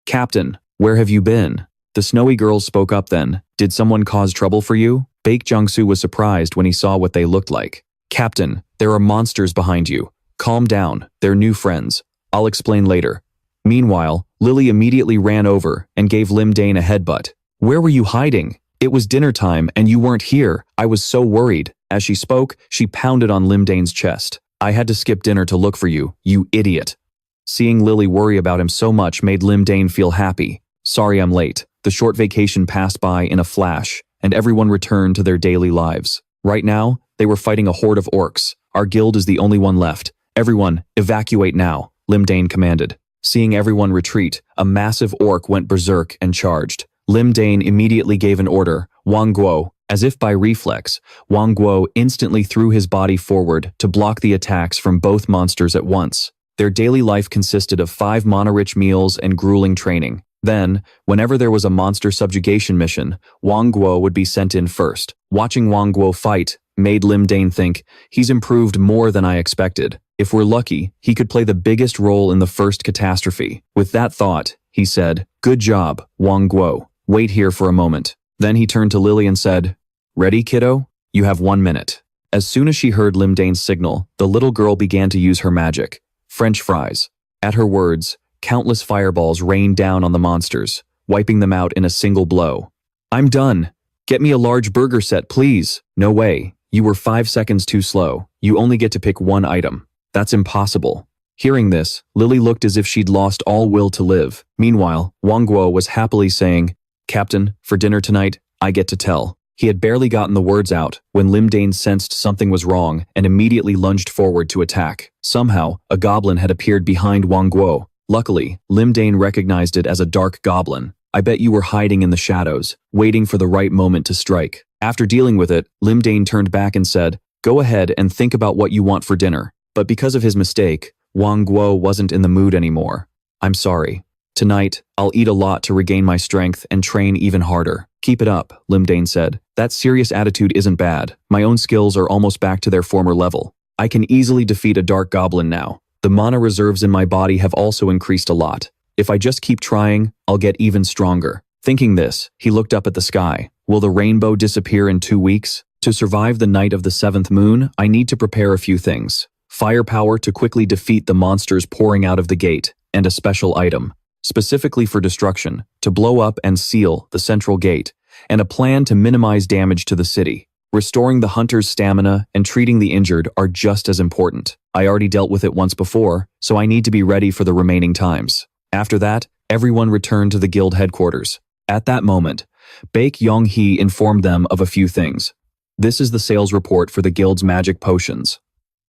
Captain, where have you been? The snowy girls spoke up then. Did someone cause trouble for you? Baek Jong-soo was surprised when he saw what they looked like. Captain, there are monsters behind you. Calm down, they're new friends. I'll explain later. Meanwhile, Lily immediately ran over and gave Lim Dain a headbutt. Where were you hiding? It was dinner time and you weren't here. I was so worried. As she spoke, she pounded on Lim Dain's chest. I had to skip dinner to look for you, you idiot. Seeing Lily worry about him so much made Lim Dain feel happy. Sorry I'm late. The short vacation passed by in a flash, and everyone returned to their daily lives. Right now, they were fighting a horde of orcs. Our guild is the only one left. Everyone, evacuate now, Lim Dain commanded. Seeing everyone retreat, a massive orc went berserk and charged. Lim Dain immediately gave an order, Wang Guo. As if by reflex, Wang Guo instantly threw his body forward to block the attacks from both monsters at once. Their daily life consisted of 5 mana-rich meals and grueling training. Then, whenever there was a monster subjugation mission, Wang Guo would be sent in first. Watching Wang Guo fight made Lim Dain think, he's improved more than I expected. If we're lucky, he could play the biggest role in the first catastrophe. With that thought, he said, "Good job, Wang Guo. Wait here for a moment." Then he turned to Lily and said, "Ready, kiddo? You have 1 minute." As soon as she heard Lim Dain's signal, the little girl began to use her magic. French fries. At her words, countless fireballs rained down on the monsters, wiping them out in a single blow. "I'm done. Get me a large burger set, please." "No way. You were 5 seconds too slow. You only get to pick 1 item. That's impossible." Hearing this, Lily looked as if she'd lost all will to live. Meanwhile, Wang Guo was happily saying, "Captain, for dinner tonight, I get to tell." He had barely gotten the words out when Lim Dain sensed something was wrong and immediately lunged forward to attack. Somehow, a goblin had appeared behind Wang Guo. Luckily, Lim Dain recognized it as a dark goblin. "I bet you were hiding in the shadows, waiting for the right moment to strike." After dealing with it, Lim Dain turned back and said, "Go ahead and think about what you want for dinner." But because of his mistake, Wang Guo wasn't in the mood anymore. "I'm sorry. Tonight, I'll eat a lot to regain my strength and train even harder." "Keep it up," Lim Dain said. "That serious attitude isn't bad. My own skills are almost back to their former level. I can easily defeat a dark goblin now. The mana reserves in my body have also increased a lot. If I just keep trying, I'll get even stronger." Thinking this, he looked up at the sky. "Will the rainbow disappear in 2 weeks? To survive the night of the 7th moon, I need to prepare a few things. Firepower to quickly defeat the monsters pouring out of the gate, and a special item, specifically for destruction, to blow up and seal the central gate, and a plan to minimize damage to the city. Restoring the hunter's stamina and treating the injured are just as important. I already dealt with it once before, so I need to be ready for the remaining times." After that, everyone returned to the guild headquarters. At that moment, Baek Yong-hee informed them of a few things. "This is the sales report for the guild's magic potions.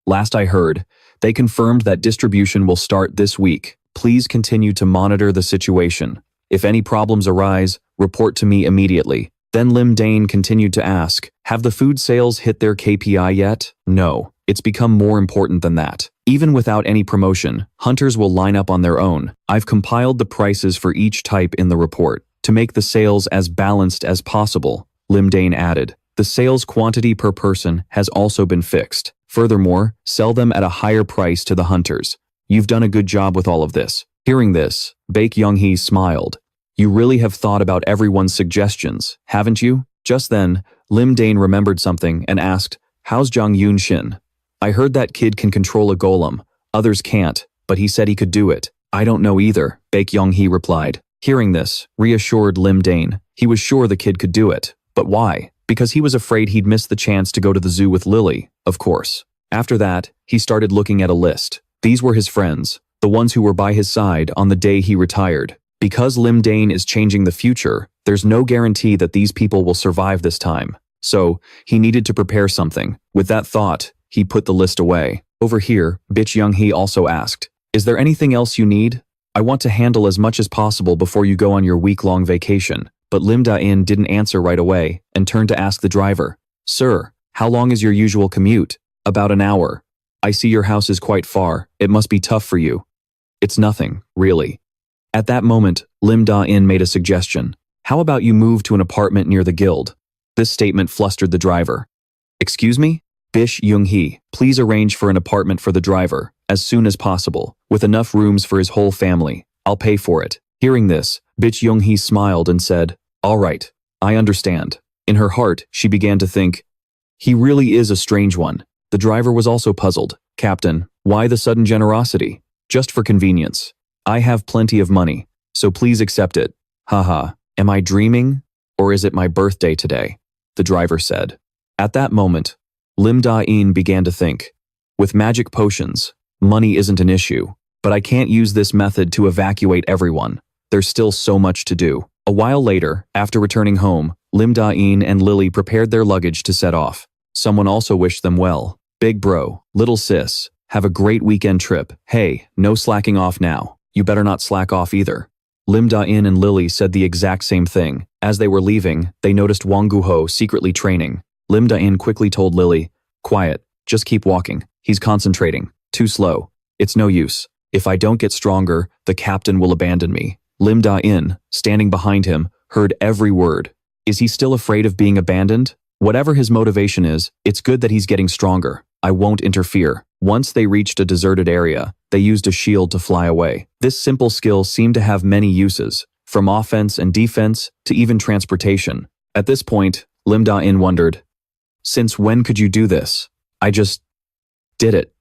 Last I heard, they confirmed that distribution will start this week. Please continue to monitor the situation. If any problems arise, report to me immediately." Then Lim Dain continued to ask, "Have the food sales hit their KPI yet?" "No, it's become more important than that. Even without any promotion, hunters will line up on their own. I've compiled the prices for each type in the report to make the sales as balanced as possible," Lim Dain added. "The sales quantity per person has also been fixed. Furthermore, sell them at a higher price to the hunters. You've done a good job with all of this." Hearing this, Baek Yong-hee smiled. "You really have thought about everyone's suggestions, haven't you?" Just then, Lim Dain remembered something and asked, "How's Zhang Yunshin? I heard that kid can control a golem. Others can't, but he said he could do it." "I don't know either," Baek Yong-hee replied. Hearing this, reassured Lim Dain. He was sure the kid could do it. But why? Because he was afraid he'd miss the chance to go to the zoo with Lily, of course. After that, he started looking at a list. These were his friends, the ones who were by his side on the day he retired. Because Lim Dain is changing the future, there's no guarantee that these people will survive this time. So, he needed to prepare something. With that thought, he put the list away. Over here, Baek Yong-hee also asked, "Is there anything else you need? I want to handle as much as possible before you go on your week-long vacation." But Lim Dain didn't answer right away and turned to ask the driver, "Sir, how long is your usual commute?" "About an hour. I see your house is quite far. It must be tough for you." "It's nothing, really." At that moment, Lim Dain made a suggestion. "How about you move to an apartment near the guild?" This statement flustered the driver. "Excuse me? Baek Yong-hee, please arrange for an apartment for the driver, as soon as possible, with enough rooms for his whole family. I'll pay for it." Hearing this, Baek Yong-hee smiled and said, "All right, I understand." In her heart, she began to think, he really is a strange one. The driver was also puzzled. "Captain, why the sudden generosity?" "Just for convenience. I have plenty of money, so please accept it." "Haha, am I dreaming? Or is it my birthday today?" the driver said. At that moment, Lim Dain began to think, with magic potions, money isn't an issue, but I can't use this method to evacuate everyone. There's still so much to do. A while later, after returning home, Lim Dain and Lily prepared their luggage to set off. Someone also wished them well. "Big bro, little sis, have a great weekend trip. Hey, no slacking off now. You better not slack off either." Lim Dain and Lily said the exact same thing. As they were leaving, they noticed Wang Guo secretly training. Lim Dain quickly told Lily, "Quiet, just keep walking. He's concentrating. Too slow. It's no use." If I don't get stronger, the captain will abandon me. Lim Dain, standing behind him, heard every word. Is he still afraid of being abandoned? Whatever his motivation is, it's good that he's getting stronger. I won't interfere. Once they reached a deserted area, they used a shield to fly away. This simple skill seemed to have many uses, from offense and defense to even transportation. At this point, Lim Dain wondered, since when could you do this? I just did it.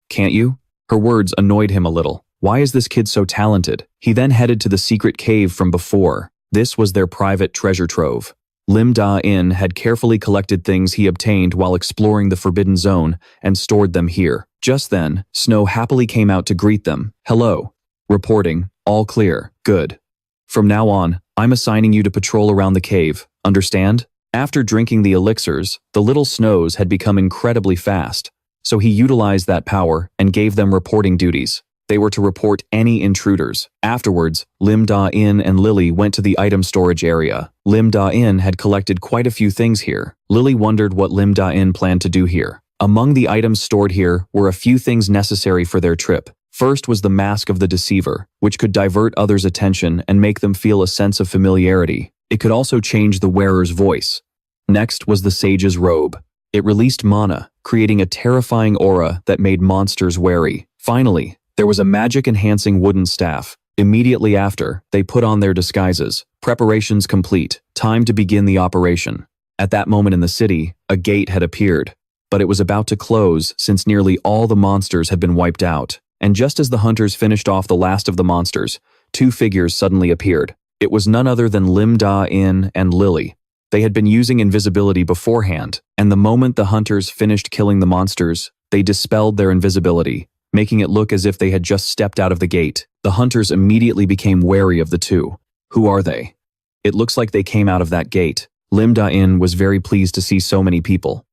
Can't you? Her words annoyed him a little. Why is this kid so talented? He then headed to the secret cave from before. This was their private treasure trove. Lim Dain had carefully collected things he obtained while exploring the Forbidden Zone and stored them here. Just then, Snow happily came out to greet them. Hello. Reporting. All clear. Good. From now on, I'm assigning you to patrol around the cave. Understand? After drinking the elixirs, the little Snows had become incredibly fast, so he utilized that power and gave them reporting duties. They were to report any intruders. Afterwards, Lim Dain and Lily went to the item storage area. Lim Dain had collected quite a few things here. Lily wondered what Lim Dain planned to do here. Among the items stored here were a few things necessary for their trip. First was the Mask of the Deceiver, which could divert others' attention and make them feel a sense of familiarity. It could also change the wearer's voice. Next was the Sage's Robe. It released mana, creating a terrifying aura that made monsters wary. Finally, there was a magic-enhancing wooden staff. Immediately after, they put on their disguises. Preparations complete. Time to begin the operation. At that moment in the city, a gate had appeared, but it was about to close since nearly all the monsters had been wiped out. And just as the hunters finished off the last of the monsters, two figures suddenly appeared. It was none other than Lim Dain and Lily. They had been using invisibility beforehand, and the moment the hunters finished killing the monsters, they dispelled their invisibility, making it look as if they had just stepped out of the gate. The hunters immediately became wary of the two. Who are they? It looks like they came out of that gate. Lim Dain was very pleased to see so many people.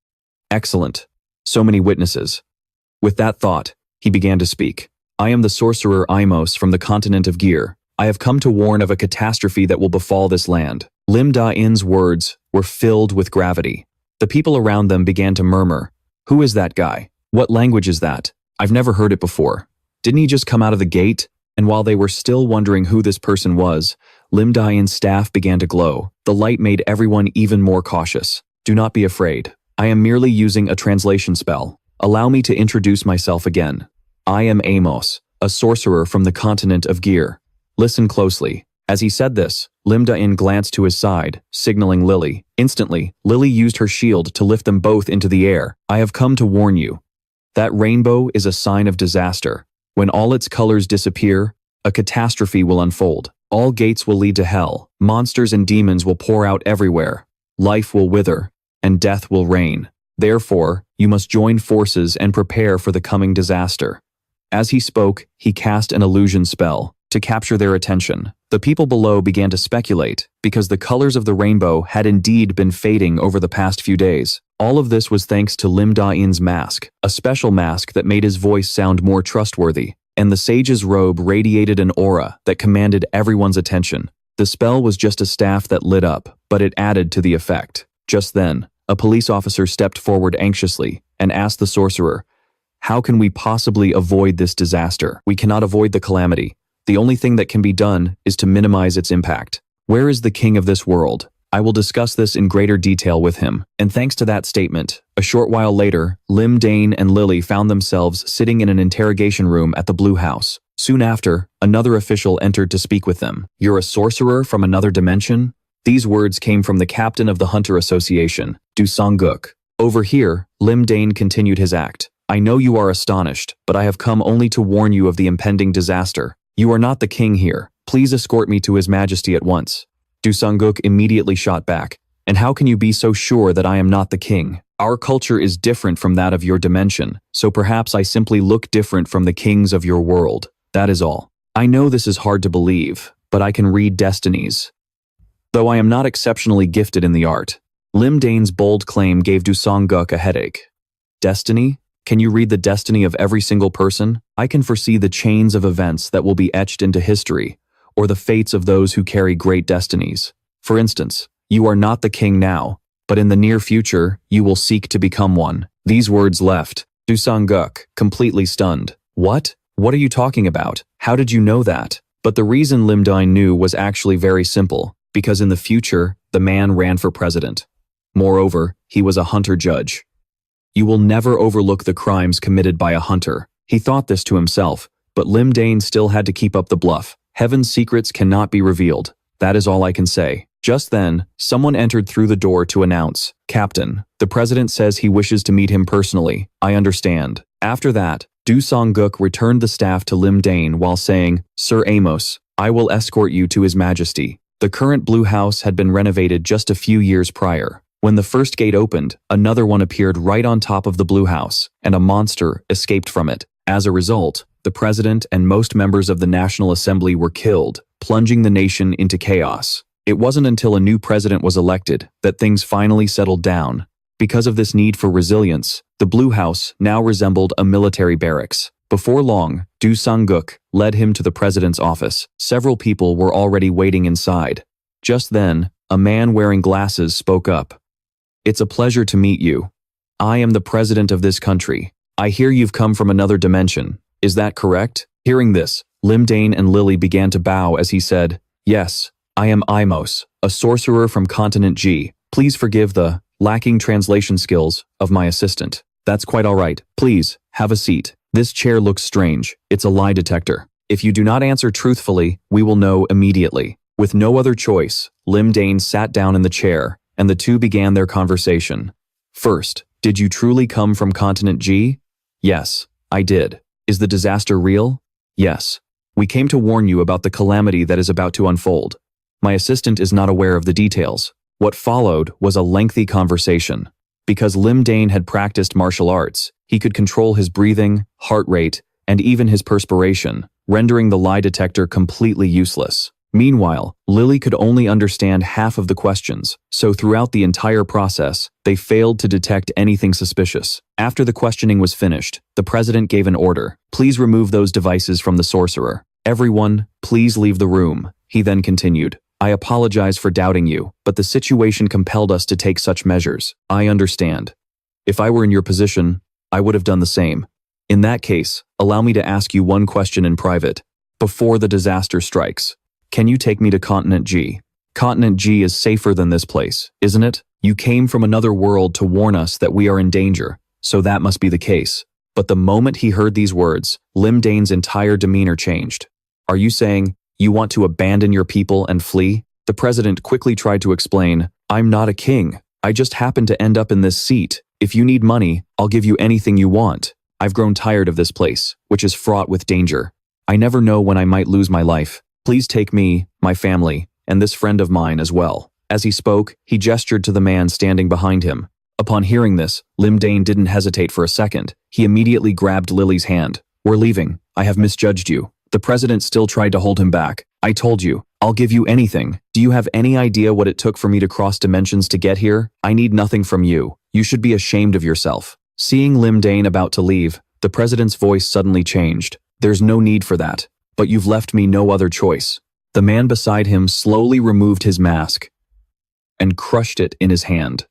Excellent. So many witnesses. With that thought, he began to speak. I am the sorcerer Imos from the continent of Gear. I have come to warn of a catastrophe that will befall this land. Lim Dain's words were filled with gravity. The people around them began to murmur. Who is that guy? What language is that? I've never heard it before. Didn't he just come out of the gate? And while they were still wondering who this person was, Lim Dain's staff began to glow. The light made everyone even more cautious. Do not be afraid. I am merely using a translation spell. Allow me to introduce myself again. I am Amos, a sorcerer from the continent of Gear. Listen closely. As he said this, Lim Dain glanced to his side, signaling Lily. Instantly, Lily used her shield to lift them both into the air. I have come to warn you. That rainbow is a sign of disaster. When all its colors disappear, a catastrophe will unfold. All gates will lead to hell. Monsters and demons will pour out everywhere. Life will wither, and death will reign. Therefore, you must join forces and prepare for the coming disaster. As he spoke, he cast an illusion spell to capture their attention. The people below began to speculate, because the colors of the rainbow had indeed been fading over the past few days. All of this was thanks to Lim Dain's mask, a special mask that made his voice sound more trustworthy, and the sage's robe radiated an aura that commanded everyone's attention. The spell was just a staff that lit up, but it added to the effect. Just then, a police officer stepped forward anxiously and asked the sorcerer, how can we possibly avoid this disaster? We cannot avoid the calamity. The only thing that can be done is to minimize its impact. Where is the king of this world? I will discuss this in greater detail with him. And thanks to that statement, a short while later, Lim Dain and Lily found themselves sitting in an interrogation room at the Blue House. Soon after, another official entered to speak with them. You're a sorcerer from another dimension? These words came from the captain of the Hunter Association, Du Song-guk. Over here, Lim Dain continued his act. I know you are astonished, but I have come only to warn you of the impending disaster. You are not the king here. Please escort me to His Majesty at once. Du Song-guk immediately shot back. And how can you be so sure that I am not the king? Our culture is different from that of your dimension, so perhaps I simply look different from the kings of your world. That is all. I know this is hard to believe, but I can read destinies. Though I am not exceptionally gifted in the art. Lim Dain's bold claim gave Du Song-guk a headache. Destiny? Can you read the destiny of every single person? I can foresee the chains of events that will be etched into history, or the fates of those who carry great destinies. For instance, you are not the king now, but in the near future, you will seek to become one. These words left Du Song-guk completely stunned. What? What are you talking about? How did you know that? But the reason Lim Dain knew was actually very simple, because in the future, the man ran for president. Moreover, he was a hunter judge. You will never overlook the crimes committed by a hunter. He thought this to himself, but Lim Dain still had to keep up the bluff. Heaven's secrets cannot be revealed. That is all I can say. Just then, someone entered through the door to announce, "Captain, the president says he wishes to meet him personally. I understand." After that, Du Song-guk returned the staff to Lim Dain while saying, "Sir Amos, I will escort you to His Majesty." The current Blue House had been renovated just a few years prior. When the first gate opened, another one appeared right on top of the Blue House, and a monster escaped from it. As a result, the president and most members of the National Assembly were killed, plunging the nation into chaos. It wasn't until a new president was elected that things finally settled down. Because of this need for resilience, the Blue House now resembled a military barracks. Before long, Du Song-guk led him to the president's office. Several people were already waiting inside. Just then, a man wearing glasses spoke up. "It's a pleasure to meet you. I am the president of this country. I hear you've come from another dimension. Is that correct?" Hearing this, Lim Dain and Lily began to bow as he said, "Yes, I am Imos, a sorcerer from Continent G. Please forgive the lacking translation skills of my assistant." "That's quite all right. Please, have a seat. This chair looks strange. It's a lie detector. If you do not answer truthfully, we will know immediately." With no other choice, Lim Dain sat down in the chair, and the two began their conversation. "First, did you truly come from Continent G?" "Yes, I did." "Is the disaster real?" "Yes. We came to warn you about the calamity that is about to unfold." My assistant is not aware of the details. What followed was a lengthy conversation. Because Lim Dain had practiced martial arts, he could control his breathing, heart rate, and even his perspiration, rendering the lie detector completely useless. Meanwhile, Lily could only understand half of the questions, so throughout the entire process, they failed to detect anything suspicious. After the questioning was finished, the president gave an order. "Please remove those devices from the sorcerer. Everyone, please leave the room." He then continued, "I apologize for doubting you, but the situation compelled us to take such measures. I understand. If I were in your position, I would have done the same. In that case, allow me to ask you one question in private. Before the disaster strikes, can you take me to Continent G? Continent G is safer than this place, isn't it? You came from another world to warn us that we are in danger, so that must be the case." But the moment he heard these words, Lim Dain's entire demeanor changed. "Are you saying you want to abandon your people and flee?" The president quickly tried to explain, "I'm not a king. I just happen to end up in this seat. If you need money, I'll give you anything you want. I've grown tired of this place, which is fraught with danger. I never know when I might lose my life. Please take me, my family, and this friend of mine as well." As he spoke, he gestured to the man standing behind him. Upon hearing this, Lim Dain didn't hesitate for a second. He immediately grabbed Lily's hand. "We're leaving. I have misjudged you." The president still tried to hold him back. "I told you, I'll give you anything. Do you have any idea what it took for me to cross dimensions to get here? I need nothing from you. You should be ashamed of yourself." Seeing Lim Dain about to leave, the president's voice suddenly changed. "There's no need for that. But you've left me no other choice." The man beside him slowly removed his mask and crushed it in his hand.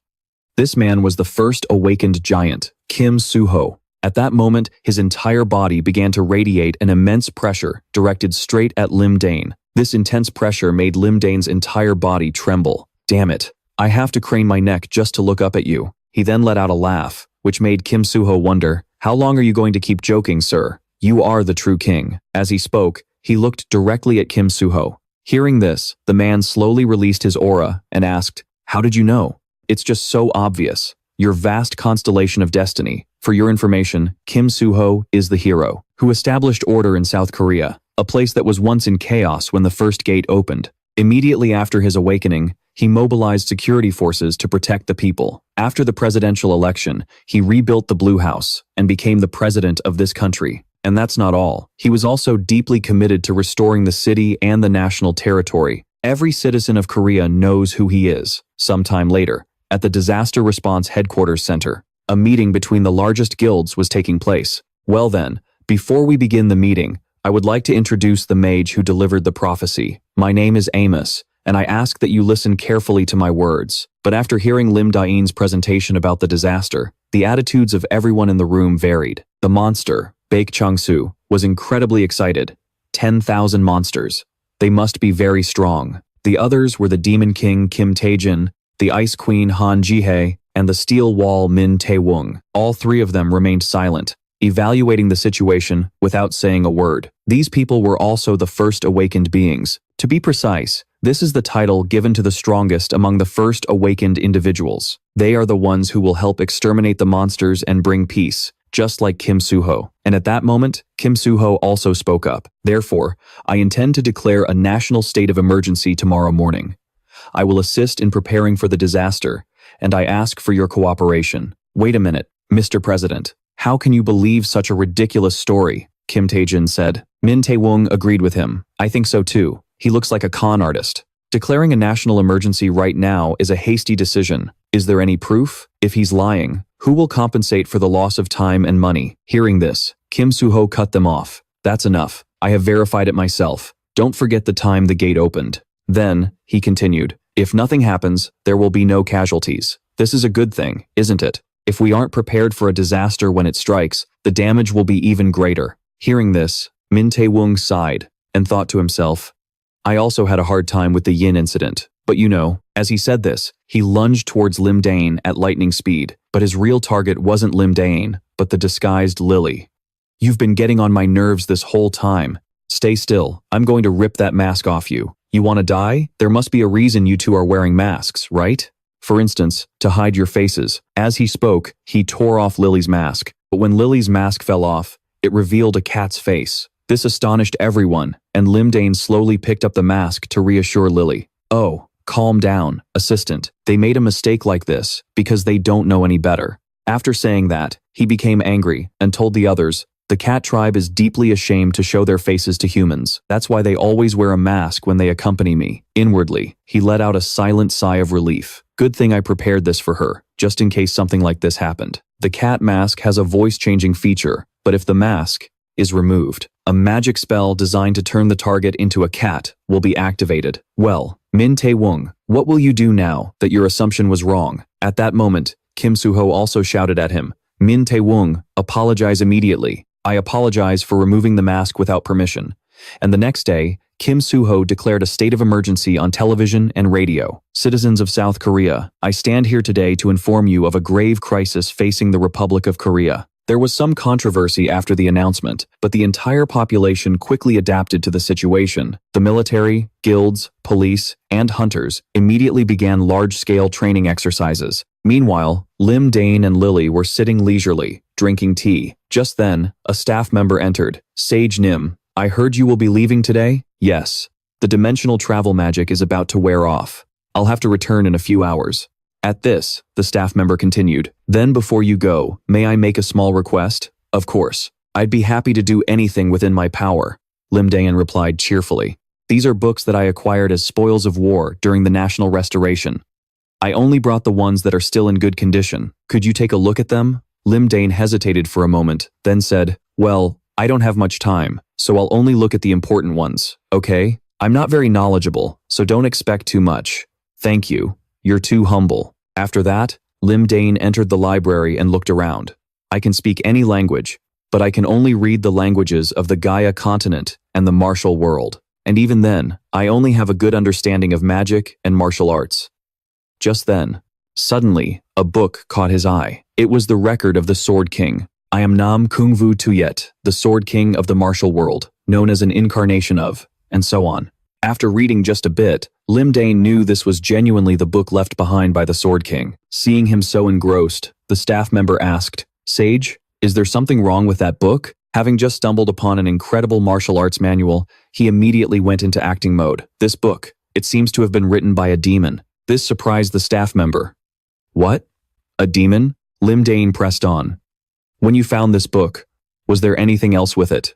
This man was the first awakened giant, Kim Soo-ho. At that moment, his entire body began to radiate an immense pressure directed straight at Lim Dain. This intense pressure made Lim Dain's entire body tremble. "Damn it. I have to crane my neck just to look up at you." He then let out a laugh, which made Kim Soo-ho wonder, "How long are you going to keep joking, sir? You are the true king." As he spoke, he looked directly at Kim Soo-ho. Hearing this, the man slowly released his aura and asked, "How did you know?" "It's just so obvious. Your vast constellation of destiny. For your information, Kim Soo-ho is the hero who established order in South Korea, a place that was once in chaos when the first gate opened. Immediately after his awakening, he mobilized security forces to protect the people. After the presidential election, he rebuilt the Blue House and became the president of this country. And that's not all. He was also deeply committed to restoring the city and the national territory. Every citizen of Korea knows who he is. Sometime later, at the Disaster Response Headquarters Center, a meeting between the largest guilds was taking place. Well then, before we begin the meeting, I would like to introduce the mage who delivered the prophecy. My name is Amos, and I ask that you listen carefully to my words. But after hearing Lim Dain's presentation about the disaster, the attitudes of everyone in the room varied. The monster, Baek Chung-soo, was incredibly excited. 10,000 monsters. They must be very strong. The others were the Demon King Kim Taejin, the Ice Queen Han Jihye, and the Steel Wall Min Tae-woong. All three of them remained silent, evaluating the situation without saying a word. These people were also the first awakened beings. To be precise, this is the title given to the strongest among the first awakened individuals. They are the ones who will help exterminate the monsters and bring peace, just like Kim Soo-ho. And at that moment, Kim Soo-ho also spoke up. Therefore, I intend to declare a national state of emergency tomorrow morning. I will assist in preparing for the disaster, and I ask for your cooperation. Wait a minute, Mr. President. How can you believe such a ridiculous story? Kim Taejin said. Min Tae-woong agreed with him. I think so too. He looks like a con artist. Declaring a national emergency right now is a hasty decision. Is there any proof? If he's lying, who will compensate for the loss of time and money? Hearing this, Kim Soo-ho cut them off. That's enough. I have verified it myself. Don't forget the time the gate opened. Then, he continued, if nothing happens, there will be no casualties. This is a good thing, isn't it? If we aren't prepared for a disaster when it strikes, the damage will be even greater. Hearing this, Min Tae-woong sighed and thought to himself, I also had a hard time with the Yin incident. But you know, as he said this, he lunged towards Lim Dain at lightning speed, but his real target wasn't Lim Dain, but the disguised Lily. You've been getting on my nerves this whole time. Stay still, I'm going to rip that mask off you. You want to die? There must be a reason you two are wearing masks, right? For instance, to hide your faces. As he spoke, he tore off Lily's mask, but when Lily's mask fell off, it revealed a cat's face. This astonished everyone, and Lim Dain slowly picked up the mask to reassure Lily. Oh, calm down, assistant. They made a mistake like this because they don't know any better. After saying that, he became angry and told the others, the cat tribe is deeply ashamed to show their faces to humans. That's why they always wear a mask when they accompany me. Inwardly, he let out a silent sigh of relief. Good thing I prepared this for her, just in case something like this happened. The cat mask has a voice-changing feature, but if the mask is removed, a magic spell designed to turn the target into a cat will be activated. Well, Min Tae-woong, what will you do now that your assumption was wrong? At that moment, Kim Soo-ho also shouted at him, Min Tae-woong, apologize immediately. I apologize for removing the mask without permission. And the next day, Kim Soo-ho declared a state of emergency on television and radio. Citizens of South Korea, I stand here today to inform you of a grave crisis facing the Republic of Korea. There was some controversy after the announcement, but the entire population quickly adapted to the situation. The military, guilds, police, and hunters immediately began large-scale training exercises. Meanwhile, Lim Dain and Lily were sitting leisurely, drinking tea. Just then, a staff member entered. Sage Nim, I heard you will be leaving today? Yes. The dimensional travel magic is about to wear off. I'll have to return in a few hours. At this, the staff member continued, then before you go, may I make a small request? Of course. I'd be happy to do anything within my power. Lim Dain replied cheerfully. These are books that I acquired as spoils of war during the National Restoration. I only brought the ones that are still in good condition. Could you take a look at them? Lim Dain hesitated for a moment, then said, well, I don't have much time, so I'll only look at the important ones, okay? I'm not very knowledgeable, so don't expect too much. Thank you. You're too humble. After that, Lim Dain entered the library and looked around. I can speak any language, but I can only read the languages of the Gaia continent and the martial world. And even then, I only have a good understanding of magic and martial arts. Just then, suddenly, a book caught his eye. It was the record of the Sword King. I am Nam Kung Vu Tuyet, the Sword King of the martial world, known as an incarnation of, and so on. After reading just a bit, Lim Dain knew this was genuinely the book left behind by the Sword King. Seeing him so engrossed, the staff member asked, Sage, is there something wrong with that book? Having just stumbled upon an incredible martial arts manual, he immediately went into acting mode. This book, it seems to have been written by a demon. This surprised the staff member. What? A demon? Lim Dain pressed on. When you found this book, was there anything else with it?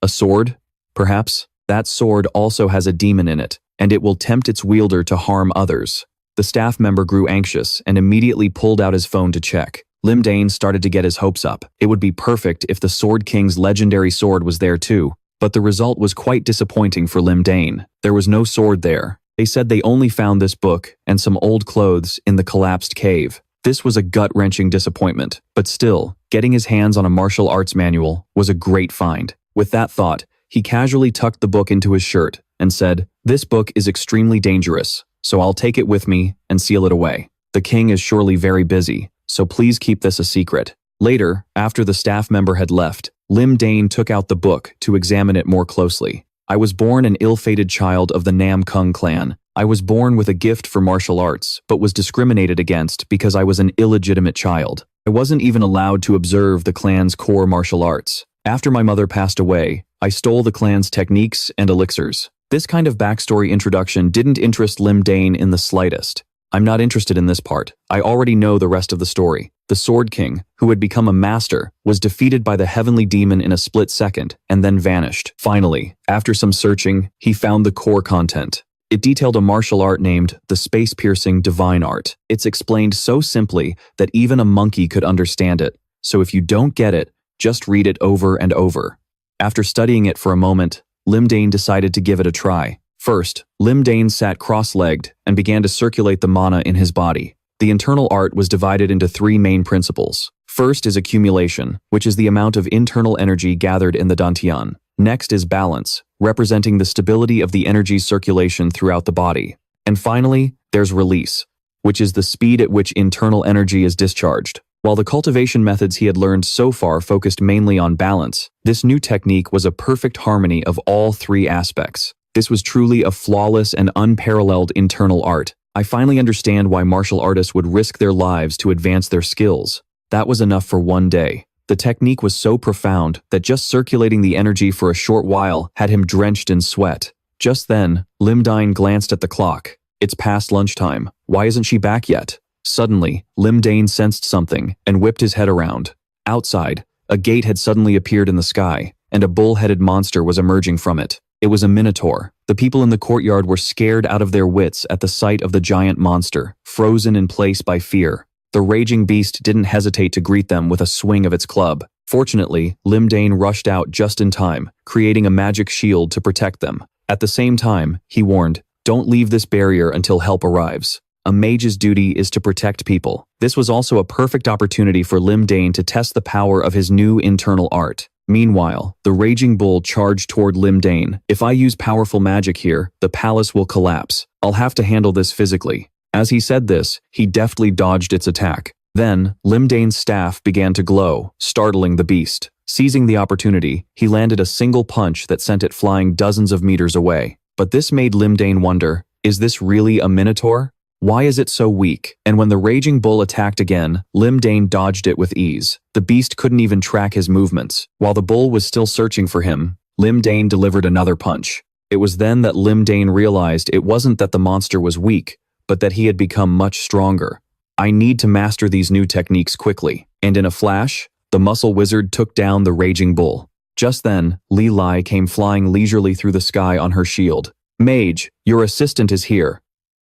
A sword, perhaps? That sword also has a demon in it, and it will tempt its wielder to harm others. The staff member grew anxious and immediately pulled out his phone to check. Lim Dain started to get his hopes up. It would be perfect if the Sword King's legendary sword was there too, but the result was quite disappointing for Lim Dain. There was no sword there. They said they only found this book and some old clothes in the collapsed cave. This was a gut-wrenching disappointment, but still, getting his hands on a martial arts manual was a great find. With that thought, he casually tucked the book into his shirt and said, "This book is extremely dangerous, so I'll take it with me and seal it away. The king is surely very busy, so please keep this a secret." Later, after the staff member had left, Lim Dain took out the book to examine it more closely. "I was born an ill-fated child of the Nam Kung clan. I was born with a gift for martial arts, but was discriminated against because I was an illegitimate child. I wasn't even allowed to observe the clan's core martial arts. After my mother passed away, I stole the clan's techniques and elixirs." This kind of backstory introduction didn't interest Lim Dain in the slightest. "I'm not interested in this part. I already know the rest of the story. The Sword King, who had become a master, was defeated by the heavenly demon in a split second and then vanished. Finally, after some searching, he found the core content. It detailed a martial art named the space-piercing divine art. It's explained so simply that even a monkey could understand it. So if you don't get it, just read it over and over." After studying it for a moment, Lim Dain decided to give it a try. First, Lim Dain sat cross-legged and began to circulate the mana in his body. The internal art was divided into 3 main principles. First is accumulation, which is the amount of internal energy gathered in the dantian. Next is balance, representing the stability of the energy circulation throughout the body. And finally, there's release, which is the speed at which internal energy is discharged. While the cultivation methods he had learned so far focused mainly on balance, this new technique was a perfect harmony of all 3 aspects. This was truly a flawless and unparalleled internal art. I finally understand why martial artists would risk their lives to advance their skills. That was enough for one day. The technique was so profound that just circulating the energy for a short while had him drenched in sweat. Just then, Lim Dain glanced at the clock. It's past lunchtime. Why isn't she back yet? Suddenly, Lim Dain sensed something and whipped his head around. Outside, a gate had suddenly appeared in the sky, and a bull-headed monster was emerging from it. It was a minotaur. The people in the courtyard were scared out of their wits at the sight of the giant monster, frozen in place by fear. The raging beast didn't hesitate to greet them with a swing of its club. Fortunately, Lim Dain rushed out just in time, creating a magic shield to protect them. At the same time, he warned, "Don't leave this barrier until help arrives. A mage's duty is to protect people." This was also a perfect opportunity for Lim Dain to test the power of his new internal art. Meanwhile, the raging bull charged toward Lim Dain. "If I use powerful magic here, the palace will collapse. I'll have to handle this physically." As he said this, he deftly dodged its attack. Then, Lim Dain's staff began to glow, startling the beast. Seizing the opportunity, he landed a single punch that sent it flying dozens of meters away. But this made Lim Dain wonder, is this really a minotaur? Why is it so weak? And when the raging bull attacked again, Lim Dain dodged it with ease. The beast couldn't even track his movements. While the bull was still searching for him, Lim Dain delivered another punch. It was then that Lim Dain realized it wasn't that the monster was weak, but that he had become much stronger. "I need to master these new techniques quickly." And in a flash, the muscle wizard took down the raging bull. Just then, Li Lai came flying leisurely through the sky on her shield. "Mage, your assistant is here."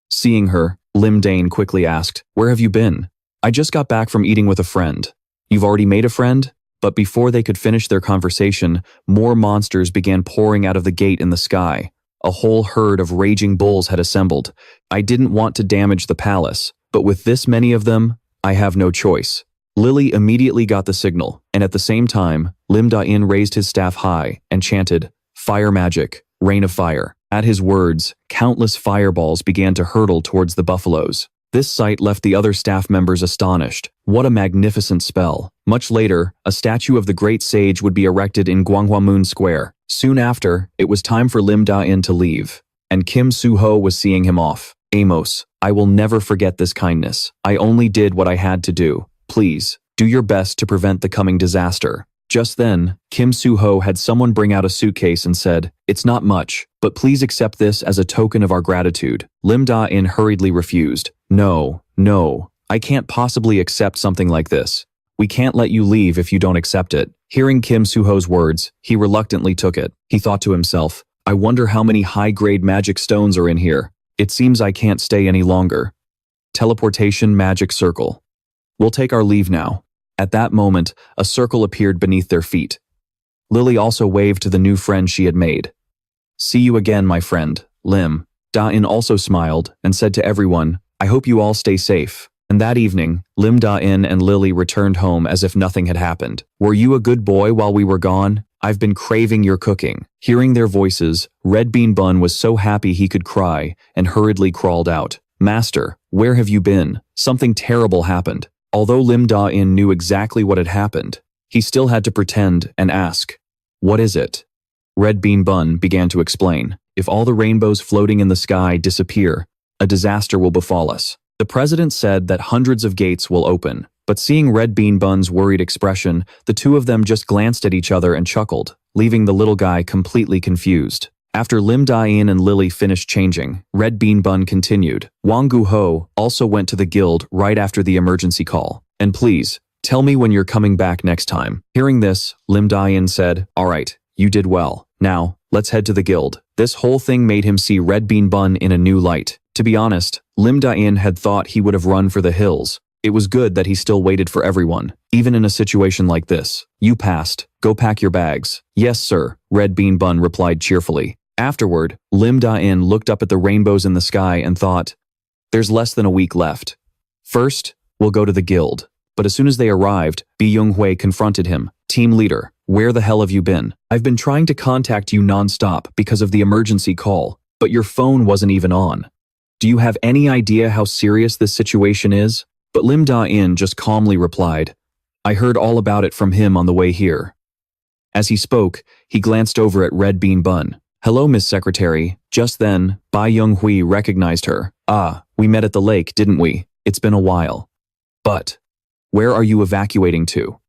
Seeing her, Lim Dain quickly asked, "Where have you been?" "I just got back from eating with a friend." "You've already made a friend?" But before they could finish their conversation, more monsters began pouring out of the gate in the sky. A whole herd of raging bulls had assembled. "I didn't want to damage the palace, but with this many of them, I have no choice." Lily immediately got the signal, and at the same time, Lim Dain raised his staff high and chanted, "Fire magic, rain of fire." At his words, countless fireballs began to hurtle towards the buffaloes. This sight left the other staff members astonished. What a magnificent spell. Much later, a statue of the great sage would be erected in Gwanghwamun Square. Soon after, it was time for Lim Dain to leave, and Kim Soo-ho was seeing him off. "Amos, I will never forget this kindness. I only did what I had to do. Please, do your best to prevent the coming disaster." Just then, Kim Soo-ho had someone bring out a suitcase and said, "It's not much, but please accept this as a token of our gratitude." Lim Dain hurriedly refused. No, I can't possibly accept something like this. We can't let you leave if you don't accept it." Hearing Kim Soo-ho's words, he reluctantly took it. He thought to himself, "I wonder how many high-grade magic stones are in here. It seems I can't stay any longer." Teleportation magic circle. "We'll take our leave now." At that moment, a circle appeared beneath their feet. Lily also waved to the new friend she had made. "See you again, my friend, Lim." Dain also smiled and said to everyone, "I hope you all stay safe." And that evening, Lim Dain and Lily returned home as if nothing had happened. "Were you a good boy while we were gone? I've been craving your cooking." Hearing their voices, Red Bean Bun was so happy he could cry and hurriedly crawled out. "Master, where have you been? Something terrible happened." Although Lim Dain knew exactly what had happened, he still had to pretend and ask, "What is it?" Red Bean Bun began to explain. "If all the rainbows floating in the sky disappear, a disaster will befall us. The president said that hundreds of gates will open." But seeing Red Bean Bun's worried expression, the two of them just glanced at each other and chuckled, leaving the little guy completely confused. After Lim Dain and Lily finished changing, Red Bean Bun continued. "Wang Guho also went to the guild right after the emergency call. And please, tell me when you're coming back next time." Hearing this, Lim Dain said, "All right, you did well. Now, let's head to the guild." This whole thing made him see Red Bean Bun in a new light. To be honest, Lim Dain had thought he would have run for the hills. It was good that he still waited for everyone, even in a situation like this. "You passed. Go pack your bags." "Yes, sir," Red Bean Bun replied cheerfully. Afterward, Lim Dain looked up at the rainbows in the sky and thought, "There's less than a week left. First, we'll go to the guild." But as soon as they arrived, Bi Young-hui confronted him. "Team leader, where the hell have you been? I've been trying to contact you non-stop because of the emergency call, but your phone wasn't even on. Do you have any idea how serious this situation is?" But Lim Dain just calmly replied, "I heard all about it from him on the way here." As he spoke, he glanced over at Red Bean Bun. "Hello, Miss Secretary." Just then, Bai Young-hui recognized her. "Ah, we met at the lake, didn't we? It's been a while. But where are you evacuating to?"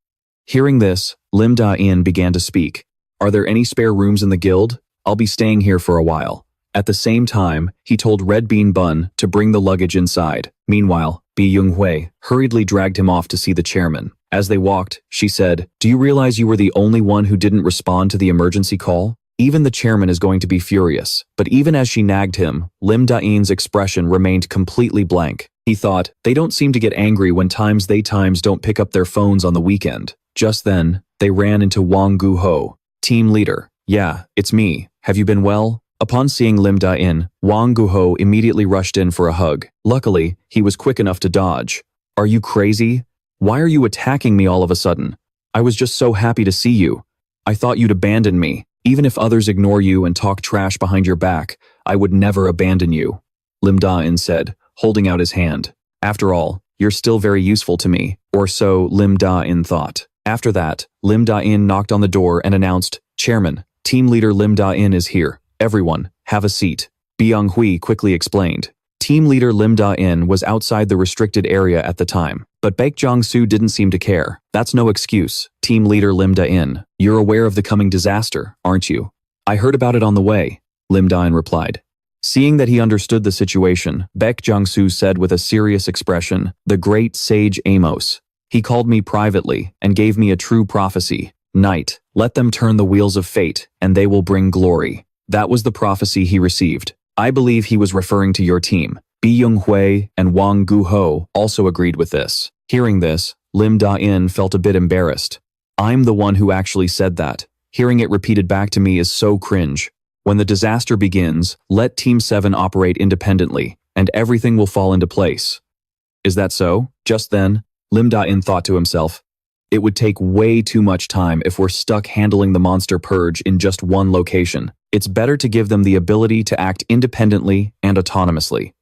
Hearing this, Lim Dain began to speak. "Are there any spare rooms in the guild? I'll be staying here for a while." At the same time, he told Red Bean Bun to bring the luggage inside. Meanwhile, Bi Young-hui hurriedly dragged him off to see the chairman. As they walked, she said, "Do you realize you were the only one who didn't respond to the emergency call? Even the chairman is going to be furious." But even as she nagged him, Lim Dain's expression remained completely blank. He thought, they don't seem to get angry when they don't pick up their phones on the weekend. Just then, they ran into Wang Guho. "Team leader, yeah, it's me. Have you been well?" Upon seeing Lim Dain, Wang Guho immediately rushed in for a hug. Luckily, he was quick enough to dodge. "Are you crazy? Why are you attacking me all of a sudden? I was just so happy to see you. I thought you'd abandon me. Even if others ignore you and talk trash behind your back, I would never abandon you," Lim Dain said, holding out his hand. "After all, you're still very useful to me," or so Lim Dain thought. After that, Lim Dain knocked on the door and announced, "Chairman, team leader Lim Dain is here. Everyone, have a seat." Bi Young-hui quickly explained. Team leader Lim Dain was outside the restricted area at the time, but Baek Jong-soo didn't seem to care. "That's no excuse, team leader Lim Dain. You're aware of the coming disaster, aren't you?" "I heard about it on the way," Lim Dain replied. Seeing that he understood the situation, Baek Jong-soo said with a serious expression, "The great sage Amos. He called me privately and gave me a true prophecy. Night, let them turn the wheels of fate, and they will bring glory." That was the prophecy he received. I believe he was referring to your team. Bi Young-hui and Wang Guho also agreed with this. Hearing this, Lim Dain felt a bit embarrassed. I'm the one who actually said that. Hearing it repeated back to me is so cringe. When the disaster begins, let Team 7 operate independently, and everything will fall into place. Is that so? Just then, Lim Dain thought to himself, it would take way too much time if we're stuck handling the monster purge in just one location. It's better to give them the ability to act independently and autonomously.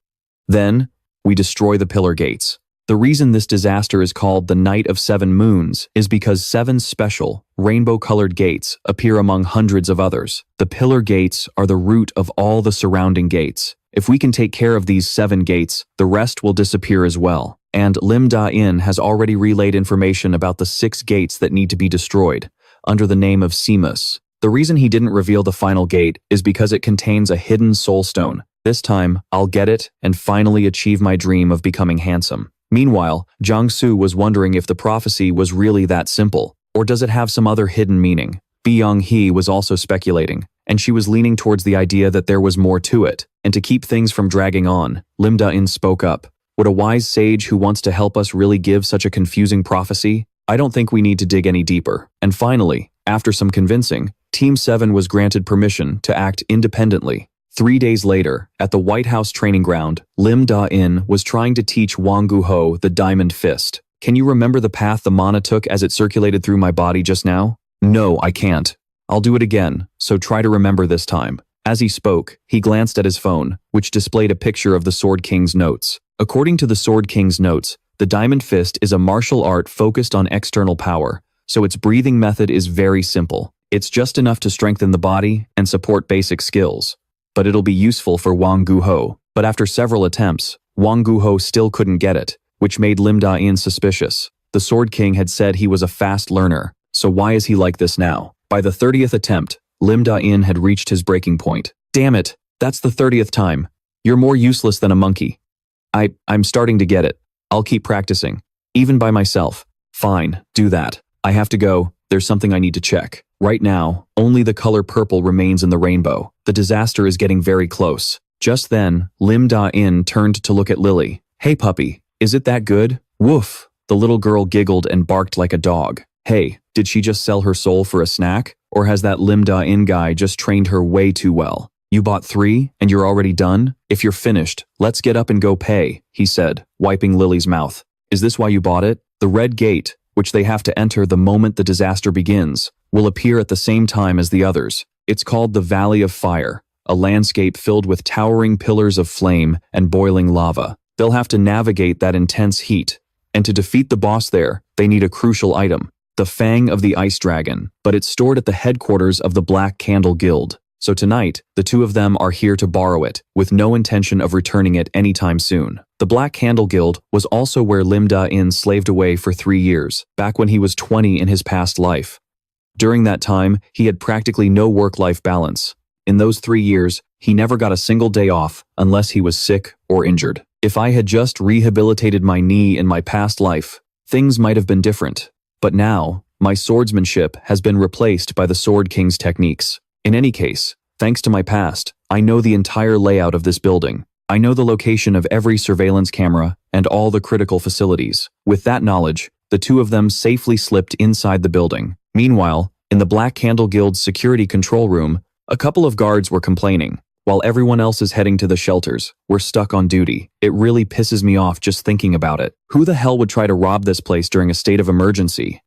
Then, we destroy the pillar gates. The reason this disaster is called the Night of 7 Moons is because 7 special, rainbow-colored gates appear among hundreds of others. The pillar gates are the root of all the surrounding gates. If we can take care of these 7 gates, the rest will disappear as well. And Lim Dain has already relayed information about the 6 gates that need to be destroyed, under the name of Seamus. The reason he didn't reveal the final gate is because it contains a hidden soul stone. This time, I'll get it and finally achieve my dream of becoming handsome. Meanwhile, Jiang-Su was wondering if the prophecy was really that simple, or does it have some other hidden meaning? Bi Young-hee was also speculating, and she was leaning towards the idea that there was more to it. And to keep things from dragging on, Lim Dain spoke up. Would a wise sage who wants to help us really give such a confusing prophecy? I don't think we need to dig any deeper. And finally, after some convincing, Team 7 was granted permission to act independently. 3 days later, at the White House training ground, Lim Dain was trying to teach Wang Guho the Diamond Fist. Can you remember the path the mana took as it circulated through my body just now? No, I can't. I'll do it again, so try to remember this time. As he spoke, he glanced at his phone, which displayed a picture of the Sword King's notes. According to the Sword King's notes, the Diamond Fist is a martial art focused on external power, so its breathing method is very simple. It's just enough to strengthen the body and support basic skills. But it'll be useful for Wang Guho. But after several attempts, Wang Guho still couldn't get it, which made Lim Dain suspicious. The Sword King had said he was a fast learner, so why is he like this now? By the 30th attempt, Lim Dain had reached his breaking point. Damn it, that's the 30th time. You're more useless than a monkey. I'm starting to get it. I'll keep practicing, even by myself. Fine, do that. I have to go, there's something I need to check. Right now, only the color purple remains in the rainbow. The disaster is getting very close. Just then, Lim Dain turned to look at Lily. Hey puppy, is it that good? Woof. The little girl giggled and barked like a dog. Hey, did she just sell her soul for a snack? Or has that Lim Dain guy just trained her way too well? You bought 3, and you're already done? If you're finished, let's get up and go pay, he said, wiping Lily's mouth. Is this why you bought it? The red gate, which they have to enter the moment the disaster begins, will appear at the same time as the others. It's called the Valley of Fire, a landscape filled with towering pillars of flame and boiling lava. They'll have to navigate that intense heat, and to defeat the boss there, they need a crucial item, the Fang of the Ice Dragon, but it's stored at the headquarters of the Black Candle Guild. So tonight, the two of them are here to borrow it, with no intention of returning it anytime soon. The Black Candle Guild was also where Lim Dain slaved away for 3 years, back when he was 20 in his past life. During that time, he had practically no work-life balance. In those 3 years, he never got a single day off unless he was sick or injured. If I had just rehabilitated my knee in my past life, things might have been different. But now, my swordsmanship has been replaced by the Sword King's techniques. In any case, thanks to my past, I know the entire layout of this building. I know the location of every surveillance camera and all the critical facilities. With that knowledge, the two of them safely slipped inside the building. Meanwhile, in the Black Candle Guild's security control room, a couple of guards were complaining. While everyone else is heading to the shelters, we're stuck on duty. It really pisses me off just thinking about it. Who the hell would try to rob this place during a state of emergency?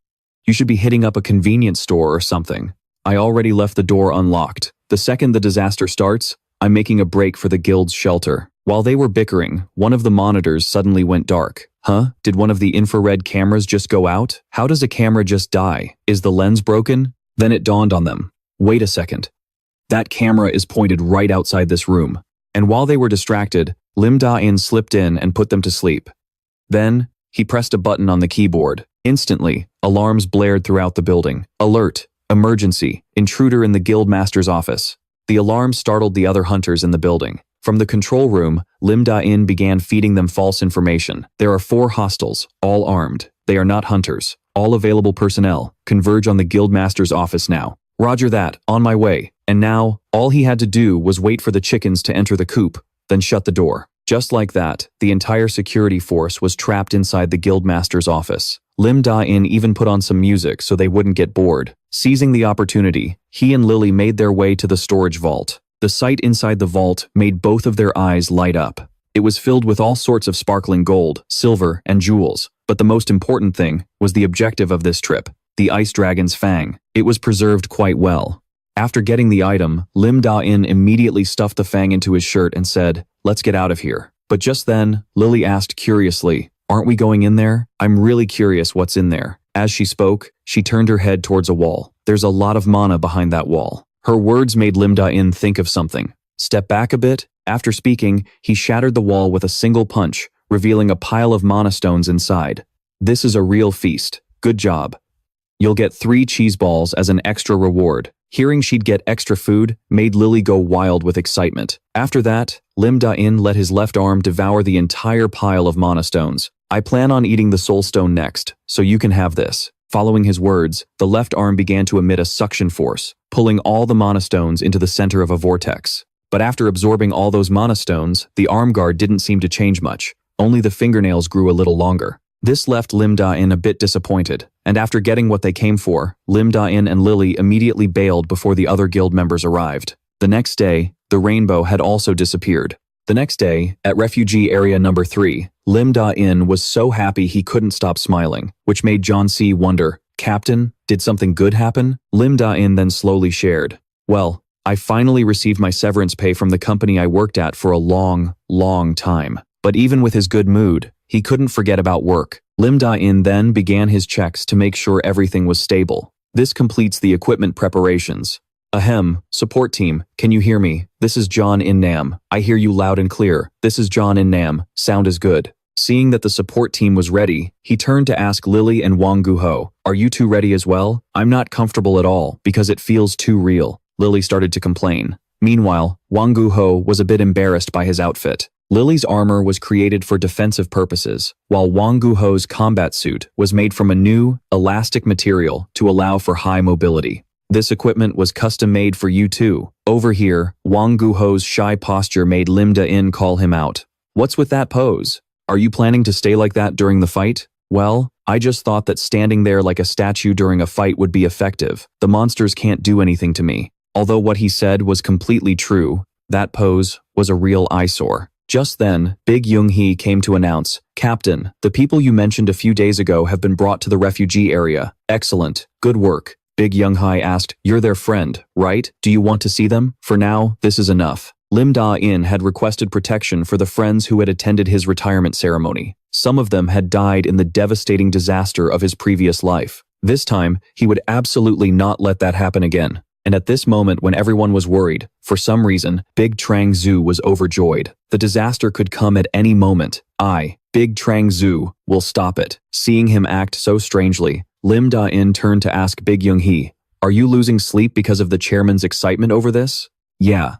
You should be hitting up a convenience store or something. I already left the door unlocked. The second the disaster starts, I'm making a break for the guild's shelter. While they were bickering, one of the monitors suddenly went dark. Huh? Did one of the infrared cameras just go out? How does a camera just die? Is the lens broken? Then it dawned on them. Wait a second. That camera is pointed right outside this room. And while they were distracted, Lim Dain slipped in and put them to sleep. Then, he pressed a button on the keyboard. Instantly, alarms blared throughout the building. Alert! Emergency! Intruder in the guildmaster's office. The alarm startled the other hunters in the building. From the control room, Lim Dain began feeding them false information. There are 4 hostiles, all armed. They are not hunters. All available personnel, converge on the guildmaster's office now. Roger that, on my way. And now, all he had to do was wait for the chickens to enter the coop, then shut the door. Just like that, the entire security force was trapped inside the guildmaster's office. Lim Dain even put on some music so they wouldn't get bored. Seizing the opportunity, he and Lily made their way to the storage vault. The sight inside the vault made both of their eyes light up. It was filled with all sorts of sparkling gold, silver, and jewels. But the most important thing was the objective of this trip, the Ice Dragon's Fang. It was preserved quite well. After getting the item, Lim Dain immediately stuffed the fang into his shirt and said, "Let's get out of here." But just then, Lily asked curiously, "Aren't we going in there? I'm really curious what's in there." As she spoke, she turned her head towards a wall. There's a lot of mana behind that wall. Her words made Lim Dain think of something. Step back a bit. After speaking, he shattered the wall with a single punch, revealing a pile of mana stones inside. This is a real feast. Good job. You'll get 3 cheese balls as an extra reward. Hearing she'd get extra food made Lily go wild with excitement. After that, Lim Dain let his left arm devour the entire pile of mana stones. "I plan on eating the soul stone next, so you can have this." Following his words, the left arm began to emit a suction force, pulling all the mana stones into the center of a vortex. But after absorbing all those mana stones, the arm guard didn't seem to change much. Only the fingernails grew a little longer. This left Lim Dain a bit disappointed, and after getting what they came for, Lim Dain and Lily immediately bailed before the other guild members arrived. The next day, the rainbow had also disappeared. The next day, at refugee area number 3, Lim Dain was so happy he couldn't stop smiling, which made John C. wonder, "Captain, Did something good happen? Lim Dain then slowly shared. Well, I finally received my severance pay from the company I worked at for a long, long time. But even with his good mood, he couldn't forget about work. Lim Dain then began his checks to make sure everything was stable. This completes the equipment preparations. Ahem, support team, can you hear me? This is John in Nam. I hear you loud and clear. This is John in Nam. Sound is good. Seeing that the support team was ready, he turned to ask Lily and Wang Guho, are you two ready as well? I'm not comfortable at all because it feels too real. Lily started to complain. Meanwhile, Wang Guho was a bit embarrassed by his outfit. Lily's armor was created for defensive purposes, while Wang Guho's combat suit was made from a new, elastic material to allow for high mobility. This equipment was custom-made for you too. Over here, Wang Guho's shy posture made Lim Dain call him out. What's with that pose? Are you planning to stay like that during the fight? Well, I just thought that standing there like a statue during a fight would be effective. The monsters can't do anything to me. Although what he said was completely true, that pose was a real eyesore. Just then, Big Young-hee came to announce, Captain, the people you mentioned a few days ago have been brought to the refugee area. Excellent. Good work. Big Young-hee asked, you're their friend, right? Do you want to see them? For now, this is enough. Lim Dain had requested protection for the friends who had attended his retirement ceremony. Some of them had died in the devastating disaster of his previous life. This time, he would absolutely not let that happen again. And at this moment when everyone was worried, for some reason, Big Trang Zhu was overjoyed. The disaster could come at any moment. Big Trang Zhu, will stop it. Seeing him act so strangely, Lim Dain turned to ask Big Young-hee, are you losing sleep because of the chairman's excitement over this? Yeah.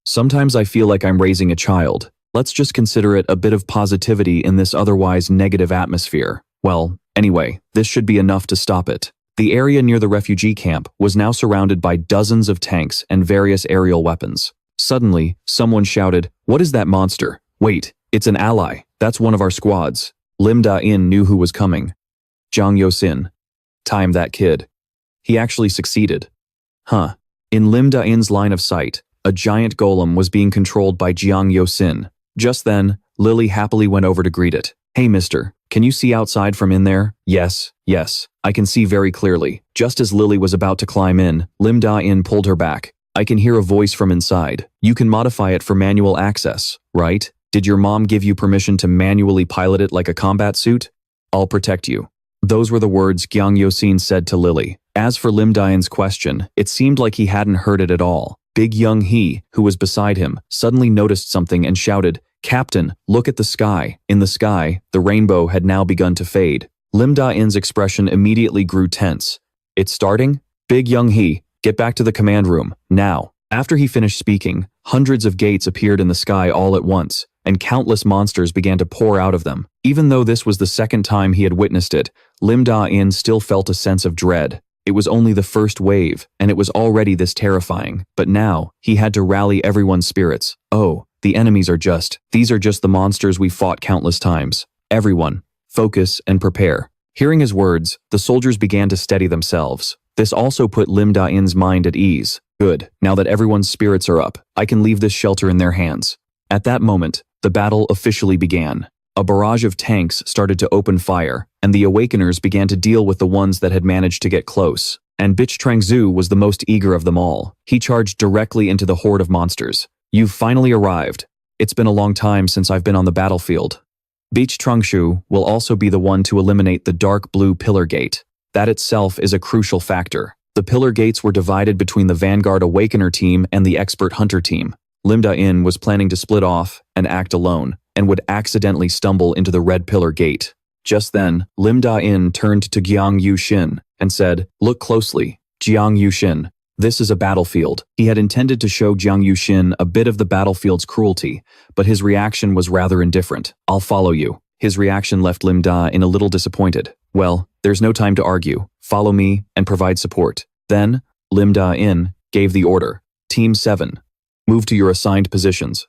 Sometimes I feel like I'm raising a child. Let's just consider it a bit of positivity in this otherwise negative atmosphere. Well, anyway, this should be enough to stop it. The area near the refugee camp was now surrounded by dozens of tanks and various aerial weapons. Suddenly, someone shouted, what is that monster? Wait, it's an ally. That's one of our squads. Lim Dain knew who was coming. Jiang Yosin. Time that kid. He actually succeeded. In Lim Dain's line of sight, a giant golem was being controlled by Jiang Yosin. Just then, Lily happily went over to greet it. Hey mister, can you see outside from in there? Yes, I can see very clearly. Just as Lily was about to climb in, Lim Dain pulled her back. I can hear a voice from inside. You can modify it for manual access, right? Did your mom give you permission to manually pilot it like a combat suit? I'll protect you. Those were the words Jiang Yosin said to Lily. As for Lim Dain's question, it seemed like he hadn't heard it at all. Big Young-hee, who was beside him, suddenly noticed something and shouted, Captain, look at the sky. In the sky, the rainbow had now begun to fade. Lim Dain's expression immediately grew tense. It's starting? Big Young-hee, get back to the command room, now. After he finished speaking, hundreds of gates appeared in the sky all at once, and countless monsters began to pour out of them. Even though this was the second time he had witnessed it, Lim Dain still felt a sense of dread. It was only the first wave, and it was already this terrifying. But now, he had to rally everyone's spirits. Oh, these are just the monsters we fought countless times. Everyone, focus and prepare. Hearing his words, the soldiers began to steady themselves. This also put Lim Dain's mind at ease. Good, now that everyone's spirits are up, I can leave this shelter in their hands. At that moment, the battle officially began. A barrage of tanks started to open fire, and the Awakeners began to deal with the ones that had managed to get close. And Big Trang Zhu was the most eager of them all. He charged directly into the horde of monsters. You've finally arrived. It's been a long time since I've been on the battlefield. Big Trang Zhu will also be the one to eliminate the dark blue pillar gate. That itself is a crucial factor. The pillar gates were divided between the Vanguard Awakener team and the Expert Hunter team. Lim Dain was planning to split off and act alone, and would accidentally stumble into the red pillar gate. Just then, Lim Dain turned to Jiang Yuxin and said, Look closely, Jiang Yuxin. This is a battlefield. He had intended to show Jiang Yuxin a bit of the battlefield's cruelty, but his reaction was rather indifferent. I'll follow you. His reaction left Lim Dain a little disappointed. Well, there's no time to argue. Follow me and provide support. Then, Lim Dain gave the order. Team 7. Move to your assigned positions.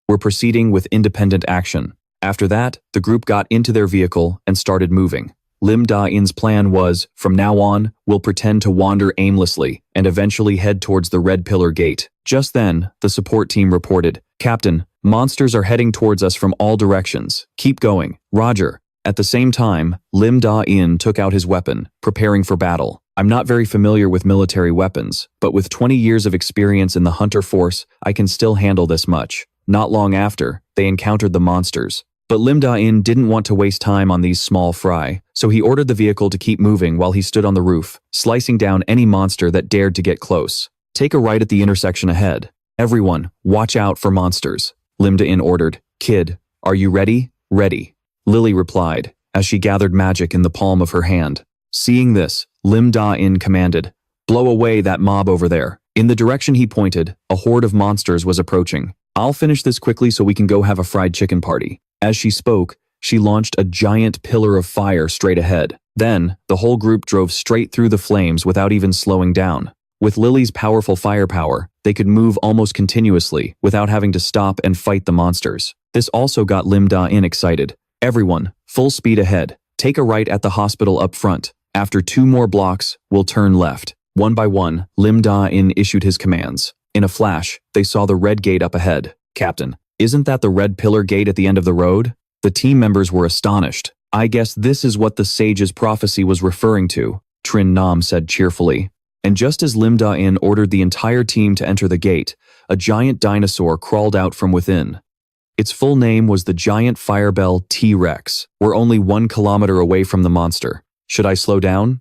We're proceeding with independent action. After that, the group got into their vehicle and started moving. Lim Dain's plan was, from now on, we'll pretend to wander aimlessly and eventually head towards the red pillar gate. Just then, the support team reported, Captain, monsters are heading towards us from all directions. Keep going. Roger. At the same time, Lim Dain took out his weapon, preparing for battle. I'm not very familiar with military weapons, but with 20 years of experience in the hunter force, I can still handle this much. Not long after, they encountered the monsters. But Lim Dain didn't want to waste time on these small fry, so he ordered the vehicle to keep moving while he stood on the roof, slicing down any monster that dared to get close. Take a right at the intersection ahead. Everyone, watch out for monsters, Lim Dain ordered. Kid, are you ready? Ready, Lily replied, as she gathered magic in the palm of her hand. Seeing this, Lim Dain commanded, blow away that mob over there. In the direction he pointed, a horde of monsters was approaching. I'll finish this quickly so we can go have a fried chicken party. As she spoke, she launched a giant pillar of fire straight ahead. Then, the whole group drove straight through the flames without even slowing down. With Lily's powerful firepower, they could move almost continuously without having to stop and fight the monsters. This also got Lim Dain excited. Everyone, full speed ahead. Take a right at the hospital up front. After 2 more blocks, we'll turn left. One by one, Lim Dain issued his commands. In a flash, they saw the red gate up ahead. Captain, isn't that the red pillar gate at the end of the road? The team members were astonished. I guess this is what the sage's prophecy was referring to, Trin Nam said cheerfully. And just as Lim Dain ordered the entire team to enter the gate, a giant dinosaur crawled out from within. Its full name was the giant firebell T-Rex. We're only 1 kilometer away from the monster. Should I slow down?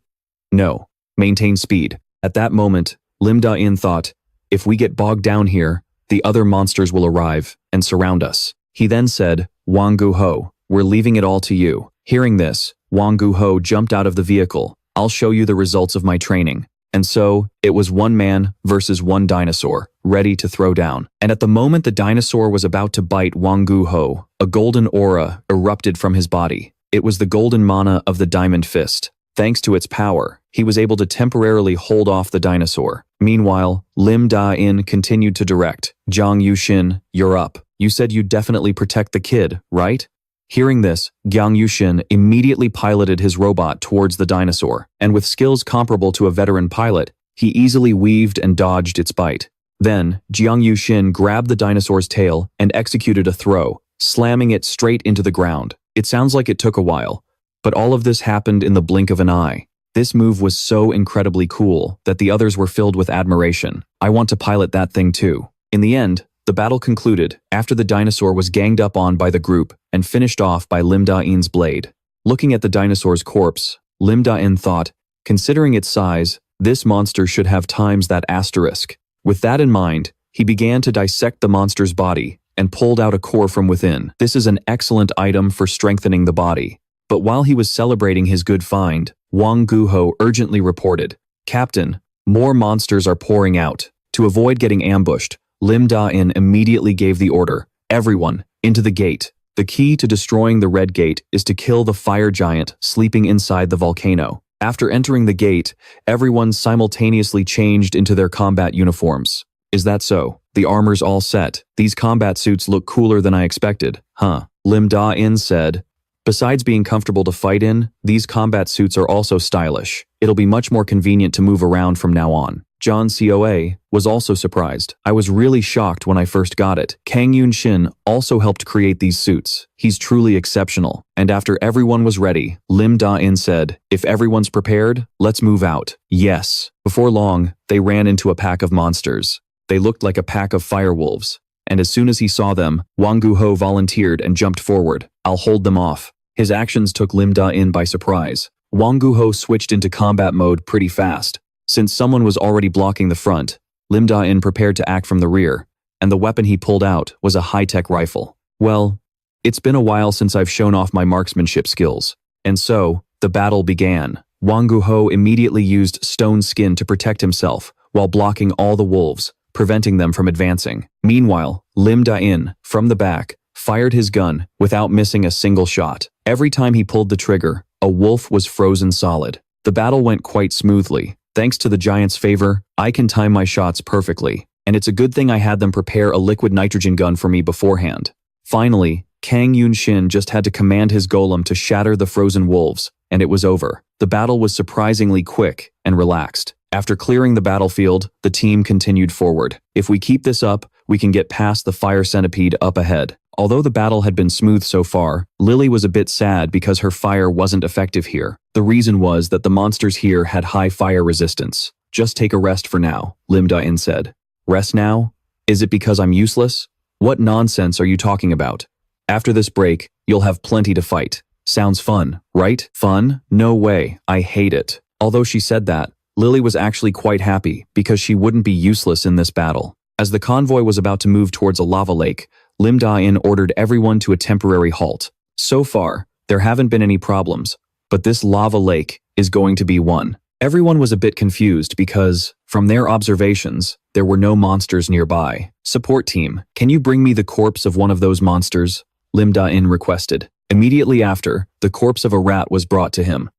No. Maintain speed. At that moment, Lim Dain thought, if we get bogged down here, the other monsters will arrive and surround us. He then said, Wang Guho, we're leaving it all to you. Hearing this, Wang Guho jumped out of the vehicle. I'll show you the results of my training. And so, it was 1 man versus 1 dinosaur, ready to throw down. And at the moment the dinosaur was about to bite Wang Guho, a golden aura erupted from his body. It was the golden mana of the Diamond Fist. Thanks to its power, he was able to temporarily hold off the dinosaur. Meanwhile, Lim Dain continued to direct. Jiang Yuxin, you're up. You said you'd definitely protect the kid, right? Hearing this, Jiang Yuxin immediately piloted his robot towards the dinosaur, and with skills comparable to a veteran pilot, he easily weaved and dodged its bite. Then, Jiang Yuxin grabbed the dinosaur's tail and executed a throw, slamming it straight into the ground. It sounds like it took a while, but all of this happened in the blink of an eye. This move was so incredibly cool that the others were filled with admiration. I want to pilot that thing too. In the end, the battle concluded after the dinosaur was ganged up on by the group and finished off by Lim Dain's blade. Looking at the dinosaur's corpse, Lim Dain thought, considering its size, this monster should have times that asterisk. With that in mind, he began to dissect the monster's body and pulled out a core from within. This is an excellent item for strengthening the body. But while he was celebrating his good find, Wang Guho urgently reported, Captain, more monsters are pouring out. To avoid getting ambushed, Lim Dain immediately gave the order, everyone, into the gate. The key to destroying the red gate is to kill the fire giant sleeping inside the volcano. After entering the gate, everyone simultaneously changed into their combat uniforms. Is that so? The armor's all set. These combat suits look cooler than I expected, huh? Lim Dain said, besides being comfortable to fight in, these combat suits are also stylish. It'll be much more convenient to move around from now on. John COA was also surprised. I was really shocked when I first got it. Kang Yun-shin also helped create these suits. He's truly exceptional. And after everyone was ready, Lim Dain said, if everyone's prepared, let's move out. Yes. Before long, they ran into a pack of monsters. They looked like a pack of firewolves. And as soon as he saw them, Wang Guho volunteered and jumped forward. I'll hold them off. His actions took Lim Dain by surprise. Wang Guho switched into combat mode pretty fast. Since someone was already blocking the front, Lim Dain prepared to act from the rear, and the weapon he pulled out was a high-tech rifle. Well, it's been a while since I've shown off my marksmanship skills. And so, the battle began. Wang Guho immediately used stone skin to protect himself, while blocking all the wolves, preventing them from advancing. Meanwhile, Lim Dain, from the back, fired his gun without missing a single shot. Every time he pulled the trigger, a wolf was frozen solid. The battle went quite smoothly. Thanks to the giant's favor, I can time my shots perfectly, and it's a good thing I had them prepare a liquid nitrogen gun for me beforehand. Finally, Kang Yun-shin just had to command his golem to shatter the frozen wolves, and it was over. The battle was surprisingly quick and relaxed. After clearing the battlefield, the team continued forward. If we keep this up, we can get past the fire centipede up ahead. Although the battle had been smooth so far, Lily was a bit sad because her fire wasn't effective here. The reason was that the monsters here had high fire resistance. Just take a rest for now, Lim Dain said. Rest now? Is it because I'm useless? What nonsense are you talking about? After this break, you'll have plenty to fight. Sounds fun, right? Fun? No way, I hate it. Although she said that, Lily was actually quite happy because she wouldn't be useless in this battle. As the convoy was about to move towards a lava lake, Lim Dain ordered everyone to a temporary halt. So far, there haven't been any problems, but this lava lake is going to be one. Everyone was a bit confused because, from their observations, there were no monsters nearby. Support team, can you bring me the corpse of one of those monsters? Lim Dain requested. Immediately after, the corpse of a rat was brought to him.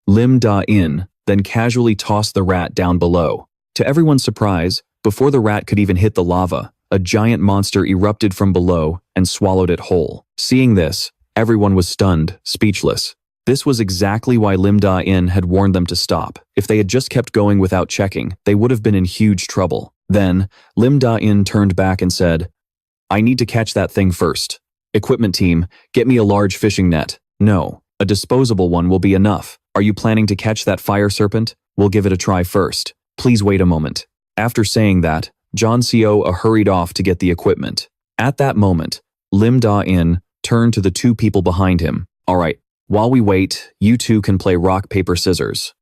Lim Dain then casually tossed the rat down below. To everyone's surprise, before the rat could even hit the lava, a giant monster erupted from below and swallowed it whole. Seeing this, everyone was stunned, speechless. This was exactly why Lim Dain had warned them to stop. If they had just kept going without checking, they would have been in huge trouble. Then, Lim Dain turned back and said, I need to catch that thing first. Equipment team, get me a large fishing net. No, a disposable one will be enough. Are you planning to catch that fire serpent? We'll give it a try first. Please wait a moment. After saying that, John Seo hurried off to get the equipment. At that moment, Lim Dain turned to the two people behind him. All right, while we wait, you two can play rock, paper, scissors.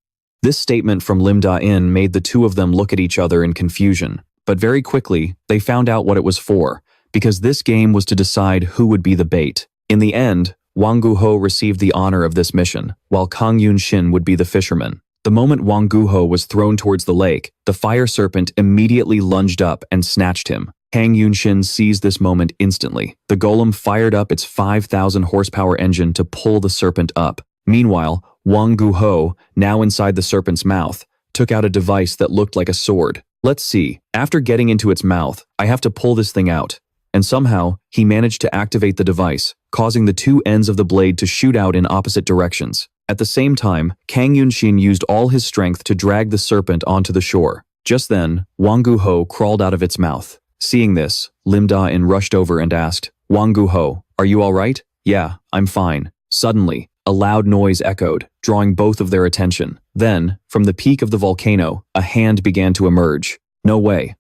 This statement from Lim Dain made the two of them look at each other in confusion, but very quickly, they found out what it was for, because this game was to decide who would be the bait. In the end, Wang Guho received the honor of this mission, while Kang Yunxin would be the fisherman. The moment Wang Guho was thrown towards the lake, the fire serpent immediately lunged up and snatched him. Kang Yunxin seized this moment instantly. The golem fired up its 5,000 horsepower engine to pull the serpent up. Meanwhile, Wang Guho, now inside the serpent's mouth, took out a device that looked like a sword. Let's see, after getting into its mouth, I have to pull this thing out. And somehow, he managed to activate the device, causing the two ends of the blade to shoot out in opposite directions. At the same time, Kang Yunxin used all his strength to drag the serpent onto the shore. Just then, Wang Guho crawled out of its mouth. Seeing this, Lim Dain rushed over and asked, Wang Guho, are you all right? Yeah, I'm fine. Suddenly, a loud noise echoed, drawing both of their attention. Then, from the peak of the volcano, a hand began to emerge. No way.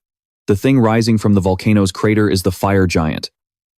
The thing rising from the volcano's crater is the fire giant.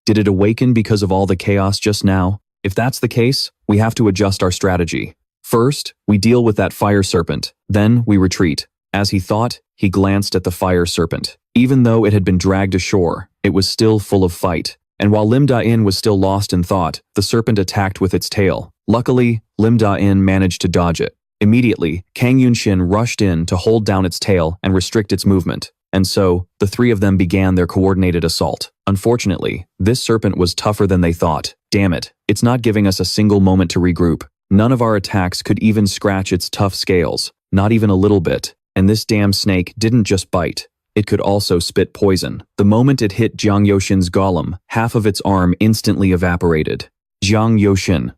Did it awaken because of all the chaos just now? If that's the case, we have to adjust our strategy. First, we deal with that fire serpent. Then, we retreat. As he thought, he glanced at the fire serpent. Even though it had been dragged ashore, it was still full of fight. And while Lim Dain was still lost in thought, the serpent attacked with its tail. Luckily, Lim Dain managed to dodge it. Immediately, Kang Yunxin rushed in to hold down its tail and restrict its movement. And so, the three of them began their coordinated assault. Unfortunately, this serpent was tougher than they thought. Damn it, it's not giving us a single moment to regroup. None of our attacks could even scratch its tough scales, not even a little bit. And this damn snake didn't just bite. It could also spit poison. The moment it hit Jiang Yoshin's golem, half of its arm instantly evaporated. Jiang Yoshin.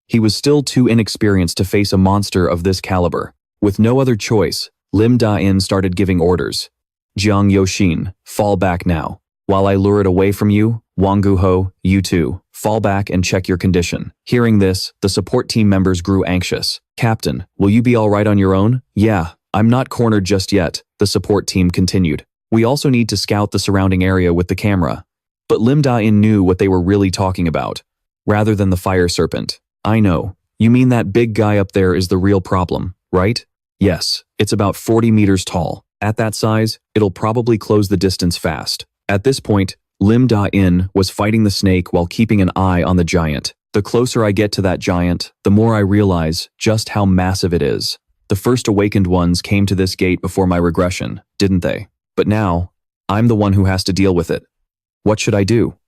He was still too inexperienced to face a monster of this caliber. With no other choice, Lim Dain started giving orders. Jiang Yoshin, fall back now. While I lure it away from you, Wang Guho, you too, fall back and check your condition. Hearing this, the support team members grew anxious. Captain, will you be all right on your own? Yeah, I'm not cornered just yet, the support team continued. We also need to scout the surrounding area with the camera. But Lim Dain knew what they were really talking about, rather than the fire serpent. I know. You mean that big guy up there is the real problem, right? Yes, it's about 40 meters tall. At that size, it'll probably close the distance fast. At this point, Lim Dain was fighting the snake while keeping an eye on the giant. The closer I get to that giant, the more I realize just how massive it is. The first awakened ones came to this gate before my regression, didn't they? But now, I'm the one who has to deal with it. What should I do?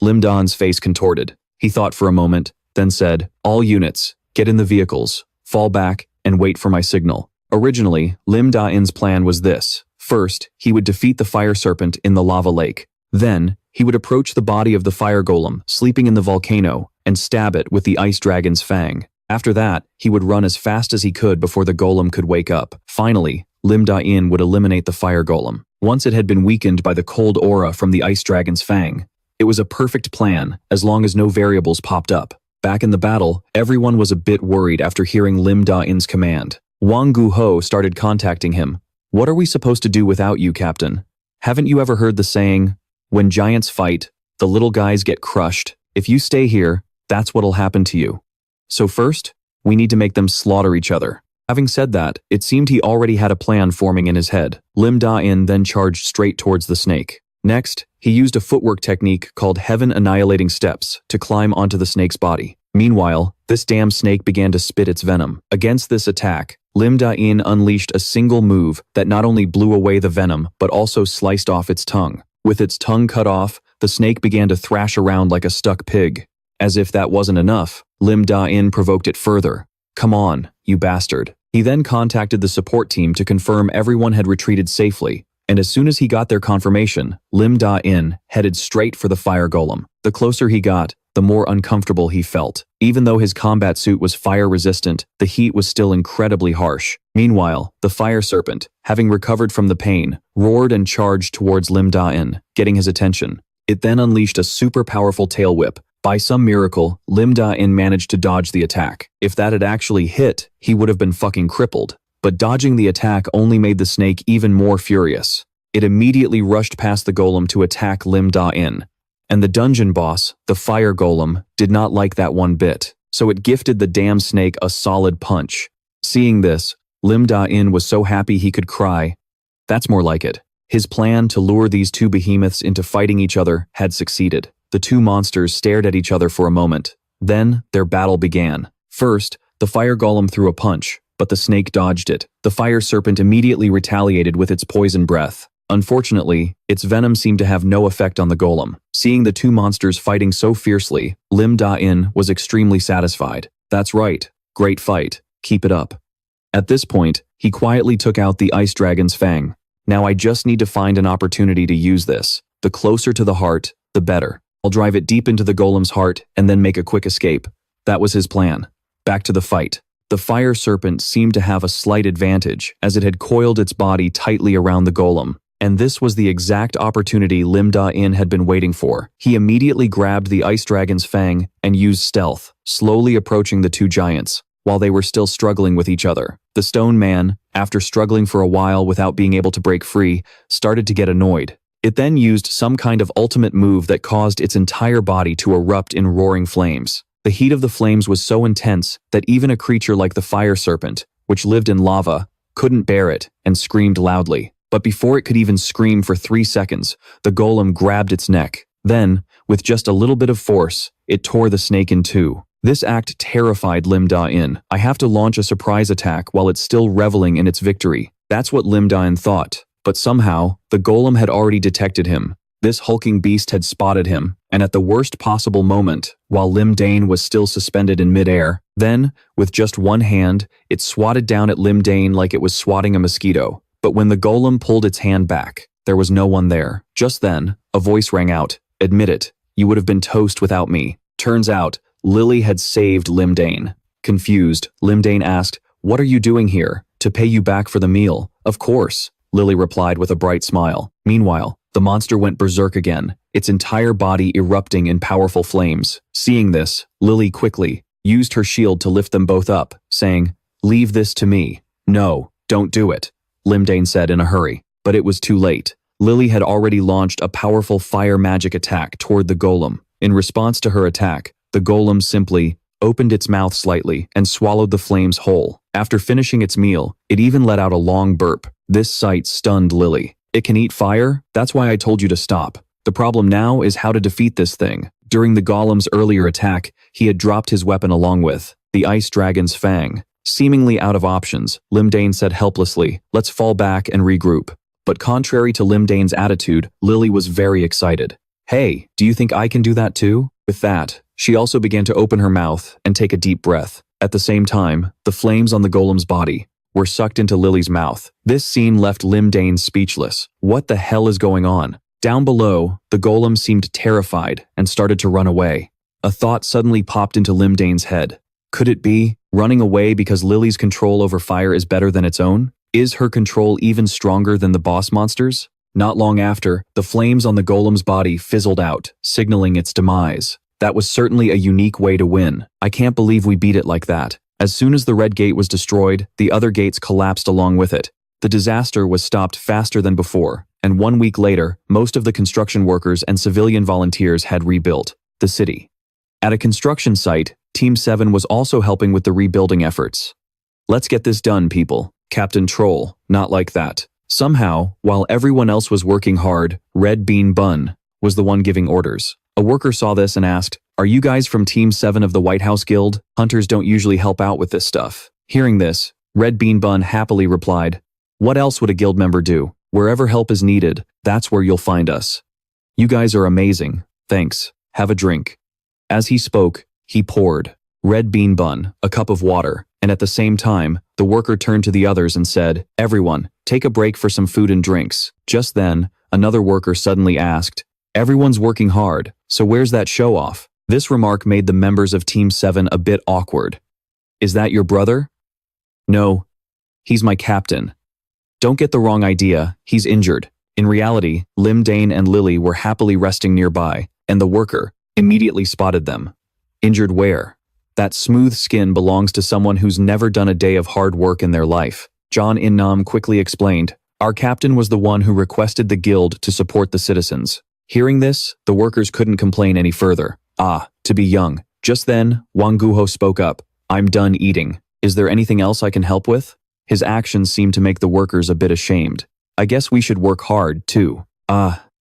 Lim Dain's face contorted. He thought for a moment, then said, all units, get in the vehicles, fall back, and wait for my signal. Originally, Lim Dain's plan was this. First, he would defeat the fire serpent in the lava lake. Then, he would approach the body of the fire golem sleeping in the volcano and stab it with the ice dragon's fang. After that, he would run as fast as he could before the golem could wake up. Finally, Lim Dain would eliminate the fire golem. Once it had been weakened by the cold aura from the ice dragon's fang, It was a perfect plan, as long as no variables popped up. Back in the battle, everyone was a bit worried after hearing Lim Dain's command. Wang Guho started contacting him. "What are we supposed to do without you, Captain? Haven't you ever heard the saying, when giants fight, the little guys get crushed? If you stay here, that's what'll happen to you. So first, we need to make them slaughter each other." Having said that, it seemed he already had a plan forming in his head. Lim Dain then charged straight towards the snake. Next, he used a footwork technique called Heaven Annihilating Steps to climb onto the snake's body. Meanwhile, this damn snake began to spit its venom. Against this attack, Lim Dain unleashed a single move that not only blew away the venom, but also sliced off its tongue. With its tongue cut off, the snake began to thrash around like a stuck pig. As if that wasn't enough, Lim Dain provoked it further. "Come on, you bastard." He then contacted the support team to confirm everyone had retreated safely, and as soon as he got their confirmation, Lim Dain headed straight for the fire golem. The closer he got, the more uncomfortable he felt. Even though his combat suit was fire-resistant, the heat was still incredibly harsh. Meanwhile, the fire serpent, having recovered from the pain, roared and charged towards Lim Dain, getting his attention. It then unleashed a super powerful tail whip. By some miracle, Lim Dain managed to dodge the attack. If that had actually hit, he would have been fucking crippled. But dodging the attack only made the snake even more furious. It immediately rushed past the golem to attack Lim Dain. And the dungeon boss, the fire golem, did not like that one bit, so it gifted the damn snake a solid punch. Seeing this, Lim Dain was so happy he could cry. That's more like it. His plan to lure these two behemoths into fighting each other had succeeded. The two monsters stared at each other for a moment. Then, their battle began. First, the fire golem threw a punch, but the snake dodged it. The fire serpent immediately retaliated with its poison breath. Unfortunately, its venom seemed to have no effect on the golem. Seeing the two monsters fighting so fiercely, Lim Dain was extremely satisfied. "That's right. Great fight. Keep it up." At this point, he quietly took out the ice dragon's fang. "Now I just need to find an opportunity to use this. The closer to the heart, the better. I'll drive it deep into the golem's heart and then make a quick escape." That was his plan. Back to the fight. The fire serpent seemed to have a slight advantage, as it had coiled its body tightly around the golem. And this was the exact opportunity Lim Dain had been waiting for. He immediately grabbed the ice dragon's fang and used stealth, slowly approaching the two giants, while they were still struggling with each other. The stone man, after struggling for a while without being able to break free, started to get annoyed. It then used some kind of ultimate move that caused its entire body to erupt in roaring flames. The heat of the flames was so intense that even a creature like the fire serpent, which lived in lava, couldn't bear it and screamed loudly. But before it could even scream for 3 seconds, the golem grabbed its neck. Then, with just a little bit of force, it tore the snake in two. This act terrified Lim Dain. "I have to launch a surprise attack while it's still reveling in its victory." That's what Lim Dain thought. But somehow, the golem had already detected him. This hulking beast had spotted him, and at the worst possible moment, while Lim Dain was still suspended in midair, then, with just one hand, it swatted down at Lim Dain like it was swatting a mosquito. But when the golem pulled its hand back, there was no one there. Just then, a voice rang out, "Admit it, you would have been toast without me." Turns out, Lily had saved Lim Dain. Confused, Lim Dain asked, "What are you doing here? To pay you back for the meal?" "Of course," Lily replied with a bright smile. Meanwhile, the monster went berserk again, its entire body erupting in powerful flames. Seeing this, Lily quickly used her shield to lift them both up, saying, "Leave this to me." "No, don't do it," Lim Dain said in a hurry. But it was too late. Lily had already launched a powerful fire magic attack toward the golem. In response to her attack, the golem simply opened its mouth slightly and swallowed the flames whole. After finishing its meal, it even let out a long burp. This sight stunned Lily. "It can eat fire? That's why I told you to stop. The problem now is how to defeat this thing." During the golem's earlier attack, he had dropped his weapon along with the ice dragon's fang. Seemingly out of options, Lim Dain said helplessly, "Let's fall back and regroup." But contrary to Lim Dain's attitude, Lily was very excited. "Hey, do you think I can do that too?" With that, she also began to open her mouth and take a deep breath. At the same time, the flames on the golem's body were sucked into Lily's mouth. This scene left Lim Dain speechless. What the hell is going on? Down below, the golem seemed terrified and started to run away. A thought suddenly popped into Lim Dain's head. Could it be running away because Lily's control over fire is better than its own? Is her control even stronger than the boss monsters? Not long after, the flames on the golem's body fizzled out, signaling its demise. That was certainly a unique way to win. I can't believe we beat it like that. As soon as the red gate was destroyed, the other gates collapsed along with it. The disaster was stopped faster than before, and 1 week later, most of the construction workers and civilian volunteers had rebuilt the city. At a construction site, Team 7 was also helping with the rebuilding efforts. Let's get this done, people. Captain Troll, not like that. Somehow, while everyone else was working hard, Red Bean Bun was the one giving orders. A worker saw this and asked, "Are you guys from Team 7 of the White House Guild? Hunters don't usually help out with this stuff." Hearing this, Red Bean Bun happily replied, "What else would a guild member do? Wherever help is needed, that's where you'll find us. You guys are amazing. Thanks. Have a drink." As he spoke, he poured Red Bean Bun a cup of water, and at the same time, the worker turned to the others and said, "Everyone, take a break for some food and drinks." Just then, another worker suddenly asked, "Everyone's working hard, so where's that show-off?" This remark made the members of Team 7 a bit awkward. "Is that your brother?" "No, he's my captain." Don't get the wrong idea, he's injured. In reality, Lim Dain and Lily were happily resting nearby, and the worker immediately spotted them. Injured where? That smooth skin belongs to someone who's never done a day of hard work in their life. John In-nam quickly explained, "Our captain was the one who requested the guild to support the citizens." Hearing this, the workers couldn't complain any further. To be young. Just then, Wang Guho spoke up. "I'm done eating. Is there anything else I can help with?" His actions seemed to make the workers a bit ashamed. "I guess we should work hard, too."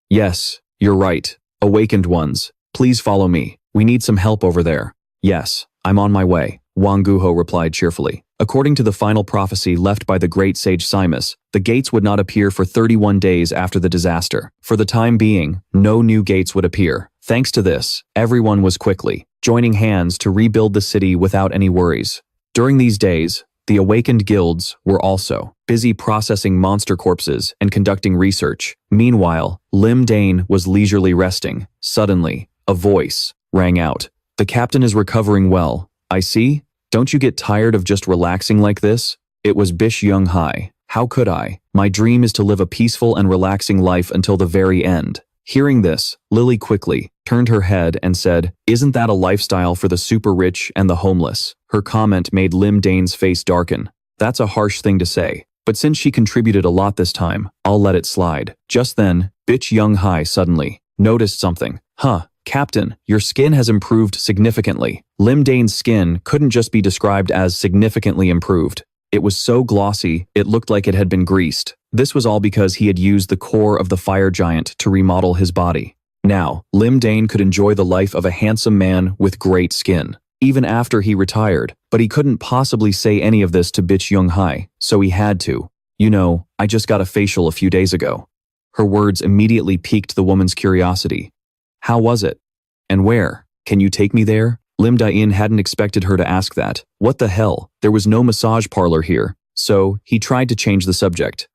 Yes, you're right. Awakened ones, please follow me. We need some help over there." "Yes, I'm on my way," Wang Guho replied cheerfully. According to the final prophecy left by the great sage Simus, the gates would not appear for 31 days after the disaster. For the time being, no new gates would appear. Thanks to this, everyone was quickly joining hands to rebuild the city without any worries. During these days, the awakened guilds were also busy processing monster corpses and conducting research. Meanwhile, Lim Dain was leisurely resting. Suddenly, a voice rang out. "The captain is recovering well. I see. Don't you get tired of just relaxing like this?" It was Bish Young Hai. "How could I? My dream is to live a peaceful and relaxing life until the very end." Hearing this, Lily quickly turned her head and said, "Isn't that a lifestyle for the super rich and the homeless?" Her comment made Lim Dain's face darken. "That's a harsh thing to say, but since she contributed a lot this time, I'll let it slide." Just then, Bitch Young Hai suddenly noticed something. Captain, your skin has improved significantly." Lim Dain's skin couldn't just be described as significantly improved. It was so glossy, it looked like it had been greased. This was all because he had used the core of the fire giant to remodel his body. Now, Lim Dain could enjoy the life of a handsome man with great skin, even after he retired, but he couldn't possibly say any of this to Bitch Young Hai, so he had to. "You know, I just got a facial a few days ago." Her words immediately piqued the woman's curiosity. "How was it? And where? Can you take me there?" Lim Dain hadn't expected her to ask that. What the hell? There was no massage parlor here. So, he tried to change the subject.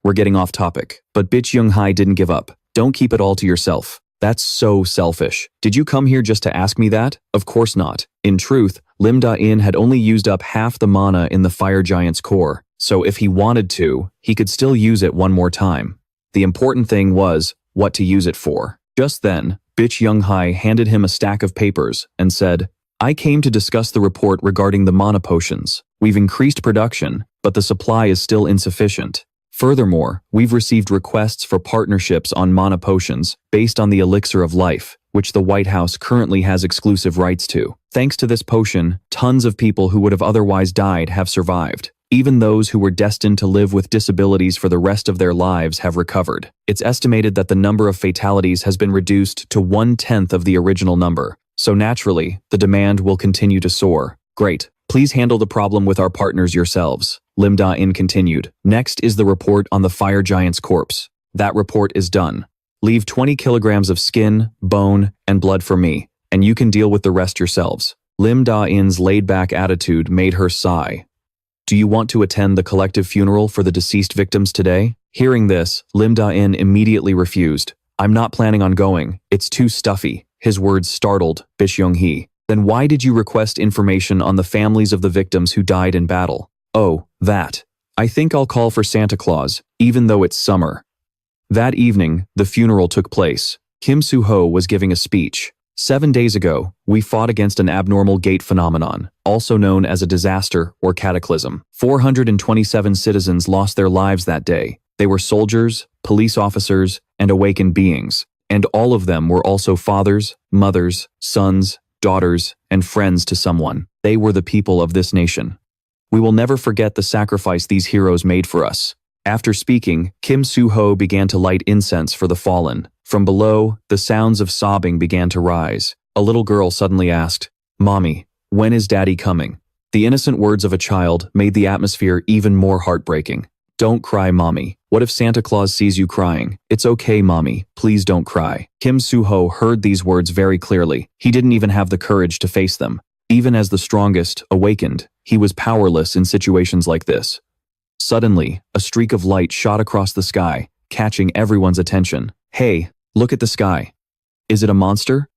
We're getting off topic. But Bitch Young Hai didn't give up. "Don't keep it all to yourself. That's so selfish. Did you come here just to ask me that?" Of course not. In truth, Lim Dain had only used up half the mana in the fire giant's core. So if he wanted to, he could still use it one more time. The important thing was what to use it for. Just then, Bitch Young Hai handed him a stack of papers and said, "I came to discuss the report regarding the mana potions. We've increased production, but the supply is still insufficient. Furthermore, we've received requests for partnerships on mana potions based on the elixir of life, which the White House currently has exclusive rights to. Thanks to this potion, tons of people who would have otherwise died have survived. Even those who were destined to live with disabilities for the rest of their lives have recovered. It's estimated that the number of fatalities has been reduced to 1/10 of the original number, so naturally, the demand will continue to soar." "Great. Please handle the problem with our partners yourselves," Lim Dain continued. "Next is the report on the fire giant's corpse. That report is done. Leave 20 kilograms of skin, bone, and blood for me, and you can deal with the rest yourselves." Lim Dain's laid-back attitude made her sigh. "Do you want to attend the collective funeral for the deceased victims today?" Hearing this, Lim Dain immediately refused. "I'm not planning on going. It's too stuffy." His words startled Bish Young Hee. "Then why did you request information on the families of the victims who died in battle?" "Oh, that. I think I'll call for Santa Claus, even though it's summer." That evening, the funeral took place. Kim Soo-ho was giving a speech. 7 days ago, we fought against an abnormal gate phenomenon, also known as a disaster or cataclysm. 427 citizens lost their lives that day. They were soldiers, police officers, and awakened beings. And all of them were also fathers, mothers, sons, daughters, and friends to someone. They were the people of this nation. We will never forget the sacrifice these heroes made for us. After speaking, Kim Soo-ho began to light incense for the fallen. From below, the sounds of sobbing began to rise. A little girl suddenly asked, "Mommy, when is Daddy coming?" The innocent words of a child made the atmosphere even more heartbreaking. "Don't cry, Mommy. What if Santa Claus sees you crying? It's okay, Mommy. Please don't cry." Kim Soo-ho heard these words very clearly. He didn't even have the courage to face them. Even as the strongest awakened, he was powerless in situations like this. Suddenly, a streak of light shot across the sky, catching everyone's attention. "Hey, look at the sky. Is it a monster?"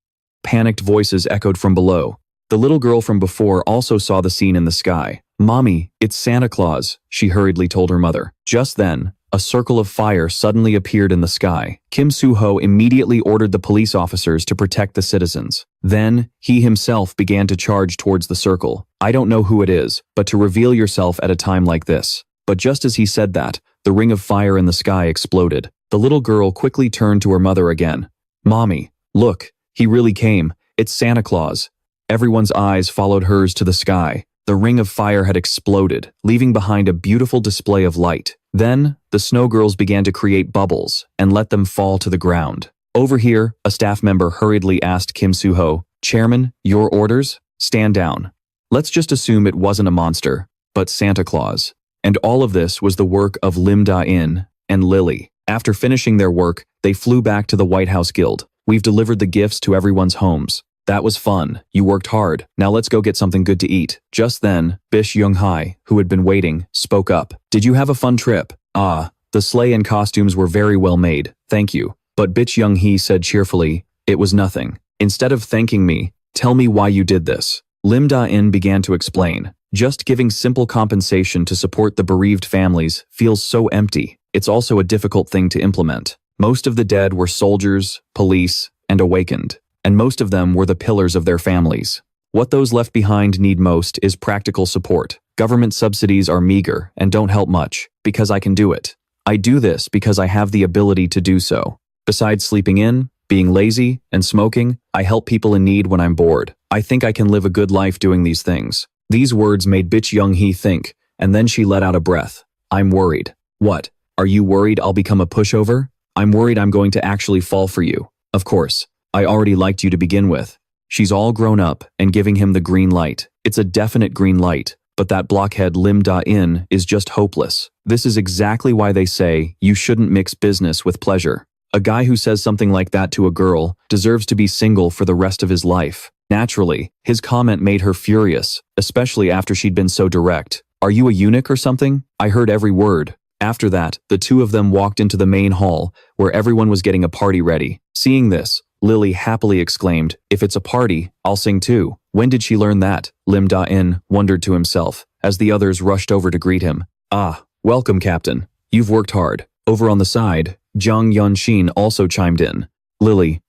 Panicked voices echoed from below. The little girl from before also saw the scene in the sky. "Mommy, it's Santa Claus," she hurriedly told her mother. Just then, a circle of fire suddenly appeared in the sky. Kim Soo-ho immediately ordered the police officers to protect the citizens. Then, he himself began to charge towards the circle. "I don't know who it is, but to reveal yourself at a time like this." But just as he said that, the ring of fire in the sky exploded. The little girl quickly turned to her mother again. "Mommy, look, he really came. It's Santa Claus." Everyone's eyes followed hers to the sky. The ring of fire had exploded, leaving behind a beautiful display of light. Then, the snow girls began to create bubbles and let them fall to the ground. Over here, a staff member hurriedly asked Kim Soo-ho, "Chairman, your orders? Stand down." Let's just assume it wasn't a monster, but Santa Claus. And all of this was the work of Lim Dain and Lily. After finishing their work, they flew back to the White House Guild. "We've delivered the gifts to everyone's homes. That was fun. You worked hard. Now let's go get something good to eat." Just then, Bish Young-hae, who had been waiting, spoke up. "Did you have a fun trip?" "Ah, the sleigh and costumes were very well made, thank you." But Bish Young-hae said cheerfully, "It was nothing. Instead of thanking me, tell me why you did this." Lim Dain began to explain. "Just giving simple compensation to support the bereaved families feels so empty. It's also a difficult thing to implement. Most of the dead were soldiers, police, and awakened. And most of them were the pillars of their families. What those left behind need most is practical support. Government subsidies are meager and don't help much, because I can do it. I do this because I have the ability to do so. Besides sleeping in, being lazy, and smoking, I help people in need when I'm bored. I think I can live a good life doing these things." These words made Bish Young-hae think, and then she let out a breath. "I'm worried." "What? Are you worried I'll become a pushover?" "I'm worried I'm going to actually fall for you." "Of course. I already liked you to begin with." She's all grown up and giving him the green light. It's a definite green light, but that blockhead Lim Dain is just hopeless. This is exactly why they say you shouldn't mix business with pleasure. A guy who says something like that to a girl deserves to be single for the rest of his life. Naturally, his comment made her furious, especially after she'd been so direct. "Are you a eunuch or something?" "I heard every word." After that, the two of them walked into the main hall, where everyone was getting a party ready. Seeing this, Lily happily exclaimed, "If it's a party, I'll sing too." When did she learn that? Lim Dain wondered to himself, as the others rushed over to greet him. "Ah, welcome, Captain. You've worked hard." Over on the side, Jang Yeon-shin also chimed in. "Lily,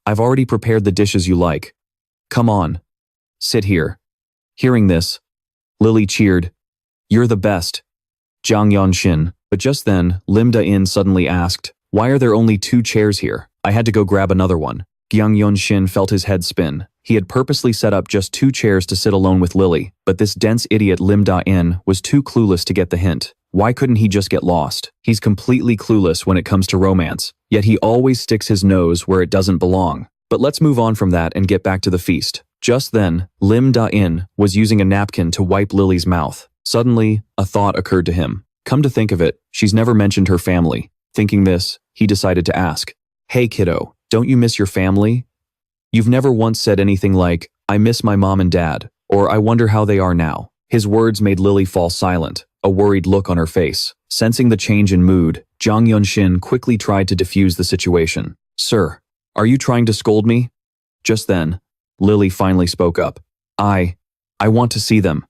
I've already prepared the dishes you like. Come on. Sit here." Hearing this, Lily cheered. "You're the best, Jang Yeon-shin." But just then, Lim Dain suddenly asked, "Why are there only 2 chairs here? I had to go grab another one." Jang Yeon-shin felt his head spin. He had purposely set up just 2 chairs to sit alone with Lily, but this dense idiot Lim Dain was too clueless to get the hint. Why couldn't he just get lost? He's completely clueless when it comes to romance, yet he always sticks his nose where it doesn't belong. But let's move on from that and get back to the feast. Just then, Lim Dain was using a napkin to wipe Lily's mouth. Suddenly, a thought occurred to him. Come to think of it, she's never mentioned her family. Thinking this, he decided to ask, "Hey kiddo, don't you miss your family? You've never once said anything like, 'I miss my mom and dad,' or 'I wonder how they are now.'" His words made Lily fall silent, a worried look on her face. Sensing the change in mood, Jang Yeon-shin quickly tried to defuse the situation. "Sir, are you trying to scold me?" Just then, Lily finally spoke up. I want to see them."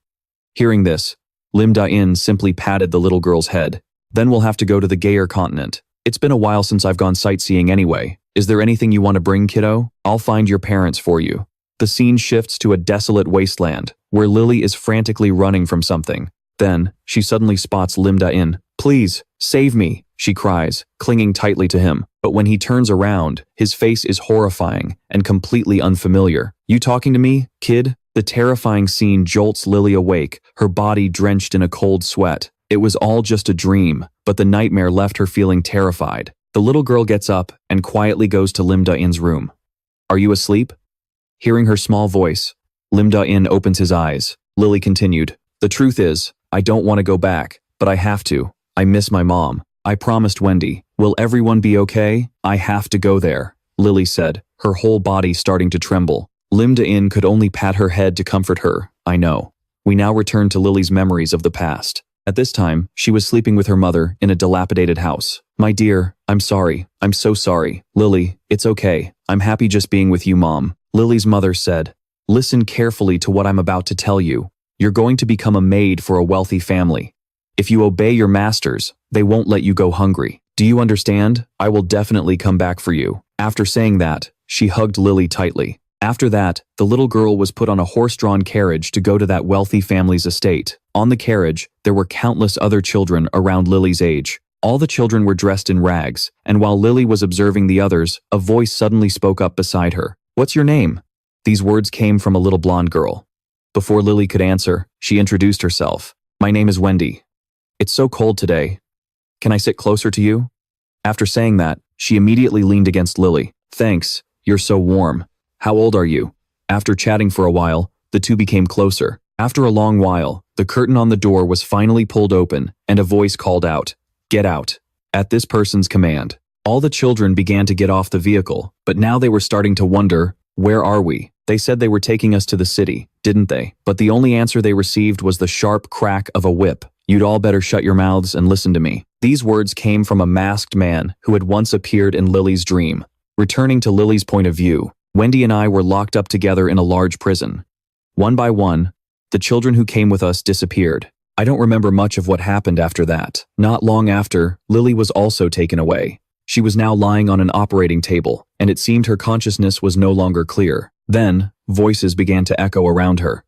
Hearing this, Lim Dain simply patted the little girl's head. "Then we'll have to go to the gayer continent. It's been a while since I've gone sightseeing anyway. Is there anything you want to bring, kiddo? I'll find your parents for you. The scene shifts to a desolate wasteland, where Lily is frantically running from something. Then, she suddenly spots Lim Dain. Please, save me, she cries, clinging tightly to him. But when he turns around, his face is horrifying and completely unfamiliar. You talking to me, kid? The terrifying scene jolts Lily awake, her body drenched in a cold sweat. It was all just a dream, but the nightmare left her feeling terrified. The little girl gets up and quietly goes to Lim Dain's room. Are you asleep? Hearing her small voice, Lim Dain opens his eyes. Lily continued, the truth is, I don't want to go back, but I have to. I miss my mom. I promised Wendy. Will everyone be okay? I have to go there, Lily said, her whole body starting to tremble. Lim Dain could only pat her head to comfort her. I know. We now return to Lily's memories of the past. At this time, she was sleeping with her mother in a dilapidated house. My dear, I'm sorry. I'm so sorry. Lily, it's okay. I'm happy just being with you, Mom. Lily's mother said, listen carefully to what I'm about to tell you. You're going to become a maid for a wealthy family. If you obey your masters, they won't let you go hungry. Do you understand? I will definitely come back for you. After saying that, she hugged Lily tightly. After that, the little girl was put on a horse-drawn carriage to go to that wealthy family's estate. On the carriage, there were countless other children around Lily's age. All the children were dressed in rags, and while Lily was observing the others, a voice suddenly spoke up beside her. What's your name? These words came from a little blonde girl. Before Lily could answer, she introduced herself. My name is Wendy. It's so cold today. Can I sit closer to you? After saying that, she immediately leaned against Lily. Thanks, you're so warm. How old are you? After chatting for a while, the two became closer. After a long while, the curtain on the door was finally pulled open, and a voice called out, Get out. At this person's command. All the children began to get off the vehicle, but now they were starting to wonder, where are we? They said they were taking us to the city, didn't they? But the only answer they received was the sharp crack of a whip. You'd all better shut your mouths and listen to me. These words came from a masked man who had once appeared in Lily's dream. Returning to Lily's point of view, Wendy and I were locked up together in a large prison. One by one, the children who came with us disappeared. I don't remember much of what happened after that. Not long after, Lily was also taken away. She was now lying on an operating table, and it seemed her consciousness was no longer clear. Then, voices began to echo around her.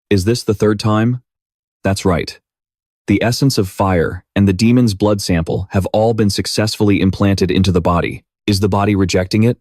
Is this the third time? That's right. The essence of fire and the demon's blood sample have all been successfully implanted into the body. Is the body rejecting it?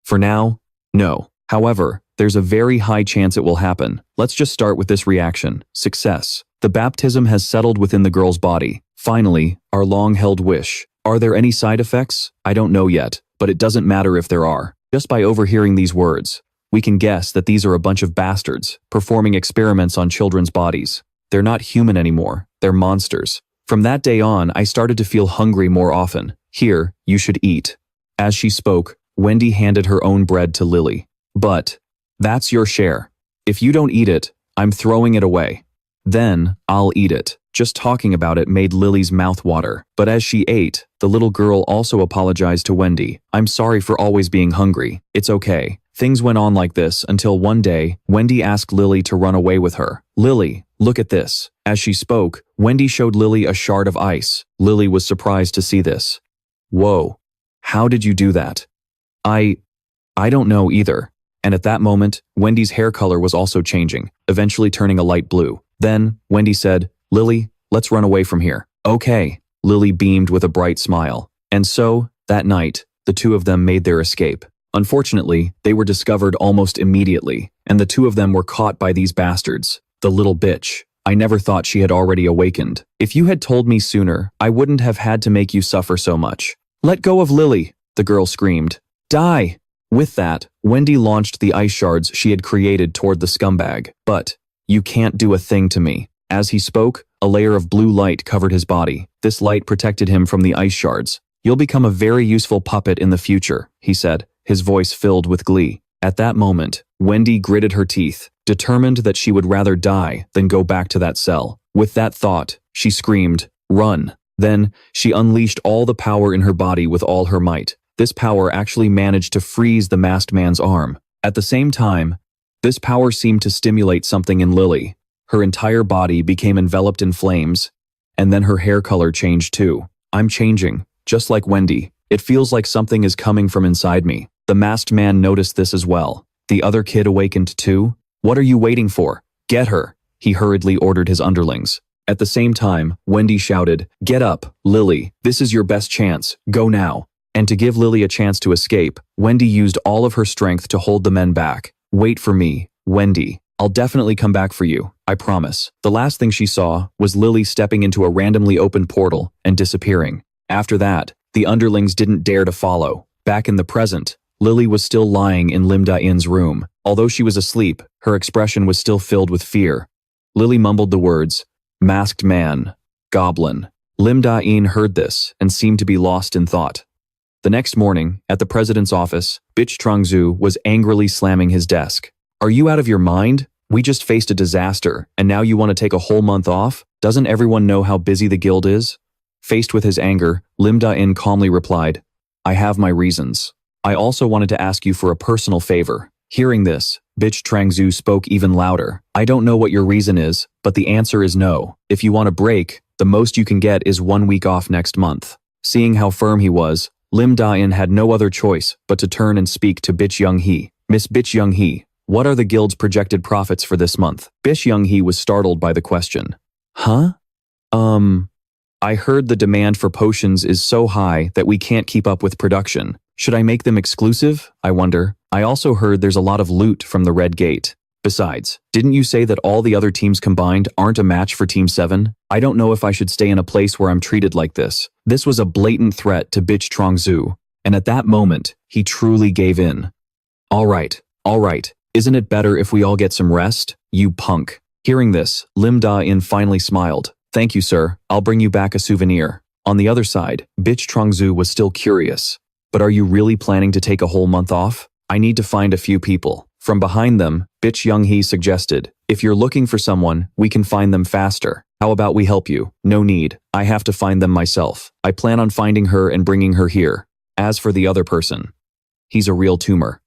For now, no. However, there's a very high chance it will happen. Let's just start with this reaction. Success. The baptism has settled within the girl's body. Finally, our long-held wish. Are there any side effects? I don't know yet, but it doesn't matter if there are. Just by overhearing these words, we can guess that these are a bunch of bastards performing experiments on children's bodies. They're not human anymore. They're monsters. From that day on, I started to feel hungry more often. Here, you should eat. As she spoke, Wendy handed her own bread to Lily. But, that's your share. If you don't eat it, I'm throwing it away. Then, I'll eat it. Just talking about it made Lily's mouth water. But as she ate, the little girl also apologized to Wendy. I'm sorry for always being hungry. It's okay. Things went on like this until one day, Wendy asked Lily to run away with her. Lily, look at this. As she spoke, Wendy showed Lily a shard of ice. Lily was surprised to see this. Whoa. How did you do that? I don't know either. And at that moment, Wendy's hair color was also changing, eventually turning a light blue. Then, Wendy said, Lily, let's run away from here. Okay. Lily beamed with a bright smile. And so, that night, the two of them made their escape. Unfortunately, they were discovered almost immediately, and the two of them were caught by these bastards. The little bitch. I never thought she had already awakened. If you had told me sooner, I wouldn't have had to make you suffer so much. Let go of Lily, the girl screamed. Die! With that, Wendy launched the ice shards she had created toward the scumbag. But, you can't do a thing to me. As he spoke, a layer of blue light covered his body. This light protected him from the ice shards. You'll become a very useful puppet in the future, he said, his voice filled with glee. At that moment, Wendy gritted her teeth, determined that she would rather die than go back to that cell. With that thought, she screamed, "Run!" Then, she unleashed all the power in her body with all her might. This power actually managed to freeze the masked man's arm. At the same time, this power seemed to stimulate something in Lily. Her entire body became enveloped in flames, and then her hair color changed too. I'm changing, just like Wendy. It feels like something is coming from inside me. The masked man noticed this as well. The other kid awakened too? What are you waiting for? Get her, he hurriedly ordered his underlings. At the same time, Wendy shouted, Get up, Lily, this is your best chance, go now. And to give Lily a chance to escape, Wendy used all of her strength to hold the men back. Wait for me, Wendy. I'll definitely come back for you, I promise. The last thing she saw was Lily stepping into a randomly opened portal and disappearing. After that, the underlings didn't dare to follow. Back in the present, Lily was still lying in Lim Dain's room. Although she was asleep, her expression was still filled with fear. Lily mumbled the words, Masked man, goblin. Lim Dain heard this and seemed to be lost in thought. The next morning, at the president's office, Bitch Trongzu was angrily slamming his desk. Are you out of your mind? We just faced a disaster, and now you want to take a whole month off? Doesn't everyone know how busy the guild is? Faced with his anger, Lim Dain calmly replied, I have my reasons. I also wanted to ask you for a personal favor. Hearing this, Bitch Trongzu spoke even louder. I don't know what your reason is, but the answer is no. If you want a break, the most you can get is 1 week off next month. Seeing how firm he was, Lim Dain had no other choice but to turn and speak to Bitch Young-hee. Miss Bitch Young-hee, what are the guild's projected profits for this month? Bitch Young-hee was startled by the question. Huh? I heard the demand for potions is so high that we can't keep up with production. Should I make them exclusive? I wonder. I also heard there's a lot of loot from the Red Gate. Besides, didn't you say that all the other teams combined aren't a match for Team 7? I don't know if I should stay in a place where I'm treated like this. This was a blatant threat to Bitch Trongzu, and at that moment, he truly gave in. All right. Isn't it better if we all get some rest? You punk. Hearing this, Lim Dain finally smiled. Thank you, sir. I'll bring you back a souvenir. On the other side, Bitch Trongzu was still curious. But are you really planning to take a whole month off? I need to find a few people. From behind them, Bitch Young-hee suggested, if you're looking for someone, we can find them faster. How about we help you? No need. I have to find them myself. I plan on finding her and bringing her here. As for the other person, he's a real tumor.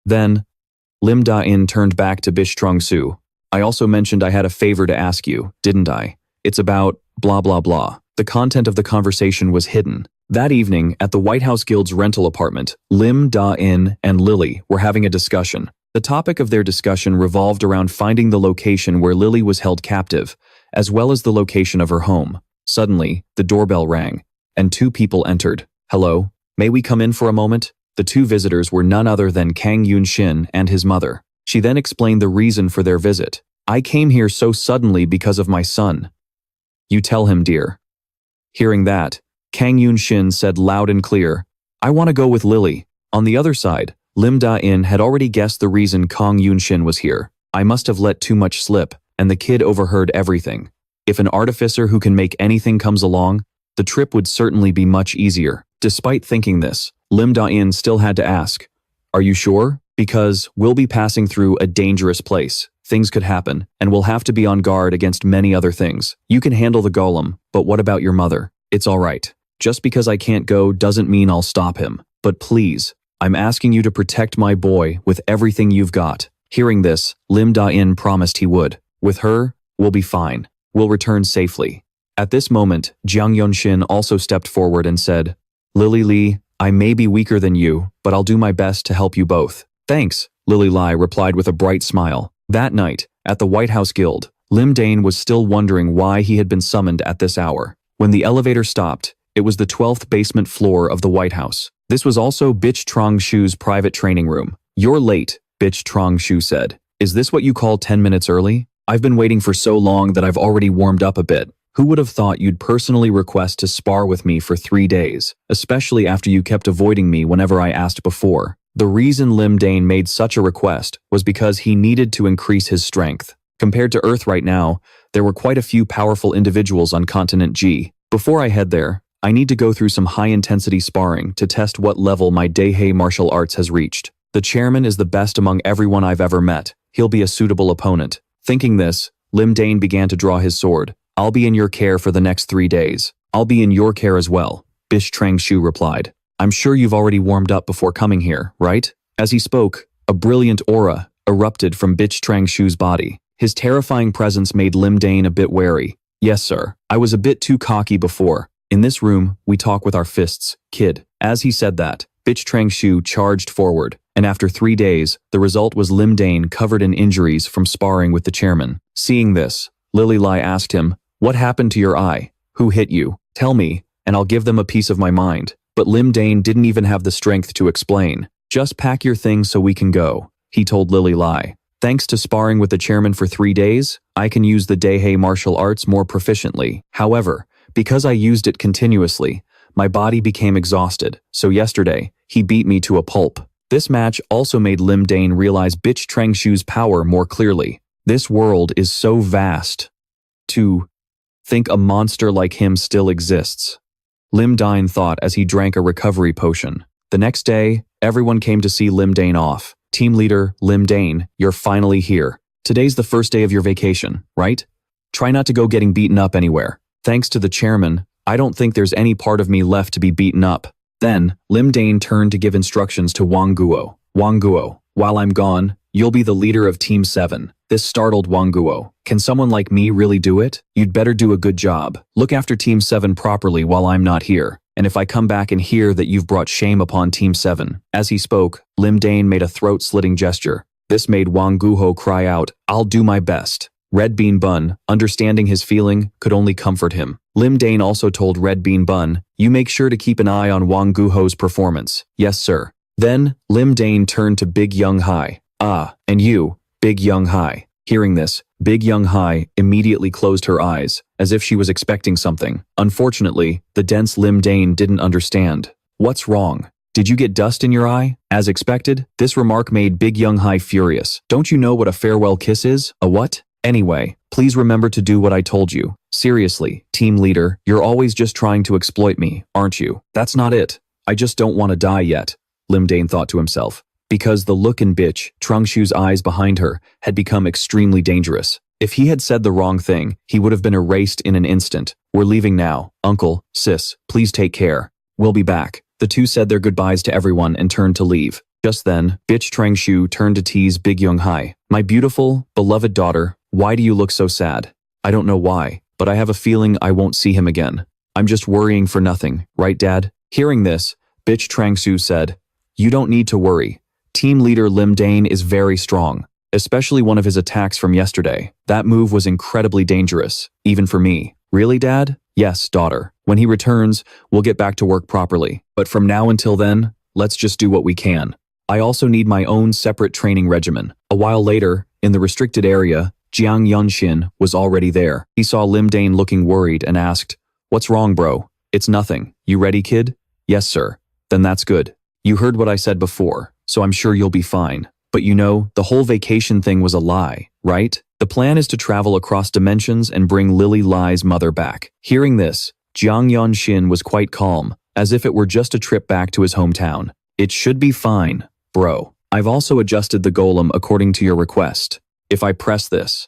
Then, Lim Dain turned back to Bitch Trongzu. I also mentioned I had a favor to ask you, didn't I? It's about blah blah blah. The content of the conversation was hidden. That evening, at the White House Guild's rental apartment, Lim Dain and Lily were having a discussion. The topic of their discussion revolved around finding the location where Lily was held captive, as well as the location of her home. Suddenly, the doorbell rang, and 2 people entered. Hello, may we come in for a moment? The 2 visitors were none other than Kang Yun-shin and his mother. She then explained the reason for their visit. I came here so suddenly because of my son. You tell him, dear. Hearing that, Kang Yun-shin said loud and clear, I want to go with Lily. On the other side, Lim Dain had already guessed the reason Kang Yun-shin was here. I must have let too much slip, and the kid overheard everything. If an artificer who can make anything comes along, the trip would certainly be much easier. Despite thinking this, Lim Dain still had to ask, are you sure? Because we'll be passing through a dangerous place. Things could happen, and we'll have to be on guard against many other things. You can handle the golem, but what about your mother? It's all right. Just because I can't go doesn't mean I'll stop him. But please, I'm asking you to protect my boy with everything you've got. Hearing this, Lim Dain promised he would. With her, we'll be fine. We'll return safely. At this moment, Jiang Yonshin also stepped forward and said, Lily Lee, I may be weaker than you, but I'll do my best to help you both. Thanks, Lily Lai replied with a bright smile. That night, at the White House Guild, Lim Dain was still wondering why he had been summoned at this hour. When the elevator stopped, it was the 12th basement floor of the White House. This was also Bitch Trongzu's private training room. You're late, Bitch Trongzu said. Is this what you call 10 minutes early? I've been waiting for so long that I've already warmed up a bit. Who would have thought you'd personally request to spar with me for 3 days, especially after you kept avoiding me whenever I asked before? The reason Lim Dain made such a request was because he needed to increase his strength. Compared to Earth right now, there were quite a few powerful individuals on Continent G. Before I head there, I need to go through some high-intensity sparring to test what level my Daihei martial arts has reached. The chairman is the best among everyone I've ever met. He'll be a suitable opponent. Thinking this, Lim Dain began to draw his sword. I'll be in your care for the next 3 days. I'll be in your care as well, Bish Trongzu replied. I'm sure you've already warmed up before coming here, right? As he spoke, a brilliant aura erupted from Bitch Trongzu's body. His terrifying presence made Lim Dain a bit wary. Yes, sir. I was a bit too cocky before. In this room, we talk with our fists, kid. As he said that, Bitch Trangshu charged forward, and after 3 days, the result was Lim Dain covered in injuries from sparring with the chairman. Seeing this, Lily Lai asked him, "What happened to your eye? Who hit you? Tell me, and I'll give them a piece of my mind." But Lim Dain didn't even have the strength to explain. "Just pack your things so we can go," he told Lily Lai. "Thanks to sparring with the chairman for 3 days, I can use the Daehei martial arts more proficiently. However, because I used it continuously, my body became exhausted, so yesterday, he beat me to a pulp." This match also made Lim Dain realize Bitch Trangshu's power more clearly. This world is so vast. To think a monster like him still exists. Lim Dain thought as he drank a recovery potion. The next day, everyone came to see Lim Dain off. "Team leader, Lim Dain, you're finally here. Today's the first day of your vacation, right? Try not to go getting beaten up anywhere. Thanks to the chairman, I don't think there's any part of me left to be beaten up." Then, Lim Dain turned to give instructions to Wang Guo. "Wang Guo, while I'm gone, you'll be the leader of Team 7. This startled Wang Guo. "Can someone like me really do it? You'd better do a good job. Look after Team 7 properly while I'm not here. And if I come back and hear that you've brought shame upon Team 7. As he spoke, Lim Dain made a throat-slitting gesture. This made Wang Guo cry out, "I'll do my best." Red Bean Bun, understanding his feeling, could only comfort him. Lim Dain also told Red Bean Bun, "You make sure to keep an eye on Wang Guo's performance." "Yes, sir." Then, Lim Dain turned to Big Young Hai. "Ah, and you, Big Young Hai." Hearing this, Big Young Hai immediately closed her eyes, as if she was expecting something. Unfortunately, the dense Lim Dain didn't understand. "What's wrong? Did you get dust in your eye?" As expected, this remark made Big Young Hai furious. "Don't you know what a farewell kiss is? A what? Anyway, please remember to do what I told you. Seriously, team leader, you're always just trying to exploit me, aren't you?" "That's not it. I just don't want to die yet," Lim Dain thought to himself. Because the look in Bitch Trangshu's eyes behind her had become extremely dangerous. If he had said the wrong thing, he would have been erased in an instant. "We're leaving now. Uncle, sis, please take care. We'll be back." The two said their goodbyes to everyone and turned to leave. Just then, Bitch Trangshu turned to tease Big Young Hai. "My beautiful, beloved daughter, why do you look so sad?" "I don't know why, but I have a feeling I won't see him again. I'm just worrying for nothing, right, Dad?" Hearing this, Bitch Trangshu said, "You don't need to worry. Team leader Lim Dain is very strong, especially one of his attacks from yesterday. That move was incredibly dangerous, even for me." "Really, Dad?" "Yes, daughter. When he returns, we'll get back to work properly. But from now until then, let's just do what we can. I also need my own separate training regimen." A while later, in the restricted area, Jiang Yunshin was already there. He saw Lim Dain looking worried and asked, "What's wrong, bro?" "It's nothing. You ready, kid?" "Yes, sir." "Then that's good. You heard what I said before, so I'm sure you'll be fine. But you know, the whole vacation thing was a lie, right? The plan is to travel across dimensions and bring Lily Lai's mother back." Hearing this, Jiang Yunshin was quite calm, as if it were just a trip back to his hometown. "It should be fine, bro. I've also adjusted the golem according to your request. If I press this."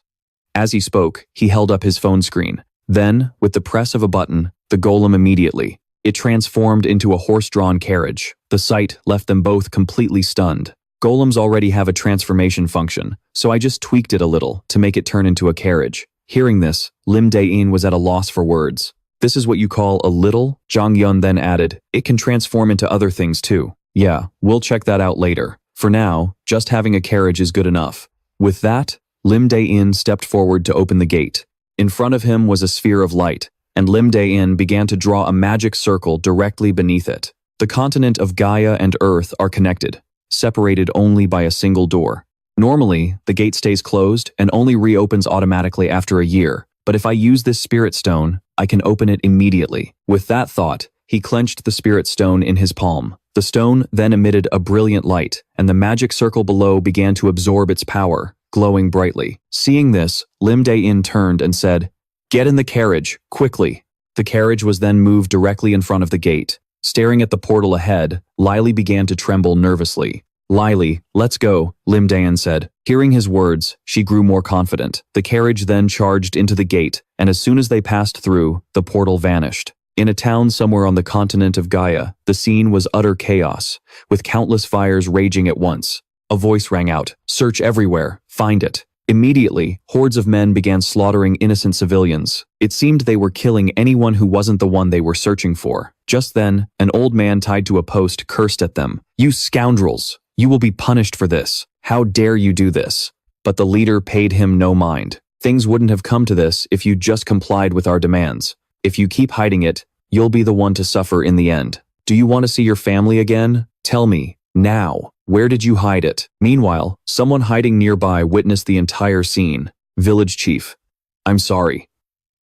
As he spoke, he held up his phone screen. Then, with the press of a button, the golem immediately. It transformed into a horse-drawn carriage. The sight left them both completely stunned. Golems already have a transformation function, so I just tweaked it a little to make it turn into a carriage. Hearing this, Lim Dain was at a loss for words. "This is what you call a little?" Zhang Yun then added, "It can transform into other things too." "Yeah, we'll check that out later. For now, just having a carriage is good enough." With that, Lim Dain stepped forward to open the gate. In front of him was a sphere of light, and Lim Dain began to draw a magic circle directly beneath it. The continent of Gaia and Earth are connected, separated only by a single door. Normally, the gate stays closed and only reopens automatically after a year, but if I use this spirit stone, I can open it immediately. With that thought, he clenched the spirit stone in his palm. The stone then emitted a brilliant light, and the magic circle below began to absorb its power, glowing brightly. Seeing this, Lim Dain turned and said, "Get in the carriage, quickly." The carriage was then moved directly in front of the gate. Staring at the portal ahead, Lily began to tremble nervously. "Lily, let's go," Lim Dain said. Hearing his words, she grew more confident. The carriage then charged into the gate, and as soon as they passed through, the portal vanished. In a town somewhere on the continent of Gaia, the scene was utter chaos, with countless fires raging at once. A voice rang out, "Search everywhere, find it." Immediately, hordes of men began slaughtering innocent civilians. It seemed they were killing anyone who wasn't the one they were searching for. Just then, an old man tied to a post cursed at them. "You scoundrels! You will be punished for this. How dare you do this?" But the leader paid him no mind. "Things wouldn't have come to this if you just complied with our demands. If you keep hiding it, you'll be the one to suffer in the end. Do you want to see your family again? Tell me, now. Where did you hide it?" Meanwhile, someone hiding nearby witnessed the entire scene. "Village chief, I'm sorry,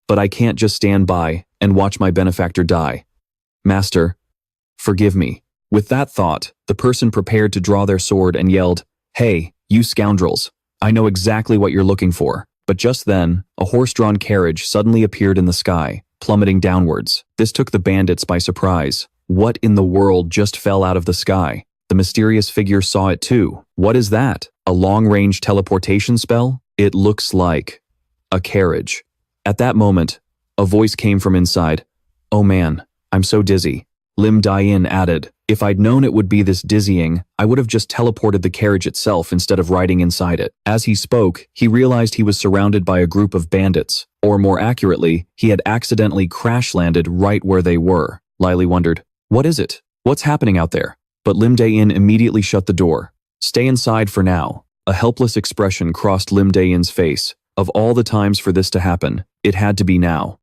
but I can't just stand by and watch my benefactor die. Master, forgive me." With that thought, the person prepared to draw their sword and yelled, "Hey, you scoundrels, I know exactly what you're looking for." But just then, a horse-drawn carriage suddenly appeared in the sky, plummeting downwards. This took the bandits by surprise. What in the world just fell out of the sky? The mysterious figure saw it too. What is that? A long-range teleportation spell? It looks like a carriage. At that moment, a voice came from inside. "Oh man, I'm so dizzy." Lim Dain added, "If I'd known it would be this dizzying, I would have just teleported the carriage itself instead of riding inside it." As he spoke, he realized he was surrounded by a group of bandits, or more accurately, he had accidentally crash-landed right where they were. Lily wondered, "What is it? What's happening out there?" But Lim Dain immediately shut the door. "Stay inside for now." A helpless expression crossed Lim Dain's face. Of all the times for this to happen, it had to be now.